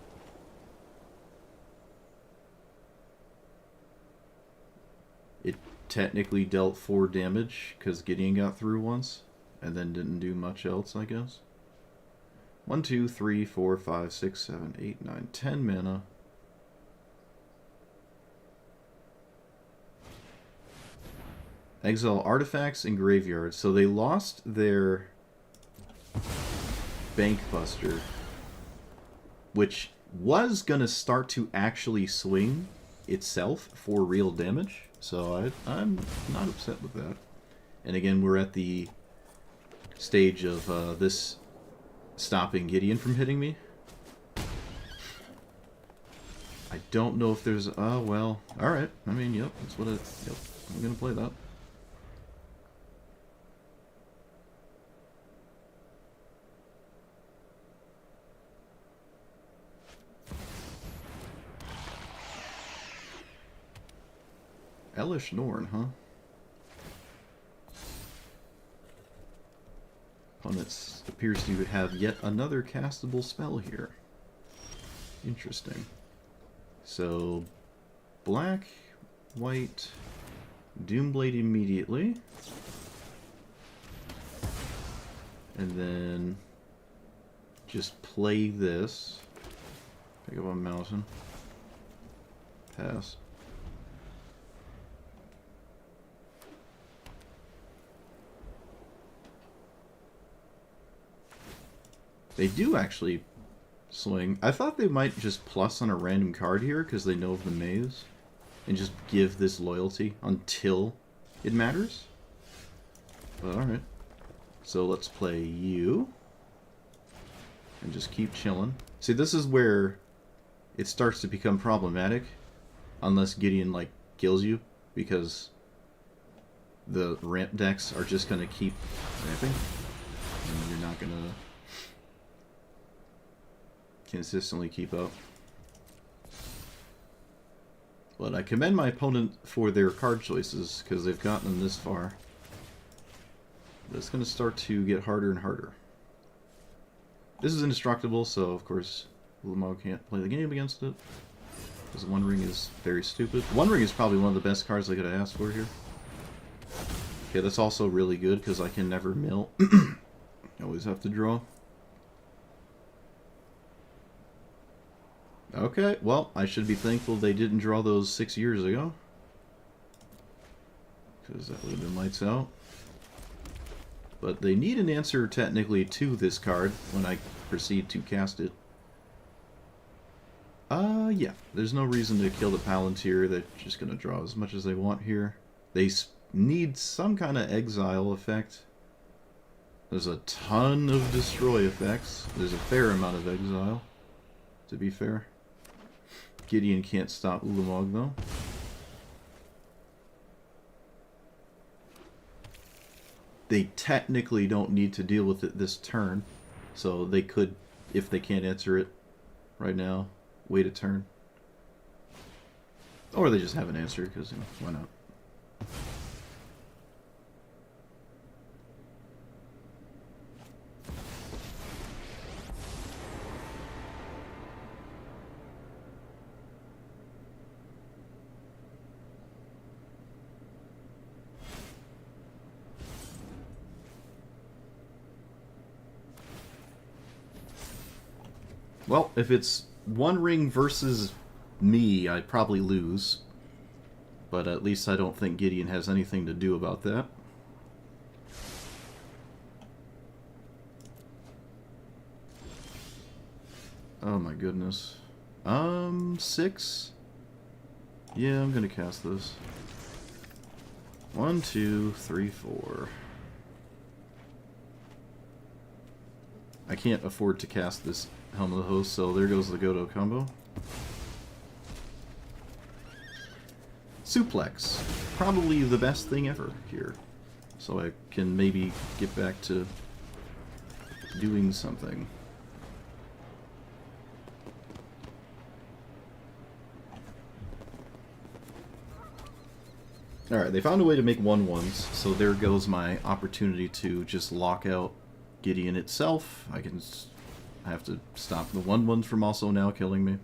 S1: It technically dealt 4 damage because Gideon got through once and then didn't do much else, I guess. 1, 2, 3, 4, 5, 6, 7, 8, 9, 10 mana. Exile artifacts and graveyards. So they lost their Bank Buster, which was going to start to actually swing itself for real damage. So I'm not upset with that. And again, we're at the stage of this stopping Gideon from hitting me. I don't know if there's... Oh, well. Alright. I mean, yep. That's what it... Yep. I'm going to play that. Elish Norn, huh? Opponent appears to have yet another castable spell here. Interesting. So, black, white, Doomblade immediately. And then just play this. Pick up a mountain. Pass. They do actually swing. I thought they might just plus on a random card here because they know of the maze and just give this loyalty until it matters. But alright. So let's play you. And just keep chilling. See, this is where it starts to become problematic unless Gideon, like, kills you because the ramp decks are just going to keep ramping and you're not going to consistently keep up. But I commend my opponent for their card choices because they've gotten them this far. But it's going to start to get harder and harder. This is indestructible, so of course Ulamog can't play the game against it. Because One Ring is very stupid. One Ring is probably one of the best cards I could have asked for here. Okay, that's also really good because I can never mill. I always have to draw. Okay, well, I should be thankful they didn't draw those 6 years ago. Because that would have been lights out. But they need an answer, technically, to this card when I proceed to cast it. Yeah. There's no reason to kill the Palantir. They're just going to draw as much as they want here. They need some kind of exile effect. There's a ton of destroy effects. There's a fair amount of exile, to be fair. Gideon can't stop Ulamog, though. They technically don't need to deal with it this turn. So they could, if they can't answer it right now, wait a turn. Or they just have an answer, because, you know, why not? Well, if it's One Ring versus me, I'd probably lose. But at least I don't think Gideon has anything to do about that. Oh my goodness. 6? Yeah, I'm gonna cast this. 1, 2, 3, 4. I can't afford to cast this Helm of the Host, so there goes the Godo combo. Suplex. Probably the best thing ever here. So I can maybe get back to doing something. Alright, they found a way to make 1/1s, so there goes my opportunity to just lock out Gideon itself. I have to stop the 1/1s from also now killing me.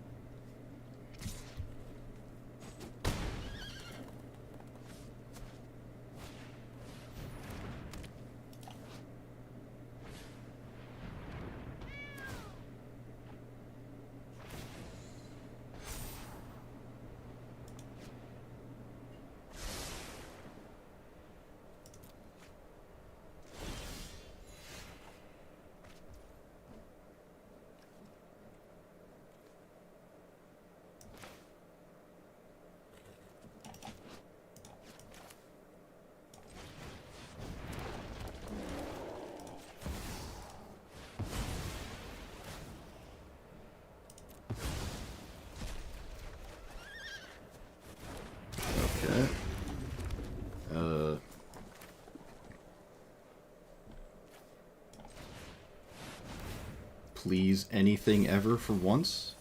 S1: Please, anything ever for once?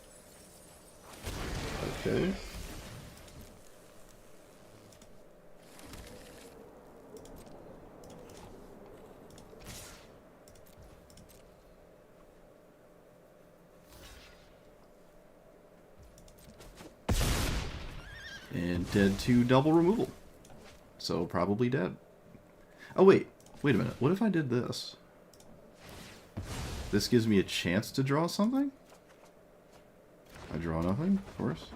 S1: Okay. And dead to double removal. So probably dead. Oh wait a minute. What if I did this? This gives me a chance to draw something? I draw nothing, of course.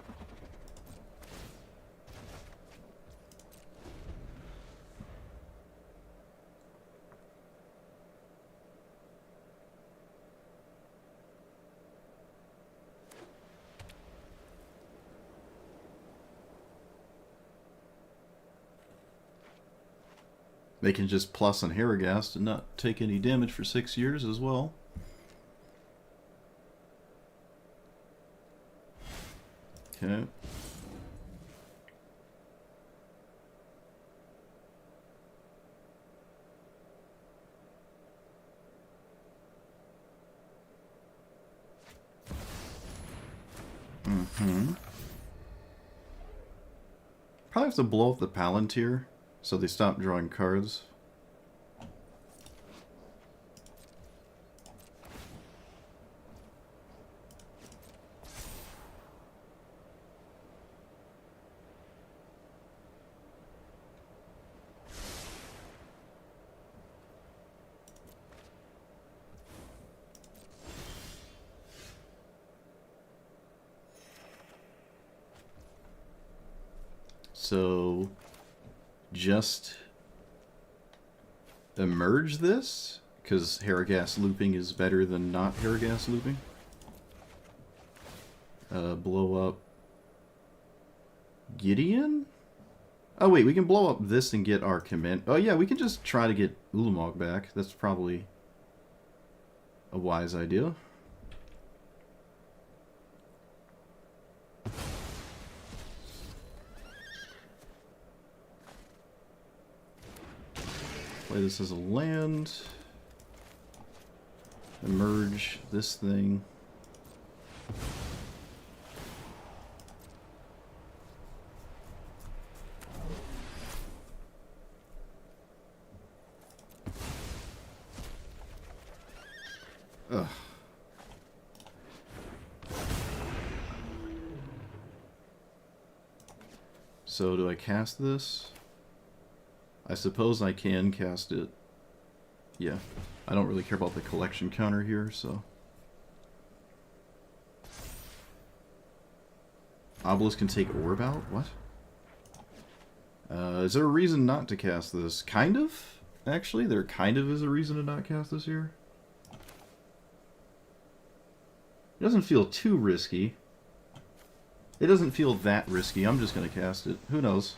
S1: They can just plus on Herigast and not take any damage for 6 years as well. Okay. Probably have to blow up the Palantir so they stop drawing cards. So, just emerge this? Because Herigast looping is better than not Herigast looping? Blow up Gideon? Oh wait, we can blow up this and get our command. Oh yeah, we can just try to get Ulamog back. That's probably a wise idea. Play this as a land. Emerge this thing. Ugh. So do I cast this? I suppose I can cast it. Yeah. I don't really care about the collection counter here, so. Obelisk can take Orb out? What? Is there a reason not to cast this? Kind of, actually. There kind of is a reason to not cast this here. It doesn't feel too risky. It doesn't feel that risky. I'm just going to cast it. Who knows?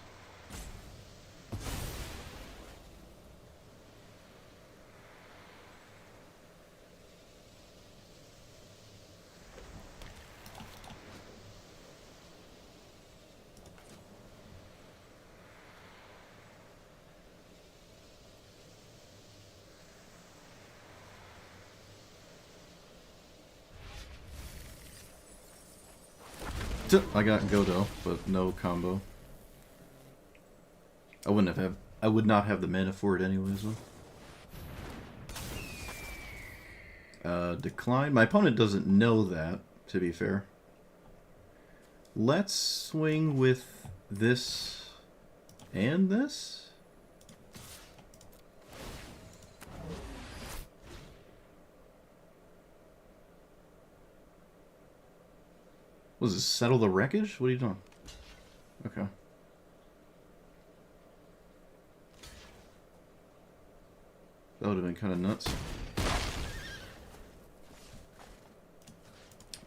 S1: I got Godo, but no combo. I would not have the mana for it anyways. Decline. My opponent doesn't know that, to be fair. Let's swing with this and this. Was it settle the wreckage? What are you doing? Okay. That would have been kind of nuts.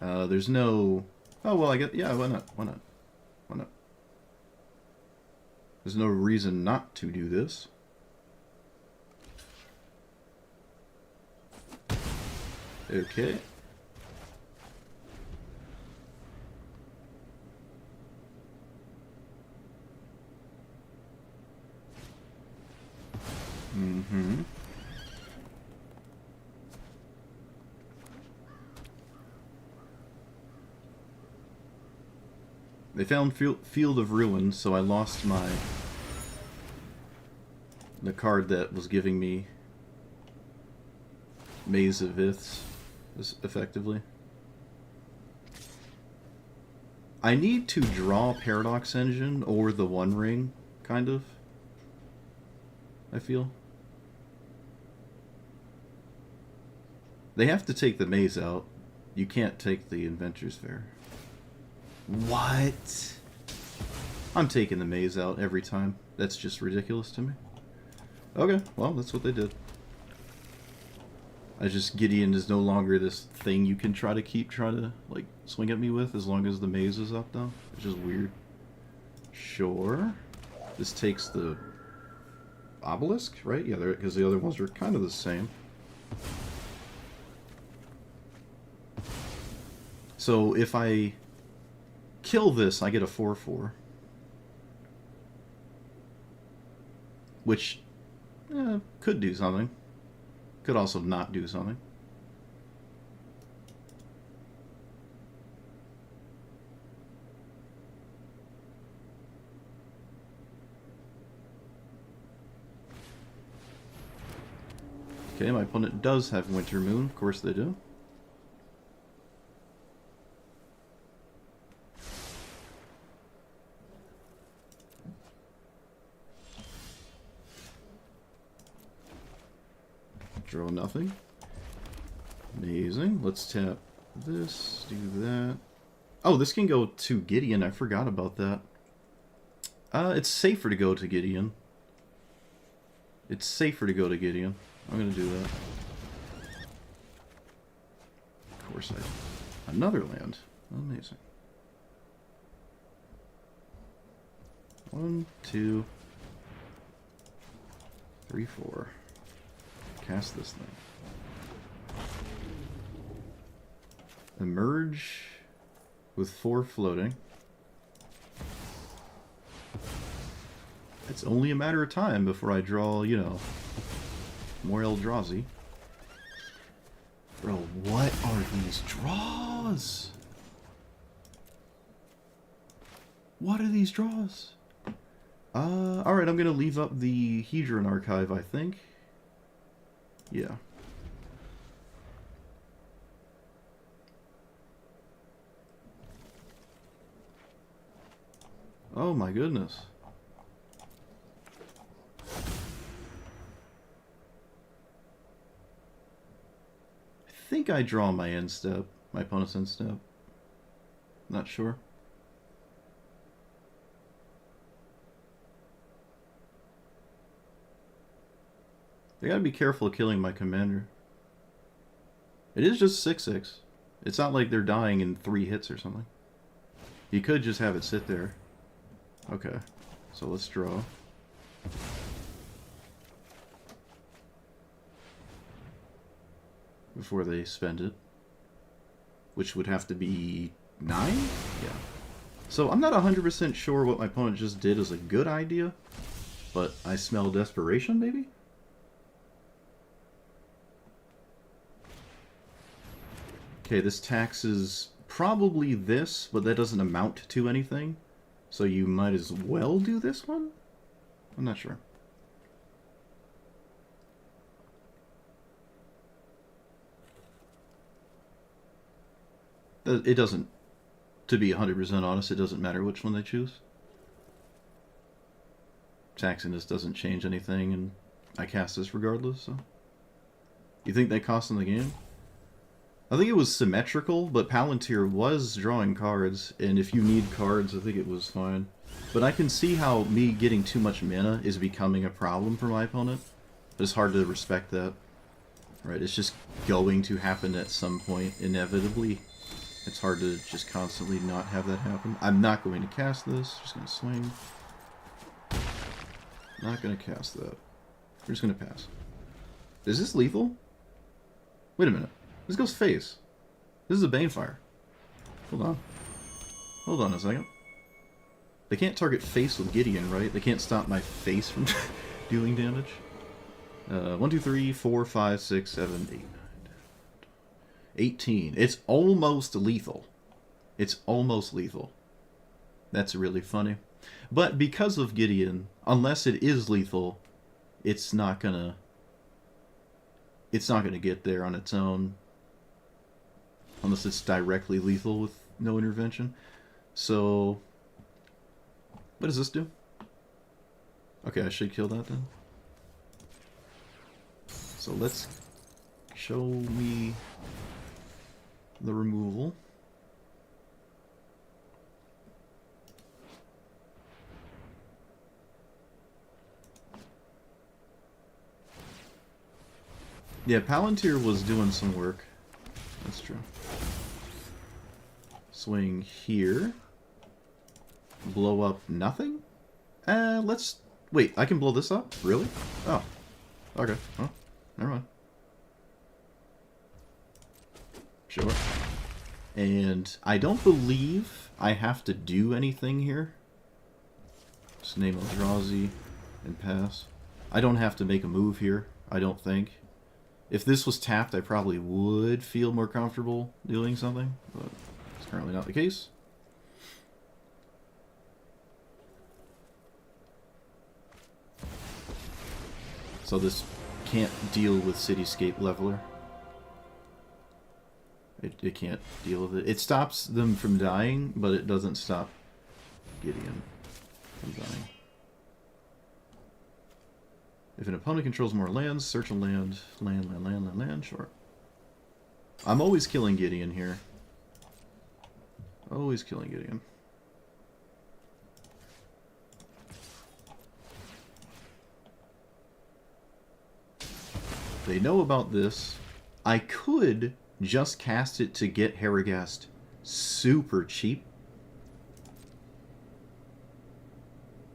S1: There's no... Oh, well, I get... Yeah, why not? Why not? Why not? There's no reason not to do this. Okay. Mm-hmm. They found Field of Ruin, so I lost the card that was giving me Maze of Iths, effectively. I need to draw Paradox Engine or the One Ring, kind of. I feel. They have to take the maze out. You can't take the Inventor's Fair. What? I'm taking the maze out every time. That's just ridiculous to me. Okay, well, that's what they did. Gideon is no longer this thing you can try to, like, swing at me with as long as the maze is up, though. It's just weird. Sure. This takes the obelisk, right? Yeah, because the other ones are kind of the same. So if I kill this, I get a 4/4. Which could do something. Could also not do something. Okay, my opponent does have Winter Moon. Of course they do. Draw nothing. Amazing. Let's tap this, do that. Oh, this can go to Gideon. I forgot about that. It's safer to go to Gideon. It's safer to go to Gideon. I'm gonna do that. Of course another land. Amazing. 1, 2, 3, 4. Cast this thing. Emerge with 4 floating. It's only a matter of time before I draw, you know, more Eldrazi. Bro, what are these draws? What are these draws? Alright, I'm gonna leave up the Hedron archive, I think. Yeah. Oh my goodness. I think I draw my end step, my opponent's end step. Not sure. They gotta be careful of killing my commander. It is just 6/6. It's not like they're dying in 3 hits or something. You could just have it sit there. Okay, so let's draw. Before they spend it. Which would have to be 9? Yeah. So I'm not 100% sure what my opponent just did is a good idea. But I smell desperation, maybe? Okay, this taxes probably this, but that doesn't amount to anything. So you might as well do this one? I'm not sure. It doesn't, to be 100% honest, it doesn't matter which one they choose. Taxing this doesn't change anything, and I cast this regardless, so... You think they cost in the game? I think it was symmetrical, but Palantir was drawing cards, and if you need cards, I think it was fine. But I can see how me getting too much mana is becoming a problem for my opponent. It's hard to respect that. Right, it's just going to happen at some point, inevitably. It's hard to just constantly not have that happen. I'm not going to cast this, just going to swing. Not going to cast that. We're just going to pass. Is this lethal? Wait a minute. This goes face. This is a Banefire. Hold on. Hold on a second. They can't target face with Gideon, right? They can't stop my face from dealing damage. 1, 2, 3, 4, 5, 6, 7, 8, 9, 18. It's almost lethal. It's almost lethal. That's really funny. But because of Gideon, unless it is lethal, it's not gonna get there on its own. Unless it's directly lethal with no intervention. So what does this do? Okay, I should kill that then. So let's show me the removal. Yeah, Palantir was doing some work. That's true. Swing here. Blow up nothing? Let's... Wait, I can blow this up? Really? Oh. Okay. Well, never mind. Sure. And I don't believe I have to do anything here. Just name Eldrazi and pass. I don't have to make a move here, I don't think. If this was tapped, I probably would feel more comfortable doing something, but it's currently not the case. So this can't deal with Cityscape Leveler. It can't deal with it. It stops them from dying, but it doesn't stop Gideon from dying. If an opponent controls more lands, search a land. Land, sure. I'm always killing Gideon here. Always killing Gideon. They know about this. I could just cast it to get Herigast super cheap.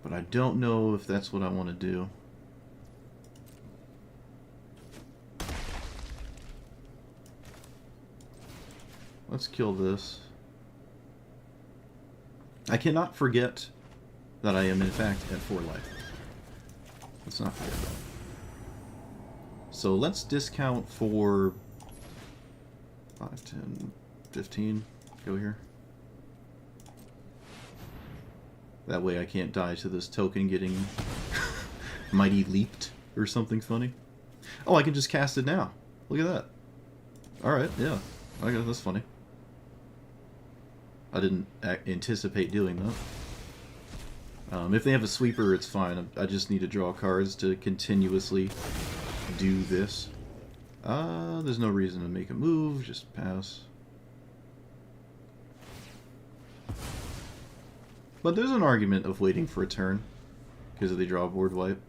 S1: But I don't know if that's what I want to do. Let's kill this. I cannot forget that I am in fact at 4 life. Let's not forget that. So let's discount for 5, 10, 15. Go here. That way I can't die to this token getting mighty leaped or something funny. Oh, I can just cast it now. Look at that. Alright, yeah. Okay, that's funny. I didn't anticipate doing that. If they have a sweeper, it's fine. I just need to draw cards to continuously do this. There's no reason to make a move, just pass. But there's an argument of waiting for a turn, because if they draw a board wipe.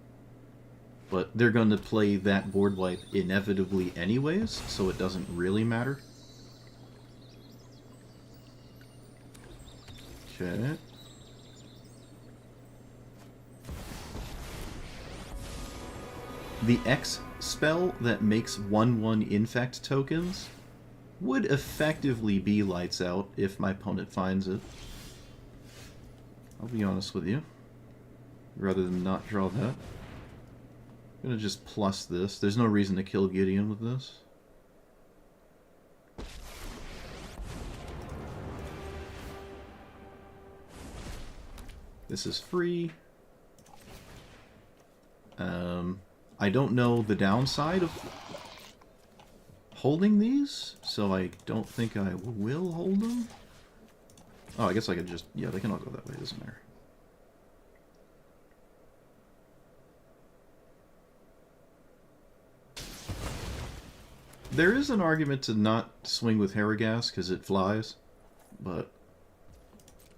S1: but they're going to play that board wipe inevitably anyways, so it doesn't really matter. Okay. The X spell that makes 1/1 infect tokens would effectively be Lights Out if my opponent finds it. I'll be honest with you. Rather than not draw that. I'm gonna just plus this. There's no reason to kill Gideon with this. This is free. I don't know the downside of holding these, so I don't think I will hold them. Oh, I guess I could just... yeah, they can all go that way, it doesn't matter. There is an argument to not swing with Herigast because it flies, but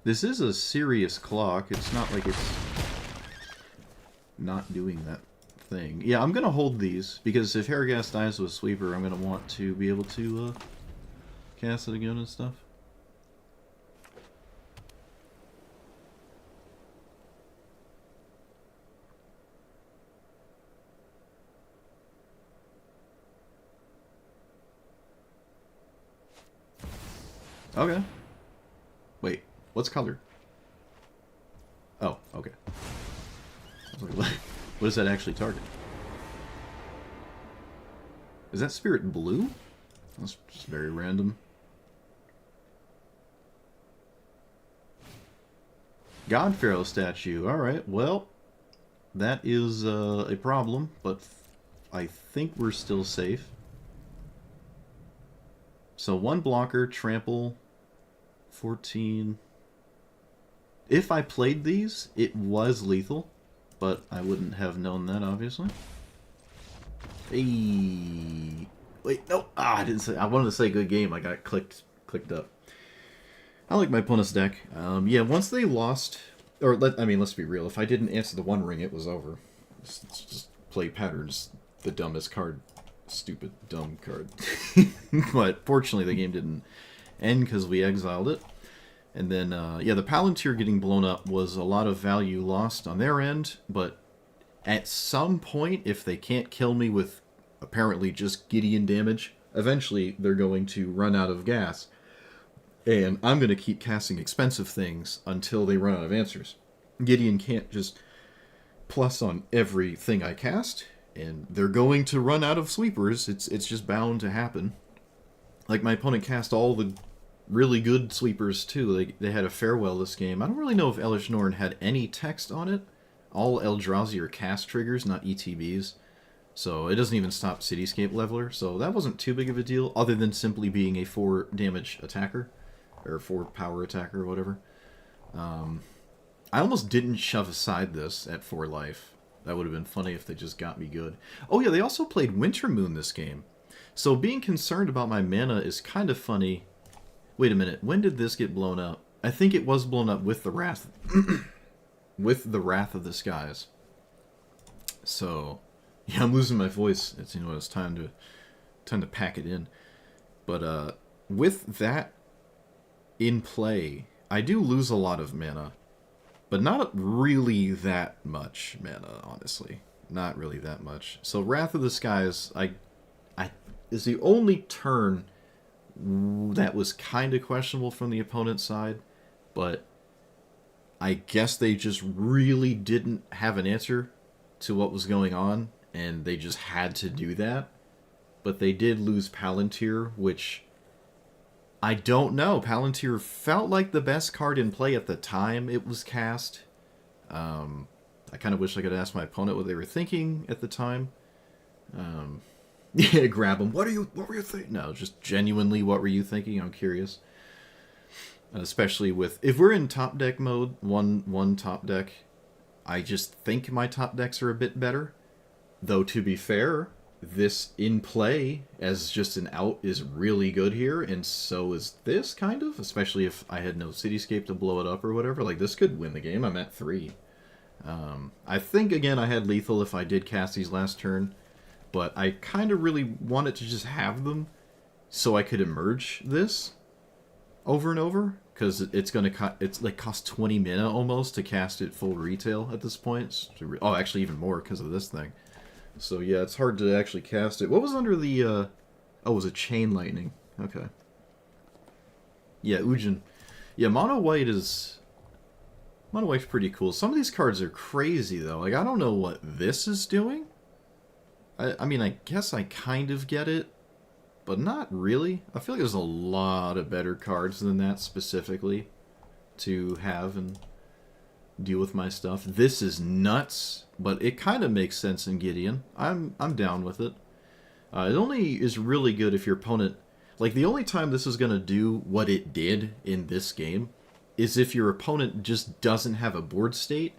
S1: this is a serious clock. It's not like it's not doing that thing. Yeah, I'm going to hold these, because if Herigast dies with Sweeper, I'm going to want to be able to cast it again and stuff. Okay. Wait, what's colored? Oh, okay. I was like, what does that actually target? Is that spirit blue? That's just very random. God Pharaoh statue. Alright, well, that is a problem, but I think we're still safe. So 1 blocker, trample, 14. If I played these, it was lethal, but I wouldn't have known that, obviously. Hey, wait, no, I didn't say. I wanted to say good game. I got clicked up. I like my opponent's deck. Yeah, once they lost, or I mean, let's be real. If I didn't answer the 1 ring, it was over. Just play patterns. The dumbest card. Stupid, dumb card. But fortunately, the game didn't end because we exiled it. And then, yeah, the Palantir getting blown up was a lot of value lost on their end, but at some point, if they can't kill me with apparently just Gideon damage, eventually they're going to run out of gas. And I'm going to keep casting expensive things until they run out of answers. Gideon can't just plus on everything I cast, and they're going to run out of sweepers. It's just bound to happen. Like, my opponent cast all the really good sweepers, too. They had a farewell this game. I don't really know if Elish Norn had any text on it. All Eldrazi are cast triggers, not ETBs. So it doesn't even stop Cityscape Leveler. So that wasn't too big of a deal, other than simply being a 4 damage attacker. Or 4 power attacker, or whatever. I almost didn't shove aside this at 4 life. That would have been funny if they just got me good. Oh yeah, they also played Winter Moon this game. So being concerned about my mana is kind of funny. Wait a minute, when did this get blown up? I think it was blown up with the Wrath... with the Wrath of the Skies. So, yeah, I'm losing my voice. It's, you know, it's time to pack it in. But with that in play, I do lose a lot of mana, but not really that much mana, honestly. Not really that much. So Wrath of the Skies, is the only turn that was kind of questionable from the opponent's side, but I guess they just really didn't have an answer to what was going on, and they just had to do that. But they did lose Palantir, which I don't know. Palantir felt like the best card in play at the time it was cast. I kind of wish I could ask my opponent what they were thinking at the time. Yeah, grab them. What were you thinking? No, just genuinely, what were you thinking? I'm curious. Especially with, if we're in top deck mode, one top deck, I just think my top decks are a bit better. Though, to be fair, this in play as just an out is really good here, and so is this, kind of. Especially if I had no Cityscape to blow it up or whatever. Like, this could win the game. I'm at 3. I think, again, I had lethal if I did cast these last turn, but I kind of really wanted to just have them so I could emerge this over and over, because it's going to it's like cost 20 mana almost to cast it full retail at this point. Oh, actually even more because of this thing. So yeah, it's hard to actually cast it. What was under the... oh, it was a Chain Lightning. Okay. Yeah, Ujin. Yeah, Mono White's pretty cool. Some of these cards are crazy, though. Like, I don't know what this is doing. I mean, I guess I kind of get it, but not really. I feel like there's a lot of better cards than that specifically to have and deal with my stuff. This is nuts, but it kind of makes sense in Gideon. I'm down with it. It only is really good if your opponent... Like, the only time this is going to do what it did in this game is if your opponent just doesn't have a board state,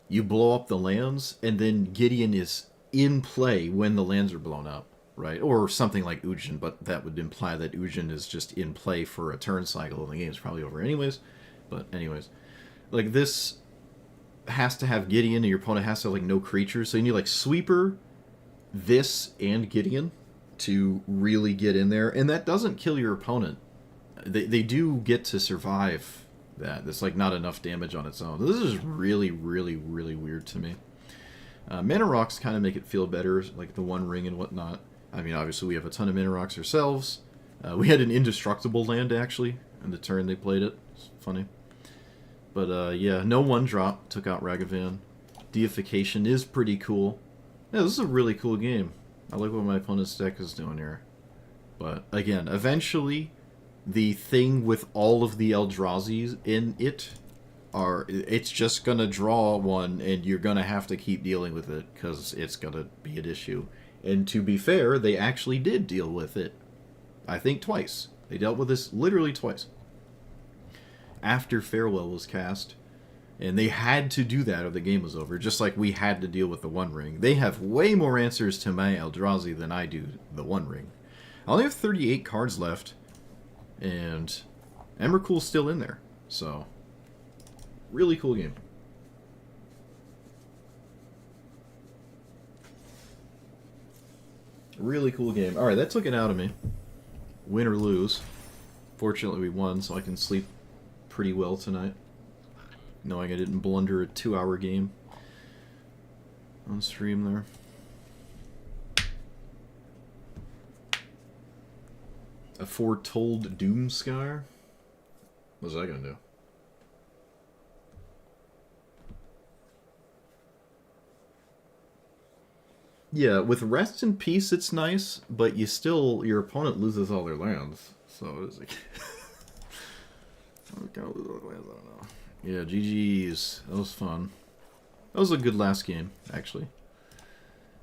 S1: you blow up the lands, and then Gideon is in play when the lands are blown up, right? Or something like Ujin, but that would imply that Ujin is just in play for a turn cycle, and the game's probably over anyways. But anyways, like, this has to have Gideon, and your opponent has to have, like, no creatures, so you need, like, Sweeper, this, and Gideon to really get in there, and that doesn't kill your opponent. They do get to survive that. That's like not enough damage on its own. This is really, really, really weird to me. Mana Rocks kind of make it feel better, like the One Ring and whatnot. I mean, obviously we have a ton of Mana Rocks ourselves. We had an indestructible land, actually, in the turn they played it. It's funny. But yeah, no 1-drop. Took out Ragavan. Deification is pretty cool. Yeah, this is a really cool game. I like what my opponent's deck is doing here. But, again, eventually, the thing with all of the Eldrazi's in it it's just going to draw one, and you're going to have to keep dealing with it, because it's going to be an issue. And to be fair, they actually did deal with it. I think twice. They dealt with this literally twice. After Farewell was cast... And they had to do that or the game was over, just like we had to deal with the One Ring. They have way more answers to my Eldrazi than I do the One Ring. I only have 38 cards left, and Emrakul's still in there. So, really cool game. Really cool game. Alright, that took it out of me. Win or lose. Fortunately, we won, so I can sleep pretty well tonight, knowing I didn't blunder a 2-hour game on stream there. A Foretold Doomscar? What's that gonna do? Yeah, with Rest in Peace it's nice, but your opponent loses all their lands. So it's like... I'm gonna lose all their lands, I don't know. Yeah, GG's. That was fun. That was a good last game, actually.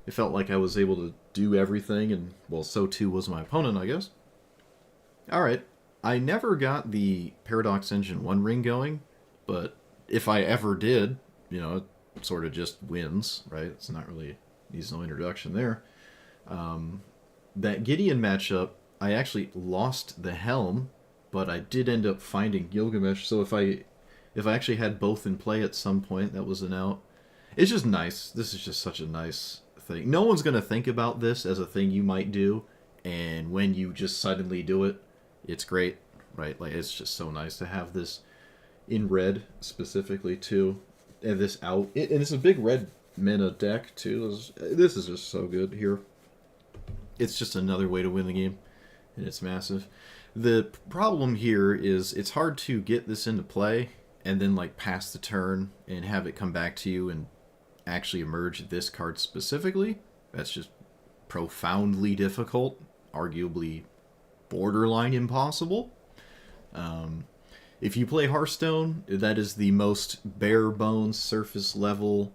S1: It felt like I was able to do everything, and, well, so too was my opponent, I guess. Alright. I never got the Paradox Engine 1 ring going, but if I ever did, you know, it sort of just wins, right? It's not really... needs no introduction there. That Gideon matchup, I actually lost the Helm, but I did end up finding Gilgamesh, so if I actually had both in play at some point, that was an out. It's just nice. This is just such a nice thing. No one's going to think about this as a thing you might do, and when you just suddenly do it, it's great, right? Like, it's just so nice to have this in red, specifically, too. And this out. And it's a big red mana deck, too. This is just so good here. It's just another way to win the game, and it's massive. The problem here is it's hard to get this into play and then, like, pass the turn and have it come back to you and actually emerge this card specifically. That's just profoundly difficult, arguably borderline impossible. If you play Hearthstone, that is the most bare bones, surface level,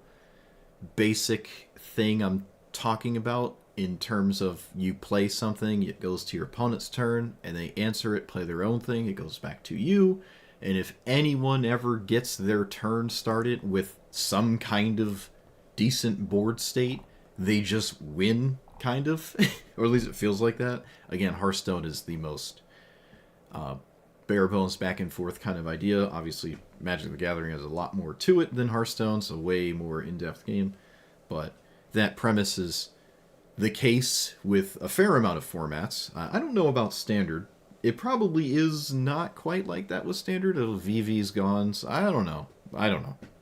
S1: basic thing I'm talking about in terms of you play something, it goes to your opponent's turn, and they answer it, play their own thing, it goes back to you. And if anyone ever gets their turn started with some kind of decent board state, they just win, kind of. Or at least it feels like that. Again, Hearthstone is the most bare bones back and forth kind of idea. Obviously, Magic the Gathering has a lot more to it than Hearthstone, so way more in-depth game. But that premise is the case with a fair amount of formats. I don't know about Standard. It probably is not quite like that with Standard. VV's gone, so I don't know.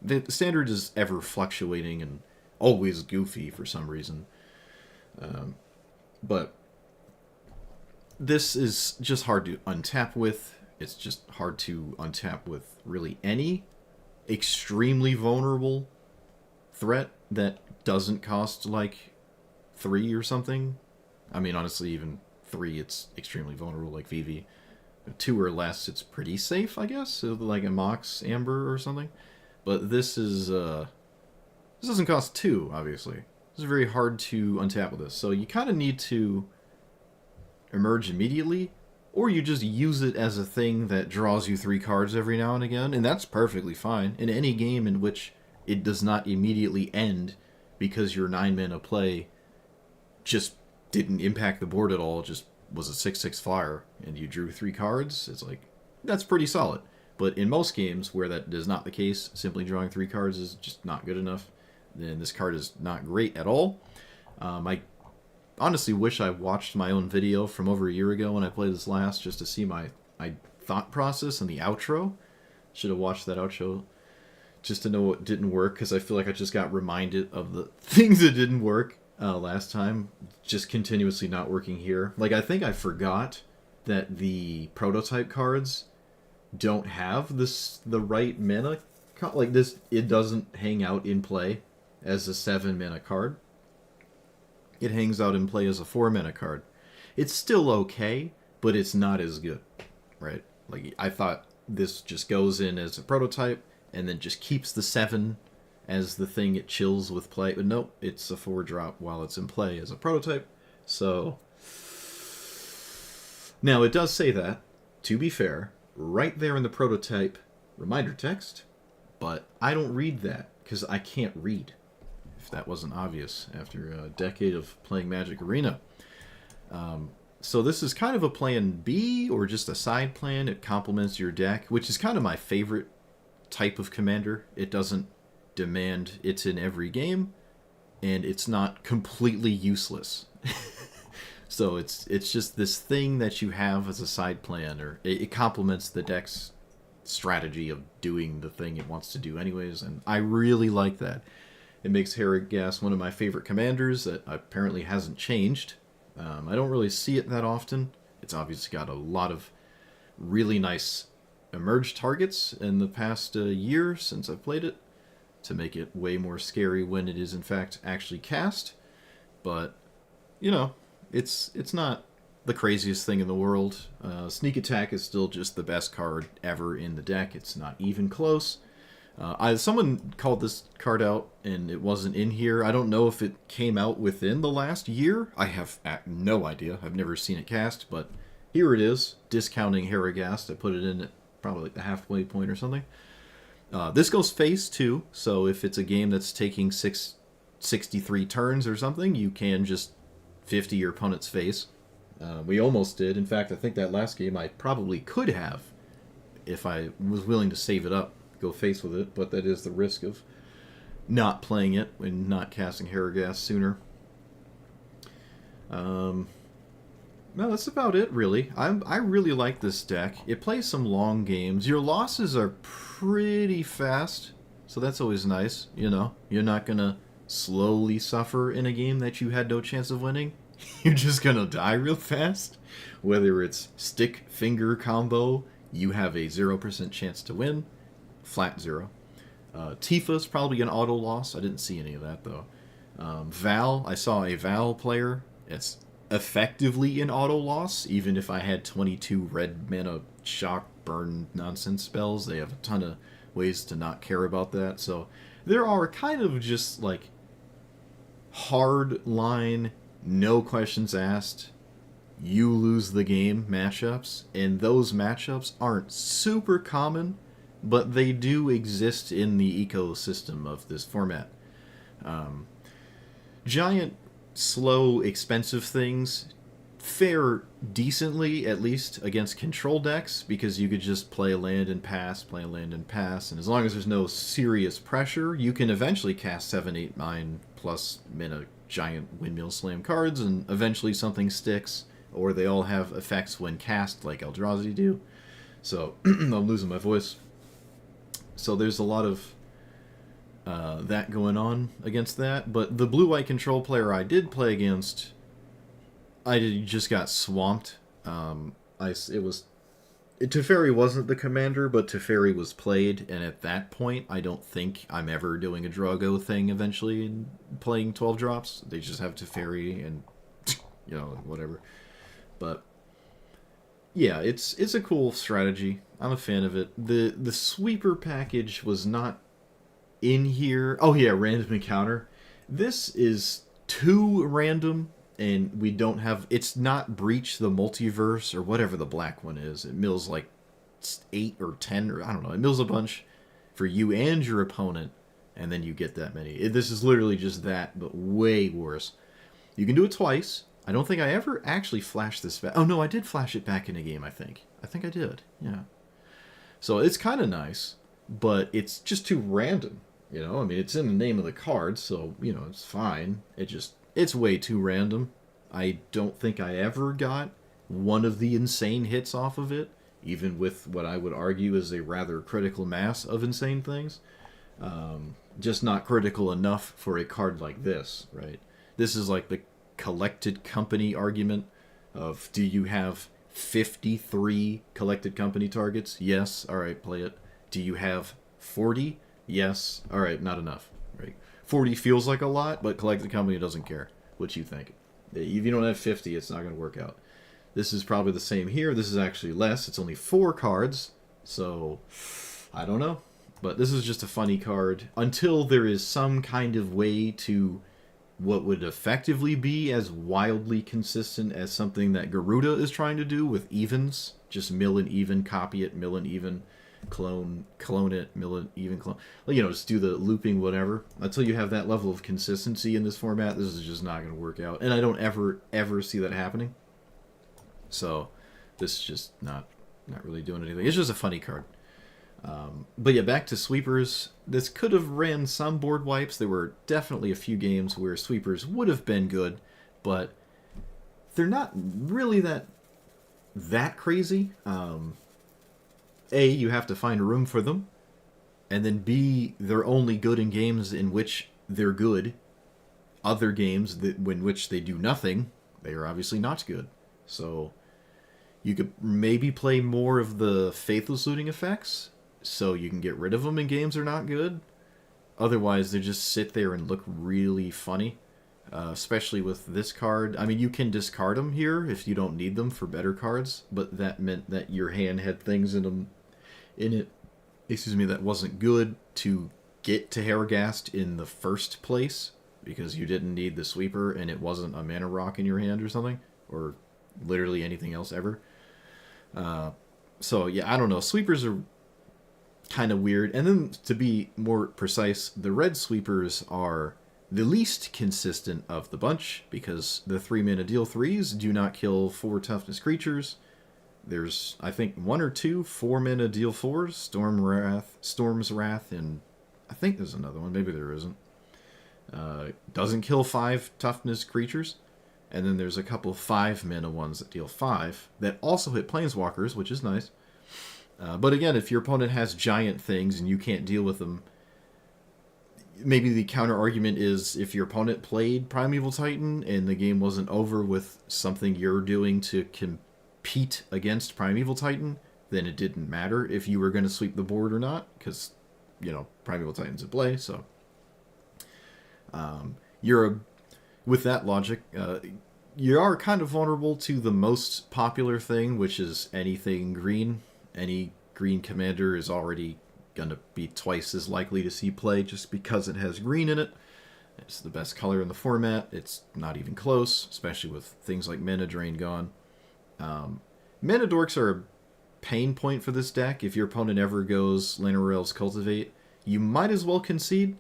S1: The Standard is ever fluctuating and always goofy for some reason. But this is just hard to untap with. It's just hard to untap with really any extremely vulnerable threat that doesn't cost like 3 or something. I mean, honestly, even 3, it's extremely vulnerable, like VV. 2 or less, it's pretty safe, I guess. So like a Mox Amber or something. But this is this doesn't cost 2, obviously. It's very hard to untap with this. So you kind of need to emerge immediately, or you just use it as a thing that draws you 3 cards every now and again, and that's perfectly fine. In any game in which it does not immediately end because your 9-mana play just didn't impact the board at all, just was a 6/6 flyer, and you drew 3 cards, it's like, that's pretty solid. But in most games where that is not the case, simply drawing 3 cards is just not good enough. Then this card is not great at all. I honestly wish I watched my own video from over a year ago when I played this last, just to see my thought process and the outro. Should have watched that outro just to know what didn't work, because I feel like I just got reminded of the things that didn't work last time, just continuously not working here. Like, I think I forgot that the prototype cards don't have the right mana. Like this, it doesn't hang out in play as a 7-mana card. It hangs out in play as a 4-mana card. It's still okay, but it's not as good, right? Like, I thought this just goes in as a prototype and then just keeps the 7 as the thing it chills with play. But nope, it's a 4-drop while it's in play as a prototype. So now it does say that, to be fair, right there in the prototype reminder text, but I don't read that because I can't read, if that wasn't obvious after a decade of playing Magic Arena. So this is kind of a plan B, or just a side plan. It complements your deck, which is kind of my favorite type of commander. It doesn't demand it's in every game, and it's not completely useless. So it's just this thing that you have as a side plan, or it complements the deck's strategy of doing the thing it wants to do anyways, and I really like that. It makes Herigast one of my favorite commanders that apparently hasn't changed. I don't really see it that often. It's obviously got a lot of really nice emerged targets in the past year since I've played it, to make it way more scary when it is in fact actually cast. But, you know, it's not the craziest thing in the world. Sneak Attack is still just the best card ever in the deck. It's not even close. Someone called this card out, and it wasn't in here. I don't know if it came out within the last year. I have no idea. I've never seen it cast, but here it is, discounting Herigast. I put it in at probably like the halfway point or something. This goes phase 2, so if it's a game that's taking 63 turns or something, you can just 50 your opponent's face. We almost did. In fact, I think that last game I probably could have, if I was willing to save it up, go face with it, but that is the risk of not playing it and not casting Herigast sooner. No, that's about it, really. I really like this deck. It plays some long games. Your losses are pretty fast, so that's always nice. You know, you're not gonna slowly suffer in a game that you had no chance of winning. You're just gonna die real fast. Whether it's stick-finger combo, you have a 0% chance to win. Flat 0. Tifa's probably an auto loss. I didn't see any of that, though. Val, I saw a Val player. It's effectively an auto loss, even if I had 22 red mana shock burn nonsense spells. They have a ton of ways to not care about that. So there are kind of just like hard line, no questions asked, you lose the game matchups, and those matchups aren't super common, but they do exist in the ecosystem of this format. Giant, slow, expensive things fare decently, at least, against control decks, because you could just play a land and pass, play a land and pass, and as long as there's no serious pressure, you can eventually cast 7, 8, 9 plus mana giant windmill slam cards, and eventually something sticks, or they all have effects when cast, like Eldrazi do. So, I'm losing my voice. So there's a lot of that going on against that, but the blue-white control player I did play against, just got swamped. Teferi wasn't the commander, but Teferi was played, and at that point, I don't think I'm ever doing a Drago thing eventually and playing 12 drops. They just have Teferi and, whatever. But, yeah, it's a cool strategy. I'm a fan of it. The sweeper package was not in here. Oh, yeah, random encounter. This is too random. And we don't have... It's not Breach the Multiverse or whatever the black one is. It mills like 8 or 10, or I don't know. It mills a bunch for you and your opponent, and then you get that many. This is literally just that, but way worse. You can do it twice. I don't think I ever actually flashed this back. Oh, no, I did flash it back in a game, I think. I think I did, yeah. So it's kind of nice, but it's just too random, I mean, it's in the name of the card, so, it's fine. It's way too random. I don't think I ever got one of the insane hits off of it, even with what I would argue is a rather critical mass of insane things. Just not critical enough for a card like this, right? This is like the collected company argument of, do you have 53 collected company targets? Yes. All right, play it. Do you have 40? Yes. All right, not enough, right? 40 feels like a lot, but collected company doesn't care what you think. If you don't have 50, it's not going to work out. This is probably the same here. This is actually less. It's only 4 cards, so I don't know. But this is just a funny card. Until there is some kind of way to what would effectively be as wildly consistent as something that Garuda is trying to do with evens. Just mill and even, copy it, mill and even, clone it, mill and even, clone. Just do the looping, whatever. Until you have that level of consistency in this format, this is just not going to work out. And I don't ever see that happening. So this is just not really doing anything. It's just a funny card. But yeah, back to sweepers. This could have ran some board wipes. There were definitely a few games where sweepers would have been good, but they're not really that crazy. A, you have to find room for them, and then B, they're only good in games in which they're good. Other games in which they do nothing, they are obviously not good. So you could maybe play more of the Faithless Looting effects, so you can get rid of them in games that are not good. Otherwise, they just sit there and look really funny, especially with this card. I mean, you can discard them here if you don't need them for better cards, but that meant that your hand had things in it, that wasn't good to get to Herigast in the first place, because you didn't need the sweeper and it wasn't a mana rock in your hand or something, or literally anything else ever. So yeah, I don't know. Sweepers are kind of weird. And then, to be more precise, the red sweepers are the least consistent of the bunch, because the 3 mana deal 3s do not kill 4 toughness creatures. There's, I think, 1 or 2 4 mana deal 4s, Storm's Wrath, and I think there's another one, maybe there isn't. Doesn't kill 5 toughness creatures. And then there's a couple 5 mana ones that deal 5 that also hit planeswalkers, which is nice. But again, if your opponent has giant things and you can't deal with them, maybe the counter argument is, if your opponent played Primeval Titan and the game wasn't over with something you're doing to compete against Primeval Titan, then it didn't matter if you were going to sweep the board or not, because, Primeval Titan's at play, so... with that logic, you are kind of vulnerable to the most popular thing, which is anything green. Any green commander is already going to be twice as likely to see play just because it has green in it. It's the best color in the format. It's not even close, especially with things like Mana Drain gone. Mana Dorks are a pain point for this deck. If your opponent ever goes Llanowar's Cultivate, you might as well concede.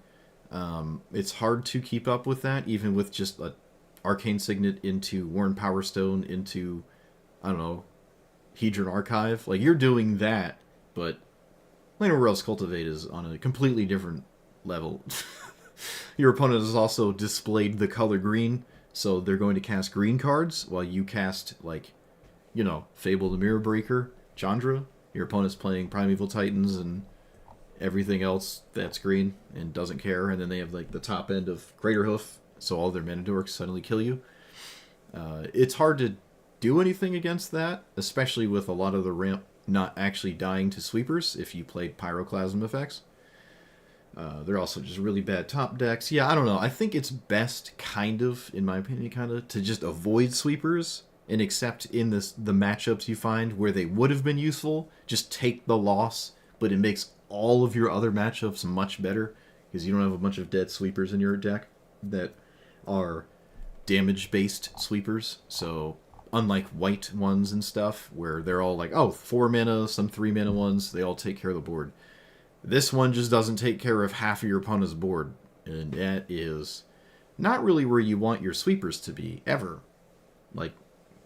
S1: It's hard to keep up with that, even with just a Arcane Signet into Worn Power Stone into, I don't know, Hedron Archive. Like, you're doing that, but Llanowar Elves Cultivate is on a completely different level. Your opponent has also displayed the color green, so they're going to cast green cards while you cast, like, you know, Fable the Mirror Breaker, Chandra. Your opponent's playing Primeval Titans and everything else that's green and doesn't care, and then they have, like, the top end of Greater Hoof, so all their mana dorks suddenly kill you. It's hard to do anything against that, especially with a lot of the ramp not actually dying to sweepers if you played Pyroclasm effects. They're also just really bad top decks. Yeah, I don't know. I think it's best, kind of, in my opinion, kind of, to just avoid sweepers and accept in the matchups you find where they would have been useful, just take the loss, but it makes all of your other matchups much better because you don't have a bunch of dead sweepers in your deck that are damage-based sweepers. So unlike white ones and stuff, where they're all like, oh, 4 mana, some 3 mana ones, they all take care of the board. This one just doesn't take care of half of your opponent's board, and that is not really where you want your sweepers to be, ever. Like,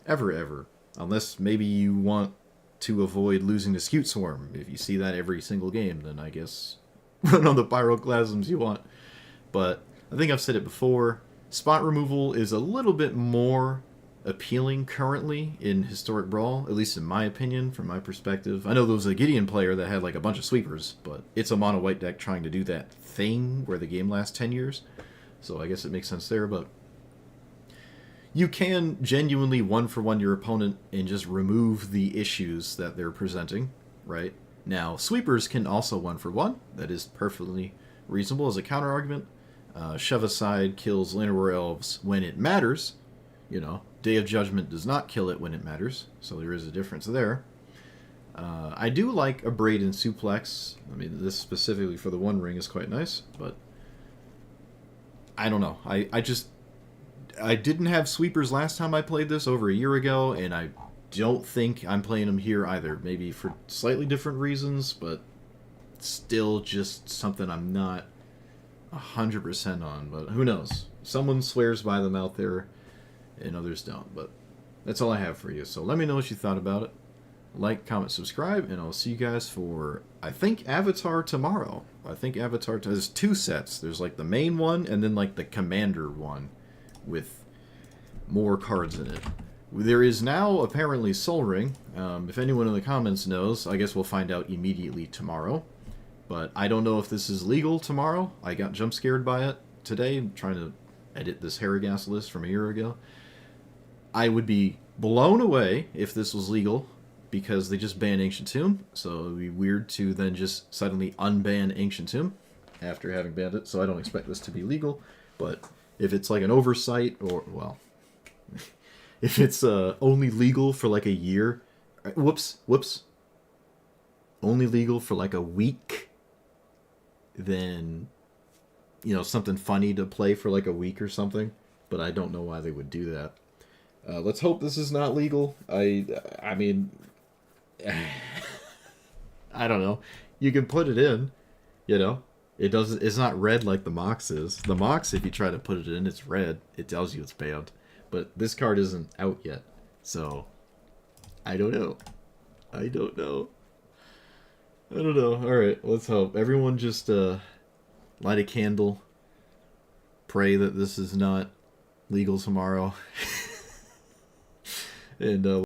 S1: ever. Unless maybe you want to avoid losing to Scute Swarm. If you see that every single game, then I guess run on the Pyroclasms you want. But I think I've said it before, spot removal is a little bit more appealing currently in Historic Brawl, at least in my opinion, from my perspective. I know there was a Gideon player that had like a bunch of sweepers, but it's a mono white deck trying to do that thing where the game lasts 10 years. So I guess it makes sense there, but you can genuinely one-for-one your opponent and just remove the issues that they're presenting, right? Now, sweepers can also one-for-one. That is perfectly reasonable as a counter-argument. Shove Aside kills Llanowar Elves when it matters. You know, Day of Judgment does not kill it when it matters, so there is a difference there. I do like a Braid and Suplex. I mean, this specifically for the One Ring is quite nice, but I don't know. I didn't have sweepers last time I played this over a year ago, and I don't think I'm playing them here either. Maybe for slightly different reasons, but still just something I'm not 100% on. But who knows? Someone swears by them out there, and others don't. But that's all I have for you. So let me know what you thought about it. Like, comment, subscribe, and I'll see you guys for, I think, Avatar tomorrow. I think Avatar, there's 2 sets. There's like the main one, and then like the Commander one with more cards in it. There is now apparently Sol Ring. If anyone in the comments knows, I guess we'll find out immediately tomorrow. But I don't know if this is legal tomorrow. I got jump scared by it today. I'm trying to edit this Herigast list from a year ago. I would be blown away if this was legal, because they just banned Ancient Tomb, so it would be weird to then just suddenly unban Ancient Tomb after having banned it, so I don't expect this to be legal. But if it's like an oversight, or, well, if it's only legal for like a year, whoops, only legal for like a week, then, you know, something funny to play for like a week or something, but I don't know why they would do that. Let's hope this is not legal. I mean, I don't know. You can put it in, you know. It's not red like the Mox is. The Mox, if you try to put it in, it's red. It tells you it's banned. But this card isn't out yet. So, I don't know. Alright, let's hope. Everyone just light a candle. Pray that this is not legal tomorrow. And